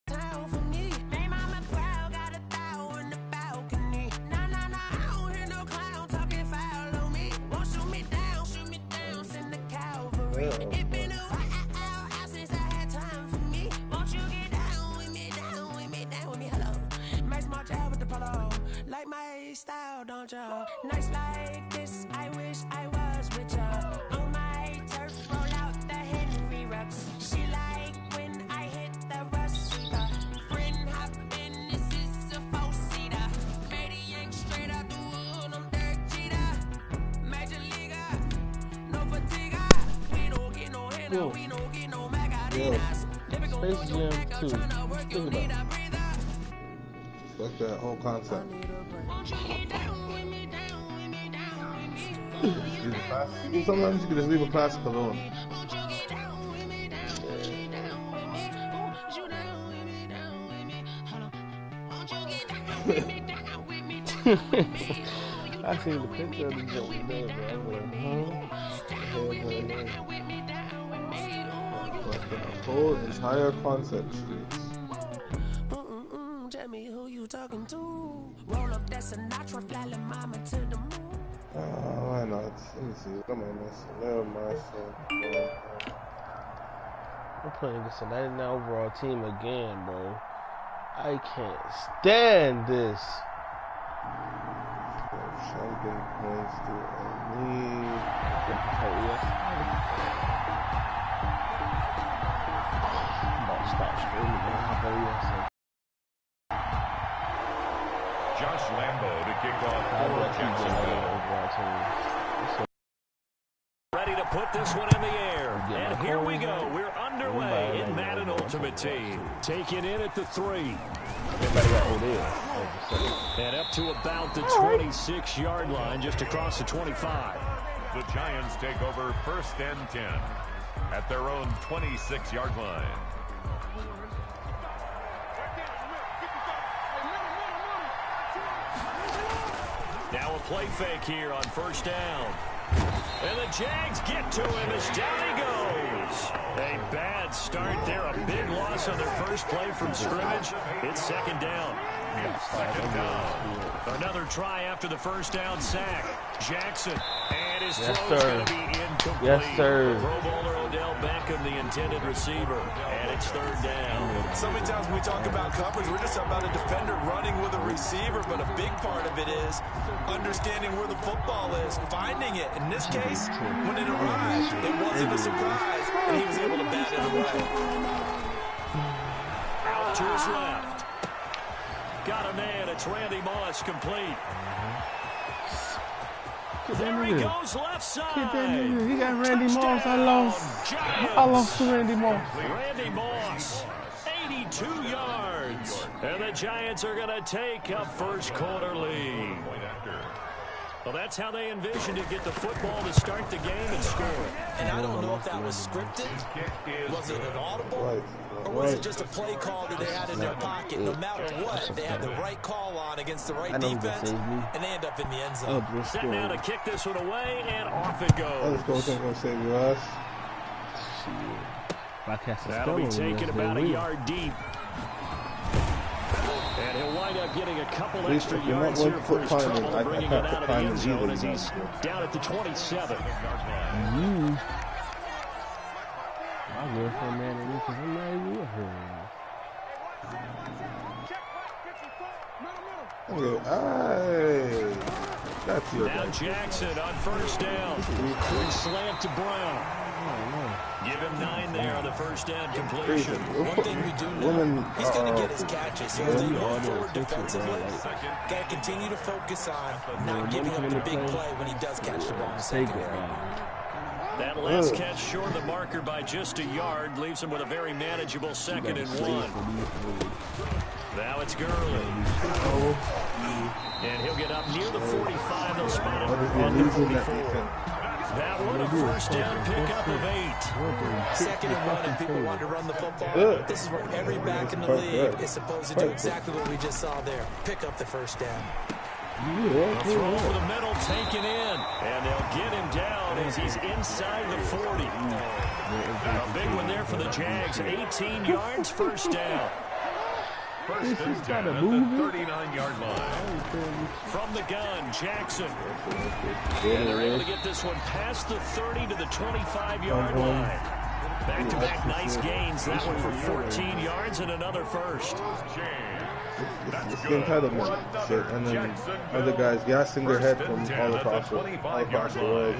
town for me. They mama crowd got a thou in the balcony. Nah, nah, nah, I don't hear no clown talking foul on me. Won't shoot me down, send the cavalry. It been a while since I had time for me. Won't you get down with me, down with me, down with me? Hello. Nice march out with the polo. Like my style, don't ya? Nice like this, I wish I was with ya. On my turf, roll out the Henry Rux. She like when I hit the receiver. Friend hop in, this is a four-seater. Made a yank straight out the wood, I'm Derek Jeter. Major leaguer, no fatigue. We don't get no hand, we don't get no Magaritas. Space Jam 2. Think about it. Fuck that whole concept. Sometimes you can just leave a classic alone. I seen the picture of the joke today, bro. I'm like, The whole entire concept streets. Tell me who you talking to. Roll up that Sinatra, fly la mama to the moon. Why not? Let me see. Come on, never mind. I'm playing against a 99 overall team again, bro. I can't stand this. Champion points to me. Stop screaming. Josh Lambo to kick off for Jacksonville. Ready to put this one in the air. And here we go. We're underway in Madden Ultimate Team. Taking in at the 3. And up to about the 26-yard line, just across the 25. The Giants take over 1st and 10 at their own 26-yard line. Now a play fake here on 1st down. And the Jags get to him as down he goes. A bad start there. A big loss on their first play from scrimmage. It's 2nd down. Another try after the 1st down sack. Jackson. And his throw's going to be incomplete. Yes, sir. Pro Bowler Odell Beckham, the intended receiver. And it's 3rd down. So many times when we talk about coverage, we're just about a defender running with a receiver, but a big part of it is understanding where the football is, finding it. In this case, when it arrived, it wasn't a surprise, and he was able to bat it away. Out to his left. Got a man. It's Randy Moss, complete. There he goes, left side. He got Randy Moss. I lost to Randy Moss. Randy Moss, 82 yards. And the Giants are going to take a first quarter lead. Well, that's how they envisioned to get the football to start the game and score. And I don't know if that was scripted. Was it an audible? Or was it just a play call that they had in their pocket? No matter what, they had the right call on against the right defense, and they end up in the end zone. Set now to kick this one away, and off it goes. That'll be taken about a yard deep. And he'll wind up getting a couple extra yards here for his trouble and bringing it out of the end zone as he's down at the 27. I live for a man in because I'm not even with her. Okay, That's your Now guy. Jackson on first down. Quick slant to Brown. Give him 9 there on the first down completion. One thing we do know, he's going to get his catches. So as they move forward defensively, got to continue to focus on not giving up the big play when he does catch the ball in the secondary. That last catch short of the marker by just a yard leaves him with a very manageable 2nd and 1. Now it's Gurley. And he'll get up near the 45. They'll spot him on the 44. That one a first down pickup of 8. 2nd and 1, and people want to run the football. This is where every back in the league is supposed to do exactly what we just saw there. Pick up the first down. A throw over the middle, taken in. And they'll get him down as he's inside the 40. A big one there for the Jags. 18 yards, first down. First and 10 at the 39-yard line. From the gun, Jackson. And they're able to get this one past the 30 to the 25-yard line. Back-to-back nice gains. That one for 14 yards and another first. It's the entitlement shit, and then other guys gassing their head from all across the way.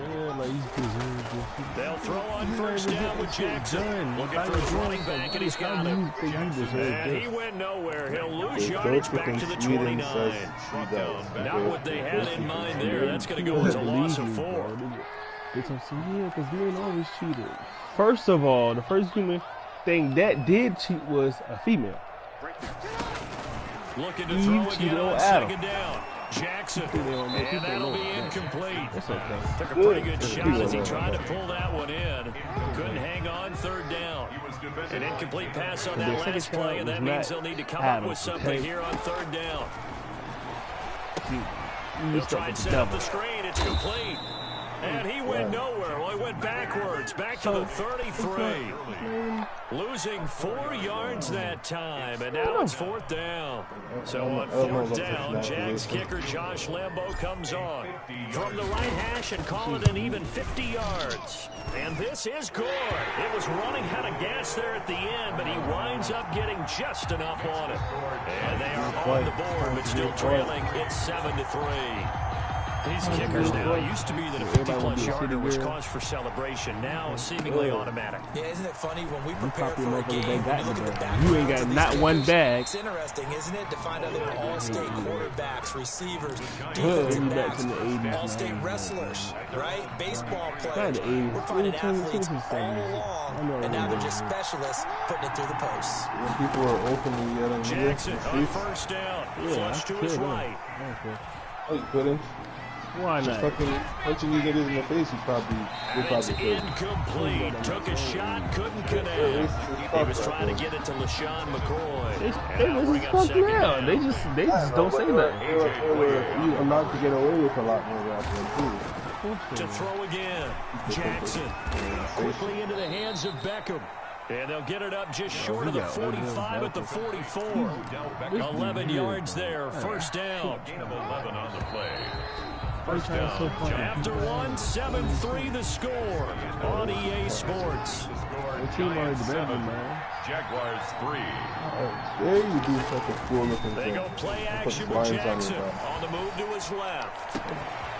They'll throw on first down with Jackson. Looking for his running back, and he's got him. And he went nowhere. He'll lose yardage back to the 29. Not what they had in mind there. That's going to go as a loss of 4. Yeah, because they ain't always cheated. First of all, the first human thing that did cheat was a female. Looking to throw again on 2nd down. Jackson, and that'll be incomplete. Took a pretty good shot as he tried to pull that one in. Couldn't hang on 3rd down. An incomplete pass on that last play, and that means they'll need to come up with something here on 3rd down. He'll try and set up the screen. It's complete. And he went nowhere. Well, he went backwards, back to the 33. Losing 4 yards that time, and now it's 4th down. So on 4th down, Jags kicker Josh Lambo comes on from the right hash and call it an even 50 yards. And this is good. It was running out of gas there at the end, but he winds up getting just enough on it. And they are on the board, but still trailing. It's 7-3. These kickers now, it used to be that a 50-plus yarder was cause for celebration. Now, seemingly automatic. Yeah, isn't it funny when we prepare for a game, when you look at the back you ain't got not one bag. It's interesting, isn't it, to find out they're all-state quarterbacks, receivers, defensive backs, all-state wrestlers, right? Baseball players. We're finding athletes all along, and now they're just specialists putting it through the posts. When people are openly yelling, Jackson on first down. Flush to his right. Oh, you couldn't? Why not? Just fucking punching you niggas in the face, you probably It's incomplete. Took a shot, couldn't connect. He was trying to get it to LaShawn McCoy. They just fuck now. They just don't say that. You're allowed to get away with a lot more rapping too. To throw again. Jackson quickly into the hands of Beckham. And they'll get it up just short of the 45 at the 44. 11 yards there, first down. Gain of 11 on the play. After 1, 7-3 the score on EA Sports. Jaguars 3. There you do such a cool looking They thing. go play action with Jackson on the move to his left.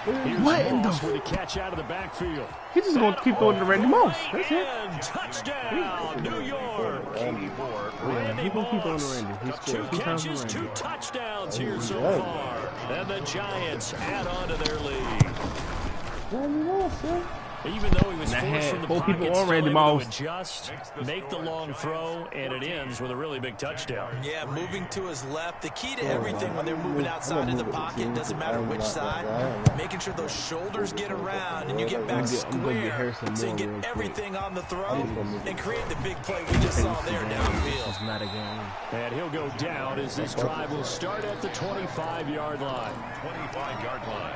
What in Moss the? with a catch out of the backfield. He's just gonna keep throwing to Randy Moss. That's it. And touchdown, New York. He gonna keep throwing to Randy. He's 2 catches, 2 touchdowns here so far. And the Giants add on to their lead. Randy Moss, yeah. Even though he was And I forced had from the 4 people pocket, on still Randy able Moss. to adjust, make the long throw, and it ends with a really big touchdown. Yeah, moving to his left. The key to everything when they're moving outside of the pocket, doesn't matter which side, making sure those shoulders get around and you get back square so you get everything on the throw and create the big play we just saw there downfield. It's not a game. And he'll go down as this drive will start at the 25-yard line. 25-yard line.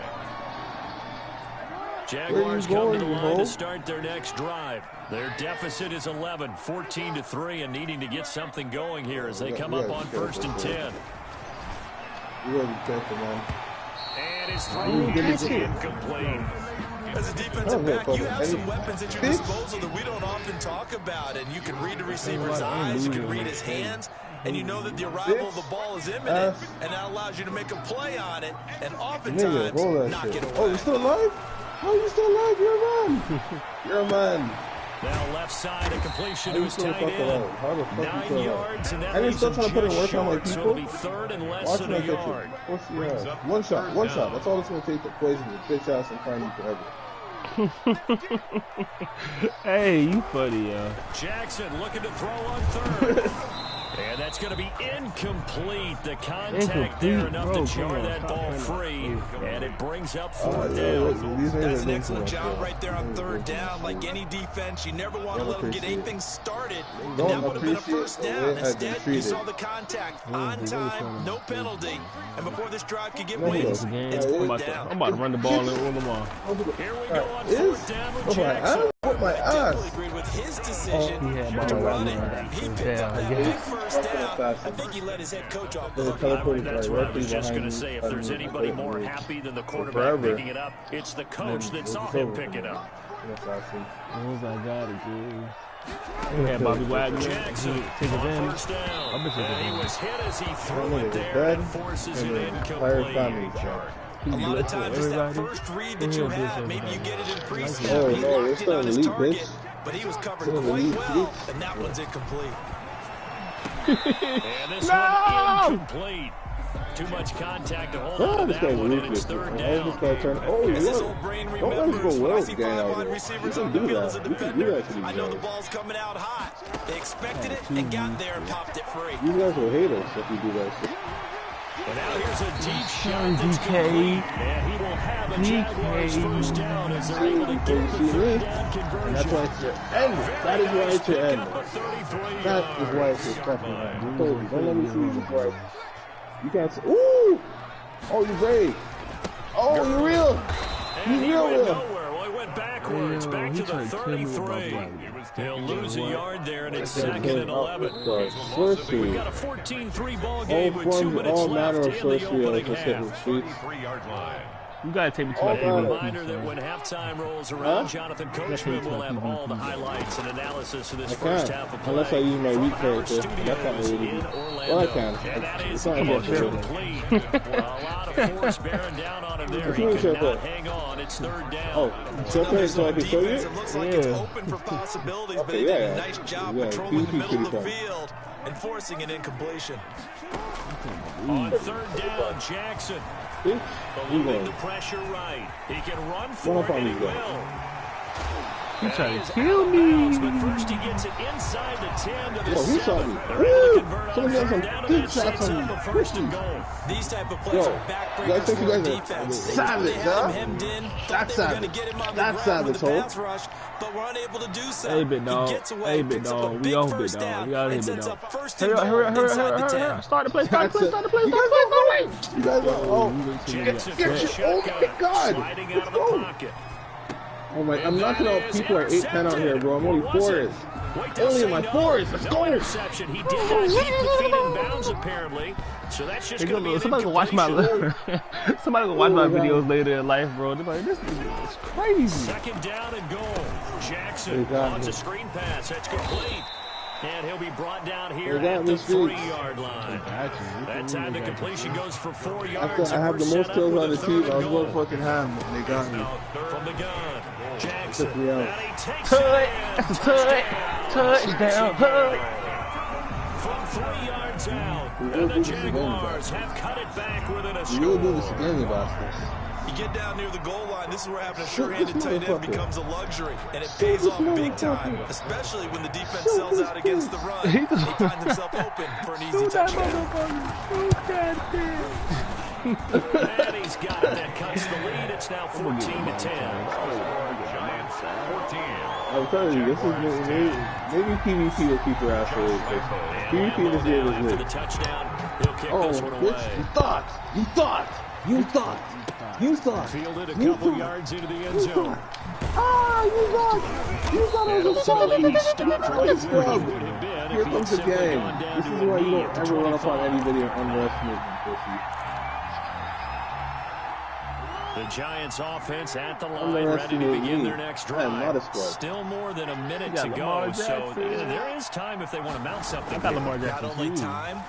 Jaguars come to the line to start their next drive. Their deficit is 11, 14-3, and needing to get something going here as they come up on 1st and 10. You gotta be careful, man. And his throw is incomplete. As a defensive back, you have some weapons at your disposal that we don't often talk about, and you can read the receiver's eyes, you can read his hands, and you know that the arrival of the ball is imminent, and that allows you to make a play on it, and oftentimes knock it away. Oh, you still alive? How are you still alive? You're a man. You're a man. Now left side, a completion to his tight end. 9 yards, and that and he's still trying to put in work on my short, so people. it'll be third and less Watch than my a picture. yard. One shot. That's all it's going to take to poison your bitch ass and find you forever. Hey, you funny, yo. Jackson looking to throw on third. And that's going to be incomplete. The contact there enough to jar that ball free. And it brings up fourth down. That's an excellent job right there on third down. Like any defense, you never want to let them get anything started. And that would have been a first down. Instead, you saw the contact on time, no penalty. And before this drive could get wings, it's fourth down. I'm about to run the ball and run them off. Here we go on fourth down with Jackson. My ass. Agreed with his decision to run it. He picked up that big first down. I think he let his head coach off the hook. That's what I was just going to say. If there's anybody more happy than the quarterback picking it up, it's the coach that saw him pick it up. I got it, dude. We had Bobby Wagner. Jackson Take it in. first down. He was hit as he threw it there and forces it incomplete. A lot of times it's that first read that you have. Maybe you get it in pre-snap. He locked in on his target, but he was covered quite well, and that one's incomplete. And this one incomplete. Too much contact to hold on to that one, and it's third down. As this old brain remembers, when I see 5 wide receivers on the field as a defender, I know the ball's coming out hot. They expected it and got there and popped it free. You guys will hate us if you do that shit. And now here's a deep shot that's complete. And he will have a Jaguars first down as they're able to get the third down conversion. That's why it's your end. That is why it's your end. That is why it's your fucking end. I told you, don't let me see you before you can't say, ooh! Oh, you brave. Oh, you real. You real. Well, he went backwards, back to the 33. He'll lose a yard there, and it's second and 11. We've got a 14-3 ball game with 2 minutes left in the opening half. You gotta take me to my A reminder that when halftime rolls around, Jonathan Coachman will have all the highlights and analysis of this first half of play. Unless I use my weak character. That's not really good. Well, I can. And that is it's not incomplete. A lot of force bearing down on him there. He could not hang on. It's third down. Oh, so I can show you? It looks like it's open for possibilities, but they did a nice job patrolling the middle of the field and forcing an incompletion. On third down, Jackson. Eluding the pressure right. He can run for it, and he will. He's trying to kill me. But first he gets it inside the 10 to the 7. He shot me. They're able to convert on Someone got third some down, and good that shots sets on up me. a first and goal. These type of plays are backbreakers for a defense. Savage, huh? That's savage. That's savage, pass rush, but we're unable to do so. Hey, big dog. He gets away, picks up a big first down, and sets up first and goal inside the 10. Start the play. You guys are, oh, Jackson, oh my God. sliding out of the pocket. Oh my, I'm knocking out people at 8-10 out here, bro. I'm only 4s. Only in my 4s. Let's go. Interception. He did not keep the feet in bounds, apparently. So that's just going to be an somebody can watch my videos later in life, bro. They're like, this is crazy. Second down and goal. Jackson wants a screen pass. That's complete. And he'll be brought down here at the 3-yard line. That time the completion goes for 4 yards. I have the most kills on the team. I was going fucking ham. They got me. From the gun, Jackson. Took me out. And he takes it in. Touchdown. From 3 yards out. And the Jaguars have cut it back within a score. We'll do this again, you bastards. You get down near the goal line, this is where having a sure-handed tight end becomes a luxury, and it pays off big time, especially when the defense sells out against the run. He finds himself open for an easy touchdown. And he's got it. That cuts the lead. It's now 14-10. I'm telling you, this is maybe PvP will keep your ass away. PvP this year is lit. Oh, bitch, you thought. Fielded a couple yards into the end zone. You thought I was a scrub. Here comes the game. This is why you don't ever run up on anybody and underestimate them, pussy. The Giants offense at the line, ready to begin their next drive. Still more than a minute to go, so there is time if they want to mount something. I got Lamar Jackson. Not only time,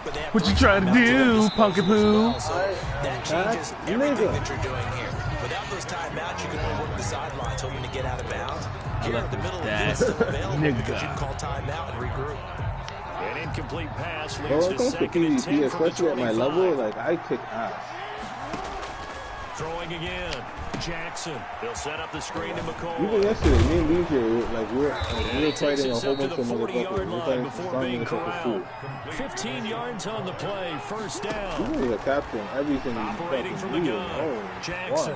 but they have what you trying to do, Punky Poo? Well, so that changes everything that you're doing here. Without those timeouts, you can only work the sidelines, hoping to get out of bounds. Here in the middle of the field, still available because you can call timeout and regroup. An incomplete pass Bro, leads when it to comes to second and 10 PvP, from the especially at my 25. level, like, I kick ass. Throwing again. Jackson. They'll set up the screen to McCoy. Even yesterday, me and DJ, like, we were fighting a whole bunch of motherfuckers. We're fighting some motherfuckers too. 15 yards on the play. First down. He's a captain. Everything he's Operating from the gun. Oh, Jackson.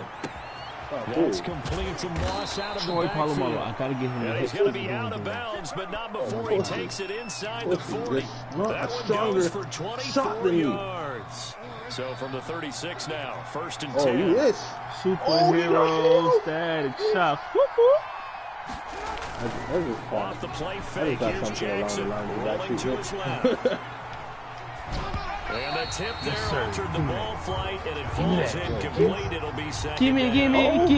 That's complete to Moss out of the backfield. I gotta get him. And he's going to be out of bounds, but not before he takes it inside the 40. That one goes for 24 yards. So from the 36 now, first and 10. Oh, he is. Superhero static shock. Off the play fake, here's Jackson rolling to his left. And the tip there altered the ball flight, and it falls incomplete. It'll be second. Gimme. I don't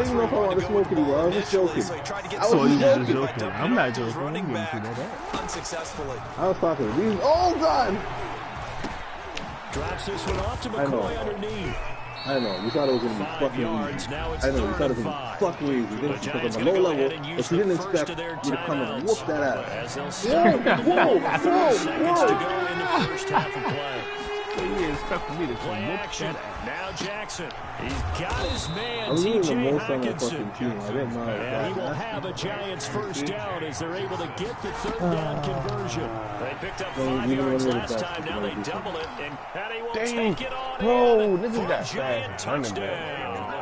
even know if I want to smoke it. I was just joking. I'm not joking. Unsuccessfully. I was talking to these. Oh, God. Drops this one off to McCoy underneath. I know. We thought it was going to be fucking easy. I know. We thought it was going to be fucking easy. Because on the low level, if you didn't expect you to come and whoop that ass. Seconds to go in the first half of play. Play action. Now Jackson. He's got his man, T.J. Hockenson. And he will have a Giants first down as they're able to get the third down conversion. They picked up 5 yards last time. Now they double it. And Patty will take it on in for a Giant touchdown.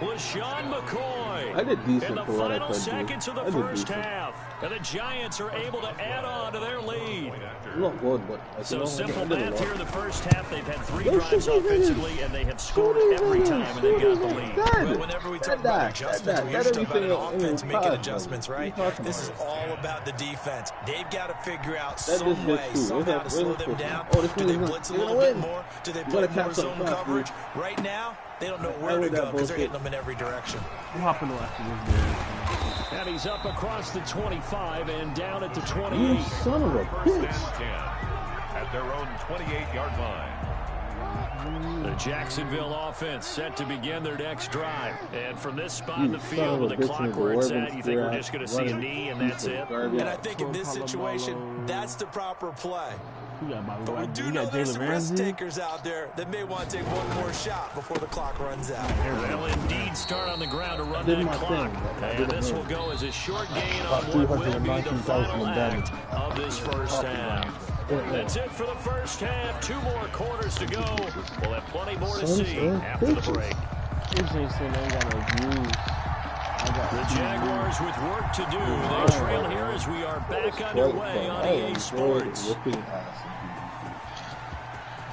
LaShawn McCoy. I did decent in for the what I final could do. seconds of the first half. And the Giants are able to add on to their lead. Not good, but so simple math here in the first half. They've had 3 drives offensively, and they have scored every time, and they've got the lead. Well, whenever we talk about adjustments, we usually talk about an offense making adjustments, right? This is all about the defense. They've got to figure out some way, somehow to slow them down. Do they blitz a little bit more? Do they play more zone coverage? Right now, they don't know where to go because they're hitting them in every direction. I'm hopping after this game. And he's up across the 25 and down at the 28. You son of a bitch. At their own 28-yard line. The Jacksonville offense set to begin their next drive. And from this spot in the field with the clock where it's at, you think we're just going to see a knee and that's it? And I think in this situation, that's the proper play. But we do know there's some risk takers out there that may want to take one more shot before the clock runs out. They'll indeed start on the ground to run that clock. And this will go as a short gain on what will be the final act of this first half. That's it for the first half. 2 more quarters to go. We'll have plenty more to see after the break. The Jaguars with work to do. They trail here as we are back underway on EA Sports.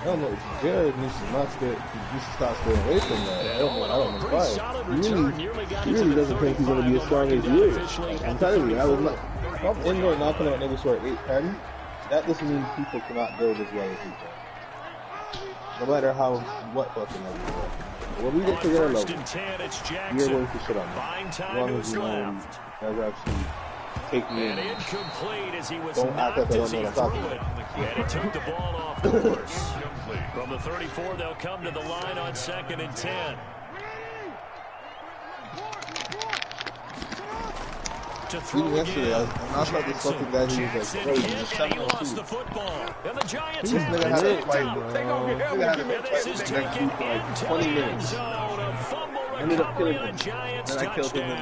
I don't know. Jared needs to start staying away from that. I don't know why. He really doesn't think he's going to be as strong as he is. I'm telling you, if I'm in there knocking out niggas for an 8 patty, that just means people cannot build as well as he can. No matter what fucking level you are. When we get to their level, you're going to shit on me. As long as you know guys actually take me in. Incomplete as he was Don't act like I don't know what I'm talking about. And he took the ball off course. From the 34, they'll come to the line on 2nd and 10. Even yesterday, I thought this fucking guy who was like, oh, he's just 7 he lost the football. And the Giants this nigga had a fight, bro. This is taken for like 20 minutes. Ended up killing him. Then I killed him in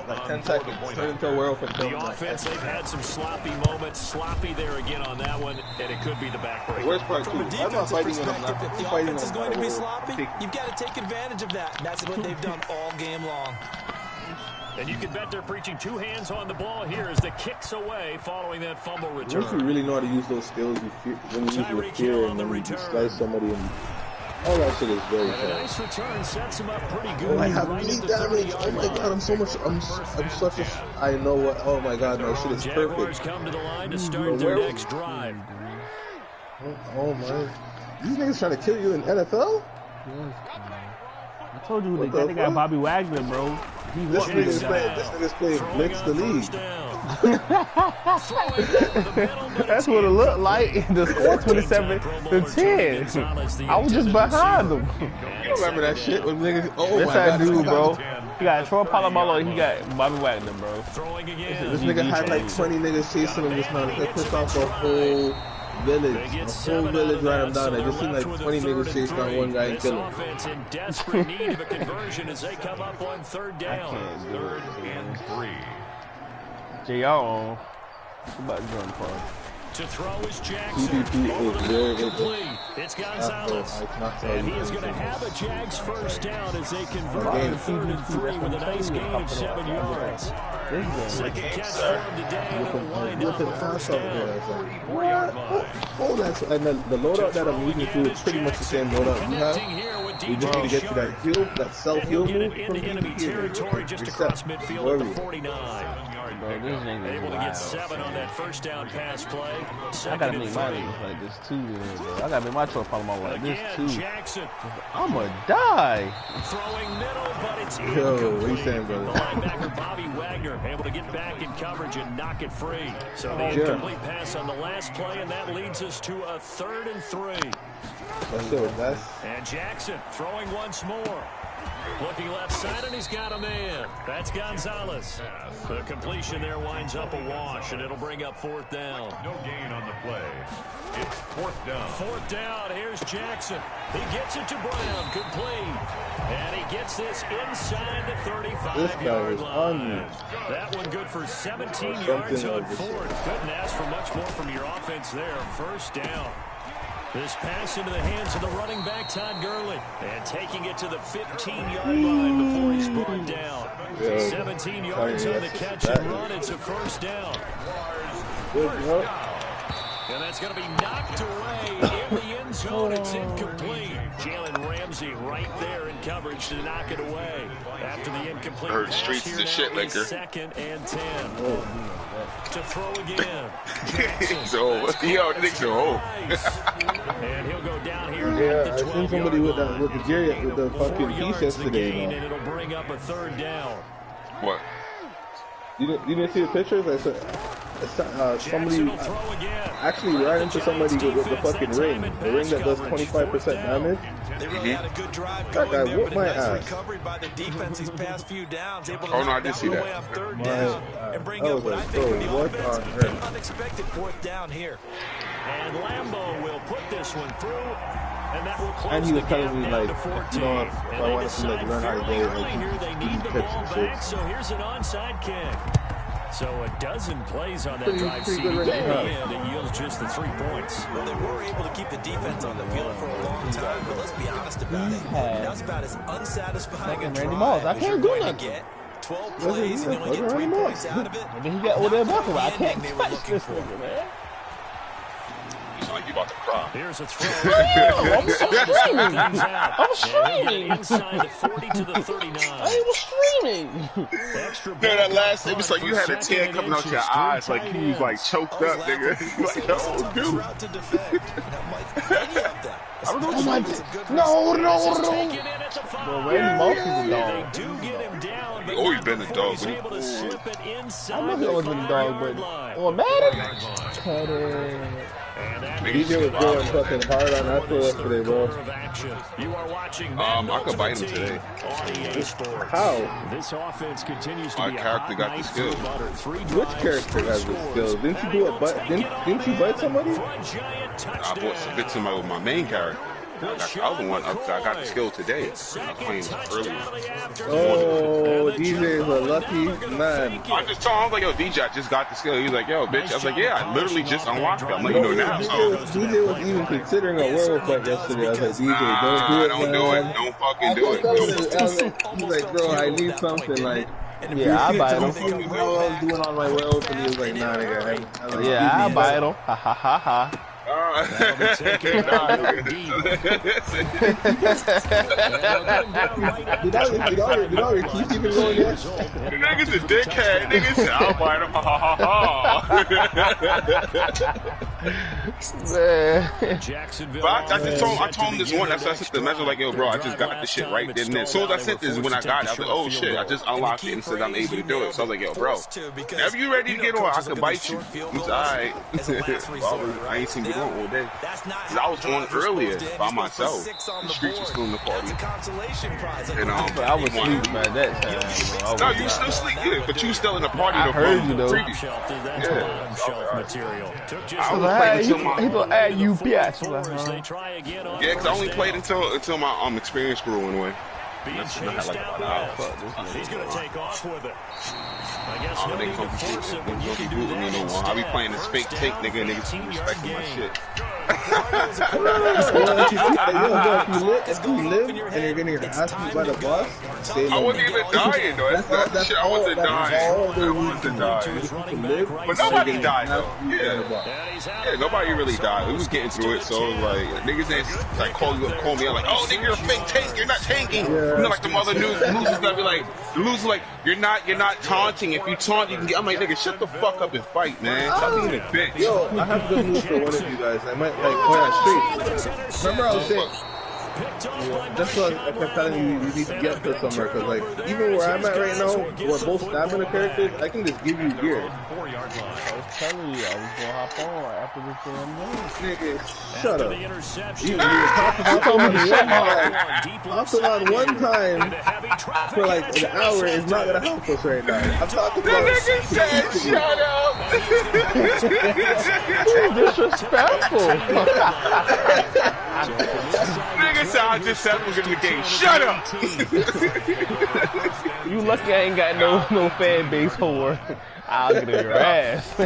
like 10 seconds. Turned into a werewolf and killed him. The offense, they've had some sloppy moments. Sloppy there again on that one, and it could be the backbreaker. The worst part, too, I'm not fighting him. If the offense is going to be sloppy, you've got to take advantage of that. And that's what they've done all game long. And you can bet they're preaching 2 hands on the ball here as the kicks away following that fumble return. Once you really know how to use those skills, when you use your fear and then you slice somebody and all that shit is very tough. A nice return sets him up pretty good. I have knee damage. Oh my god, I'm such a. I know what. Oh my god, my shit is perfect. Jaguars come to the line to start their next drive. Oh my. These niggas trying to kill you in NFL? Yes, I told you they got Bobby Wagner, bro. This nigga's playing Blitz the league. That's what it looked like. The score 27-10. I was just behind them. You remember that shit when niggas? Oh yes, my God, I do, bro. He got Troy Polamalu and he got Bobby Wagner, bro. This nigga had like 20 niggas chasing him just now. They pissed off a whole village. A whole village ran him down. I just seen like 20 niggas chase down one guy and kill him. Offense in desperate need of a conversion as they come up on third down. Third and 3. JR about to join the party. To throw is Jackson. It's Gonzalez. And he is going to have a Jags first down as they convert to 3rd and 3 with a nice gain of 7 yards. Second catch for him today, and it'll wind up a first down. Oh, that's and the loadout that I'm using to is pretty much the same loadout you have. You just need to get to that heel, that self-heel move from enemy territory just across midfield at the 49. Bro, this nigga able to get 7 on that first down pass play. I gotta make my niggas like this too, bro. I gotta make my Troy Polamalu like this too. Jackson. I'ma die. Throwing middle, but it's Yo, what you saying, brother? The linebacker Bobby Wagner able to get back in coverage and knock it free. So the incomplete pass on the last play, and that leads us to a 3rd and 3. Let's do it, guys. And Jackson throwing once more. Looking left side, and he's got a man. That's Gonzalez. The completion there winds up a wash, and it'll bring up 4th down. No gain on the play. It's 4th down. 4th down. Here's Jackson. He gets it to Brown. Complete. And he gets this inside the 35-yard line. That one good for 17 yards on 4th. Couldn't ask for much more from your offense there. First down. This pass into the hands of the running back, Todd Gurley. And taking it to the 15-yard line before he's brought down. 17 yards on the catch and run. It's a first down. And that's going to be knocked away in the end zone. It's incomplete. Jalen Ramsey right there in coverage to knock it away. After the incomplete heard pass streets here is a shit now, licker. 2nd and 10. To throw again. So, yo, Nick's old. And he'll go down here. Yeah, I seen somebody with the fucking piece yesterday. And it'll bring up a 3rd down. What? You didn't see the pictures? I said somebody actually ran into somebody with the fucking ring. The ring that does 25% damage. They really had a good drive that guy whooped my ass. Recovered by the defense these past few downs. Able to no, I didn't see that. On 3rd down and bring up what I think for the offense, an unexpected 4th down here. And Lambeau will put this one through. And that will close and he was telling me like, you know, if I wanted to like learn how to get it, like they need the ball back. So here's an onside kick. So a dozen plays on that drive. See, in the end, it yields just the 3 points. Well, they were able to keep the defense on the field for a long time, but let's be honest about it. That's about as unsatisfying a drive I can't do nothing. 12 plays and you only get 3 points out of it. And then he got Odell Beckham. I can't touch this nigga, man. Like you about to cry. Here's a throw. I'm screaming. I'm screaming. Inside the 40 to the 39. I was screaming. No, that last, it was like you had a tear coming out your eyes, like you was like choked up, nigga. Like, oh, dude. I don't know what you No. Well, Randy Moss is a dog. He always been a dog, but I know he always been a dog, but on Madden, DJ was going fucking hard on that for yesterday, bro. I could bite him today. How? This offense continues to My character got the skills. Which character has the skills? Didn't you do a bite? Didn't you bite somebody? I bit somebody with my main character. I got the other one up. I got the skill today. I played earlier. Oh, DJ is a lucky man. I just told him, I was like, yo, DJ, I just got the skill. He was like, yo, bitch. I was like, yeah, I literally just unlocked it. I'm like, you know now. DJ was even considering a werewolf fight yesterday. I was like, DJ, don't do it. Don't fucking do it. He's like, bro, I need something like. Yeah, I bite him. I was doing on my werewolf, and he was like, nah, nigga. Yeah, I bite him. Ha ha ha ha. Did all your keys even go yet? The nigga's a dickhead. Nigga said, I'll bite him. Ha ha ha ha. Jacksonville. But I told him this one. That's why I sent the message like, yo, bro, I just got this shit right. Then as soon as I sent this, when I got it, I was like, oh shit, I just unlocked it and said I'm able to do it. So I was like, yo, bro, whenever you ready to get on, I can bite you. He's alright. I ain't seen you on all day. Cause I was on earlier by myself. The streets was still in the party. And I was asleep by that time. No, you still sleep, yeah, but you still in the party. I heard you though. I was playing until my. He gonna add you bitch. Yeah, because I only played until my experience grew in a way. He's going to take off with it. I guess no need to force it when you can do that. No more. I be playing this fake take, nigga, and niggas respecting my shit. If you live and you're getting your ass beat by the boss, I wasn't even dying though. That's shit. I wasn't dying. But nobody died though. Yeah, nobody really died. We was getting through it, so it was like niggas ain't like call me out like, oh nigga, you're a fake tank. You're not tanking. You know, like the mother losers gotta be like, the loser like, you're not taunting. If you taunt, you can get. I'm like, nigga, shut the fuck up and fight, man. Stop being a bitch. Yo, I have good news for one of you guys. I might like point out straight. Remember I was saying, that's what I kept telling you need to get to somewhere, because like even where I'm at right now, we're both stamina characters, I can just give you gear. I was telling you, I was gonna hop on after this damn game. Nigga, shut up. You talking about one time for like an hour is not gonna help us right now. I'm talking about. The nigga said, shut up. Disrespectful. Nigga said, I just said we're gonna game. Shut up. You lucky I ain't got no fan base whore. I'll get your ass.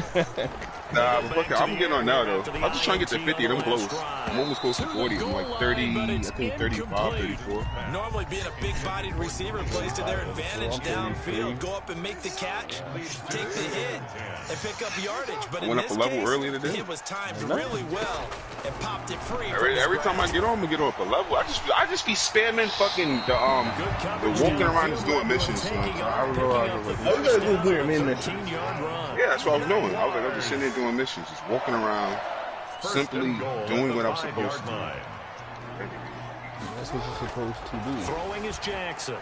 Nah, but fuck it, I'm getting on now though. I'm just trying to get to 50 and I'm close. I'm almost close to 40. I'm like 30, I think 35, 34. Normally being a big-bodied receiver plays to their advantage downfield. Go up and make the catch, take the hit, and pick up yardage. But in this case, it was timed really well and popped it free. Every time I get on, I'm gonna get up a level. I just be spamming fucking the walking around just doing missions. So I don't know. All you gotta do is do your main mission. Yeah, that's what I was doing. I was just sitting there doing missions, just walking around, simply doing what I was supposed to do. That's what you're supposed to do. Throwing is Jackson.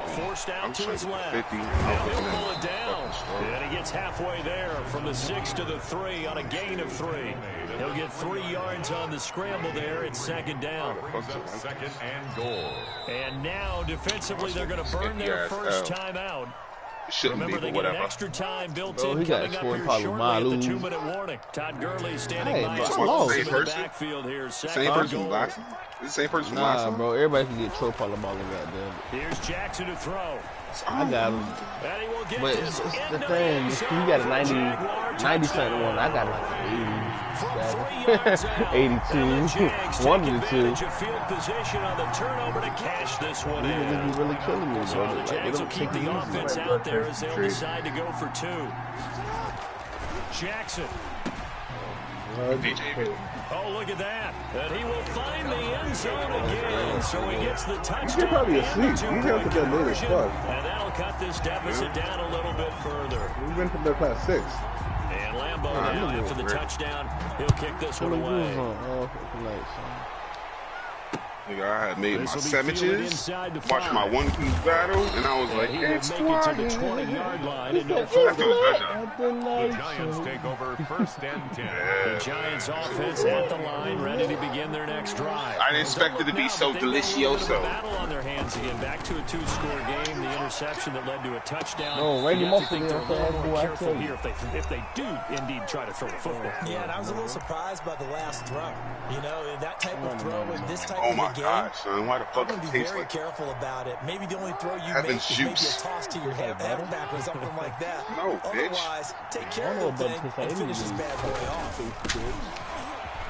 Forced out to his left. 50. And he'll pull it down. And he gets halfway there from the 6 to the 3 on a gain of 3. He'll get 3 yards on the scramble there. It's second down. Second and goal. And now defensively they're going to burn their first time out. Remember, they get an extra time built in coming up here shortly at the 2-minute warning. Todd Gurley standing by his in the backfield here. Same person last time? The same person from last time? Bro, everybody can get Troy Polamalu, goddamn. Here's Jackson to throw. I got him. But it's the thing, you got a 90 something one. I got like an 82. One of the two. Field position on the turnover to cash this one in. These be really killing me, so bro. the Jags will keep the offense out there as they'll decide to go for 2. Jackson. Oh, look at that. And he will find the end zone again. So he gets the touchdown. You're probably asleep. You have to bed late as fuck. And that'll cut this deficit down a little bit further. We've been from there past 6. And Lambeau now after the touchdown. He'll kick this one away. Nigga, I had made my sandwiches, watched my 1-2 battle, and I was like, it's make it to the 20-yard line and no further. The Giants take over 1st and 10. The Giants offense at the line, ready to begin their next drive. I didn't expect it to be so delicioso. Battle on their hands again, back to a 2-score game. The interception that led to a touchdown. No, Randy Moss is careful here if they do indeed try to throw the football. Yeah, and I was a little surprised by the last throw. You know, that type of throw in this type of a game. Gosh, son, why the fuck I'm going to be very careful about it. Maybe the only throw you make is maybe a toss to your halfback or something like that. No, bitch. Otherwise, take care of the thing and finish this bad boy off.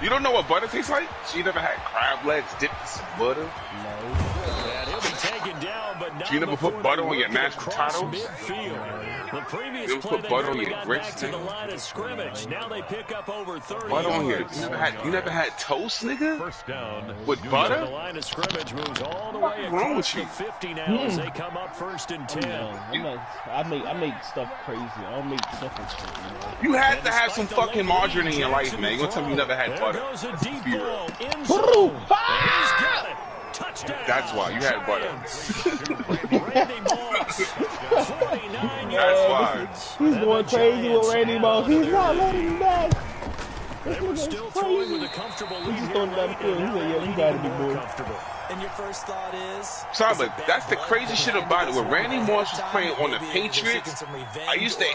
You don't know what butter tastes like? So you never had crab legs dipped in some butter? No. And he'll be taken down down, but not You never put butter on your mashed across potatoes? midfield. The previous You never play, put they butter on barely your got grits, back to the nigga? line of scrimmage. Now they pick up over 30 Butter on your, yards. you never had toast, nigga? First down. With The butter? line of scrimmage moves all the What's way wrong across with the you? 50 now as they come up 1st and 10. I make stuff crazy. I don't make stuff like You had to have some fucking margarine in your life, man. You gonna tell me you never had butter? There goes a deep Zero. ball. End zone. And he's got it. Touchdown. That's why you had butter. Randy Moss, 49 That's why. yards. He's And going the crazy with Giants Randy have Moss. He's another not lead. letting him back. They were still throwing with a comfortable lead. He's just throwing down the field. He said, yeah, you gotta be more comfortable. And your first thought is... Sorry, but that's the crazy shit about it. When Randy Moss was playing on the Patriots, I used to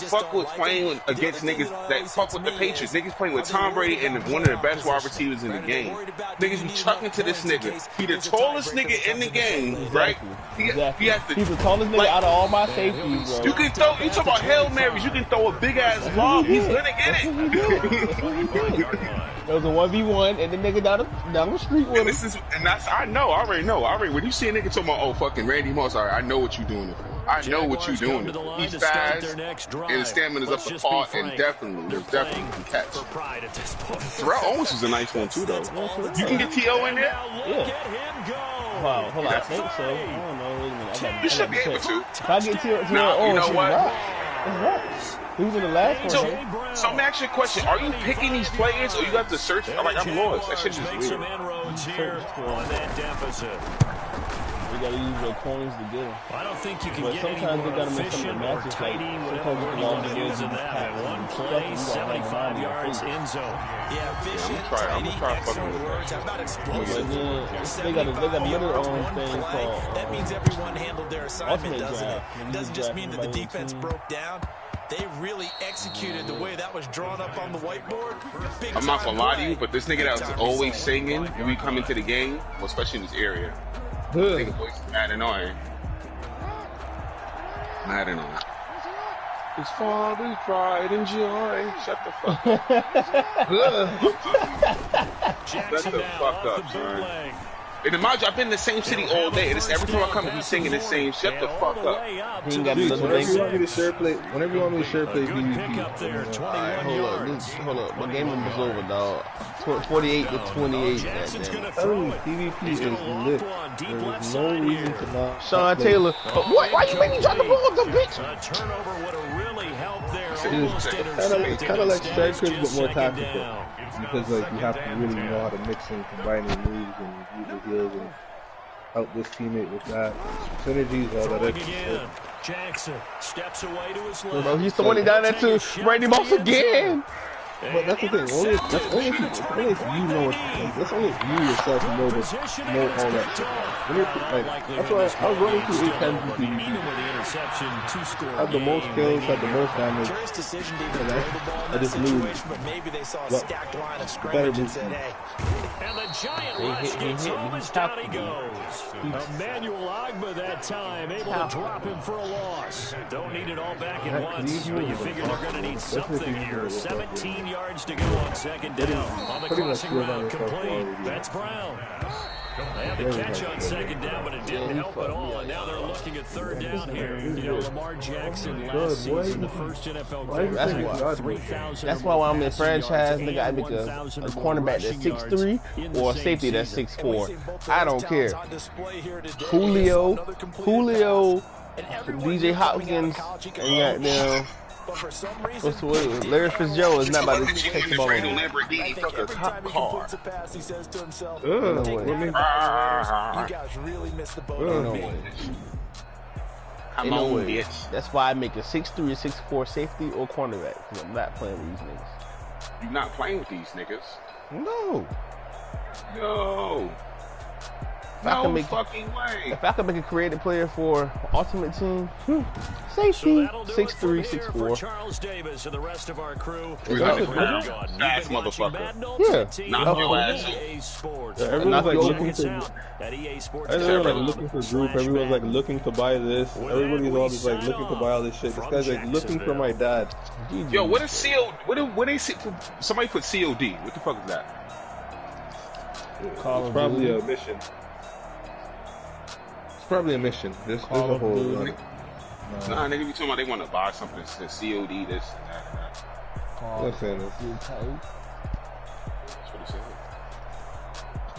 fuck with playing against niggas that fuck with the Patriots. Niggas playing with Tom Brady and one of the best wide receivers in the game. Niggas be chucking to this nigga. He the tallest nigga in the game, right? He has to, He's the tallest nigga out of all my safeties, bro. you can throw, you talk about Hail Marys, you can throw a big ass lob, he's gonna get it. There was a 1v1 and the nigga down the street with him. I already know. When you see a nigga talking about, oh, fucking Randy Moss, all right, I know what you doing it for. I know what you doing it for. He's fast, and his stamina's up to par, and definitely can catch. Terrell Owens is a nice one, too, though. You can get T.O. in there? Yeah. Wow, hold on, I think so. I don't know. Wait a minute. You should be able to. If I get T.O. Now, you know what? That's right. He was in the last one. So let me ask you a question. Are you picking these players, or you have to search? Like, I'm lost. That shit is weird. Some inroads here on that deficit. We gotta use the corners to get them. I don't think you can But get any sometimes they more gotta make efficient something or matches, tidy, like, whatever sometimes word it's you long want to to use in get that. pass. One Stuff play, you gotta have 75 in your yards, face. end zone. Yeah, efficient, I'm tidy, gonna try fucking excellent with words. I'm not But explosive. then they got another thing called That means everyone handled their assignment, ultimate doesn't it? draft. It doesn't just mean that the defense broke down. They really executed the way that was drawn up on the whiteboard. Big I'm not time gonna lie to play. you, but this nigga that was always singing when we come into the game, well, especially in this area, nigga voice is mad annoying. Mad annoying. His father's pride and joy. Shut the fuck up. Shut the fuck up, son. And the mind you, I've been in the same city all day, and it's every time I come, he's singing the same. Shut the fuck up. He ain't got nothing Whenever you to want me to share play, whenever you want me to share play PvP. Alright, hold up. My game is over, dog. 48 to 28. Telling you, PvP is lit. There is no reason to not. Sean Taylor. Why you make me drop the ball, the bitch? A turnover would have really helped there. It's kind of like strikers, but more tactical. Because like you have to really know how to mix and combine your moves and use the heals and help this teammate with that. Synergies, all that extra stuff. Jackson steps away to his left. Bro, he's throwing it down there to Randy Moss again. But that's the thing. Only if you know it. That's only if you yourself know all that shit. When you're, like, that's why I was running through 8 times in PvP. Had the most kills, had the most damage. I just knew what better move. And the giant rush gets home as down he goes. Emmanuel Agba that time able to drop him for a loss. Don't need it all back at once, but you figure they're going to need something here. 17 yards to go on second down. On the crossing route complete. That's Brown. They had the catch on second down, but it didn't help at all. And now they're looking at third down here. You know, Lamar Jackson last season, the first NFL quarterback. That's why when I'm in franchise, nigga, I make a cornerback that's 6'3" or a safety that's 6'4". I don't care. Julio, DJ Hopkins, and goddamn. What's the word? Larry Fitzgerald is not about to take the ball. Lamborghini fuck a top car. No way. That's why I make a 6'3" or 6'4" safety or cornerback, because I'm not playing with these niggas. You're not playing with these niggas? No. No fucking way. If I could make a creative player for Ultimate Team, safety, 6'3", 6'4". Charles Davis and the rest of our crew. Ass motherfucker. Yeah. Knock your ass. Everyone's like looking for group. Everyone's like looking to buy this. Everybody's all just like looking to buy all this shit. This guy's like looking for my dad. Yo, what is CO? What they see? Somebody put COD. What the fuck is that? It's probably a mission. probably a mission. There's a whole lot. Nah, nigga be talking about they want to buy something, COD, this and that. Listen, that's what he said.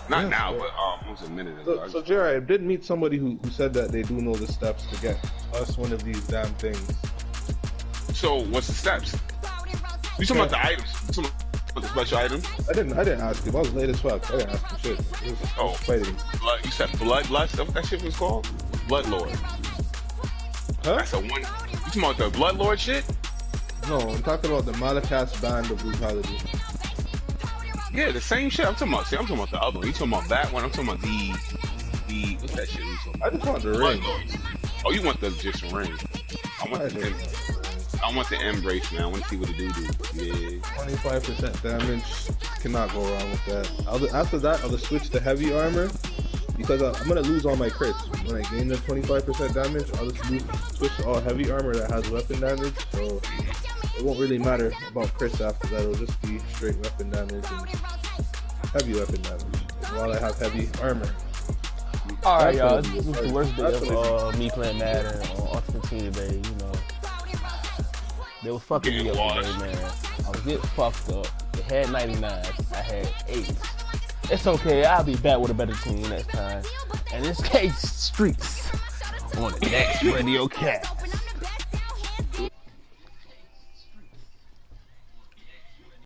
Not now, but almost a minute ago. So Jerry, I did meet somebody who said that they do know the steps to get us one of these damn things. So what's the steps? You talking about the items? You talking about the special items? I didn't ask him. I was late as fuck. I didn't ask him shit. I was fighting. Blood, you said Bloodlust? That's what that shit was called? Bloodlord. Huh? That's a one. You talking about the Bloodlord shit? No, I'm talking about the Malakat's Band of Brutality. Yeah, the same shit. I'm talking about the other one. You talking about that one? I'm talking about the what's that shit? I just want the ring. Oh, you want the just ring? I want the embrace, man. I want to see what it do. Yeah. 25% damage. Cannot go wrong with that. After that, I'll switch to heavy armor because I'm gonna lose all my crits when I gain the 25% damage. I'll just switch to all heavy armor that has weapon damage. So it won't really matter about crits after that. It'll just be straight weapon damage and heavy weapon damage. While I have heavy armor. Alright, y'all. This was the worst day of me playing Madden on Ultimate Team today. You know, they was fucking me up today, man. I was getting fucked up. They had 99s. I had 8s. It's okay. I'll be back with a better team next time. And this case Streets on the next Radio Cat.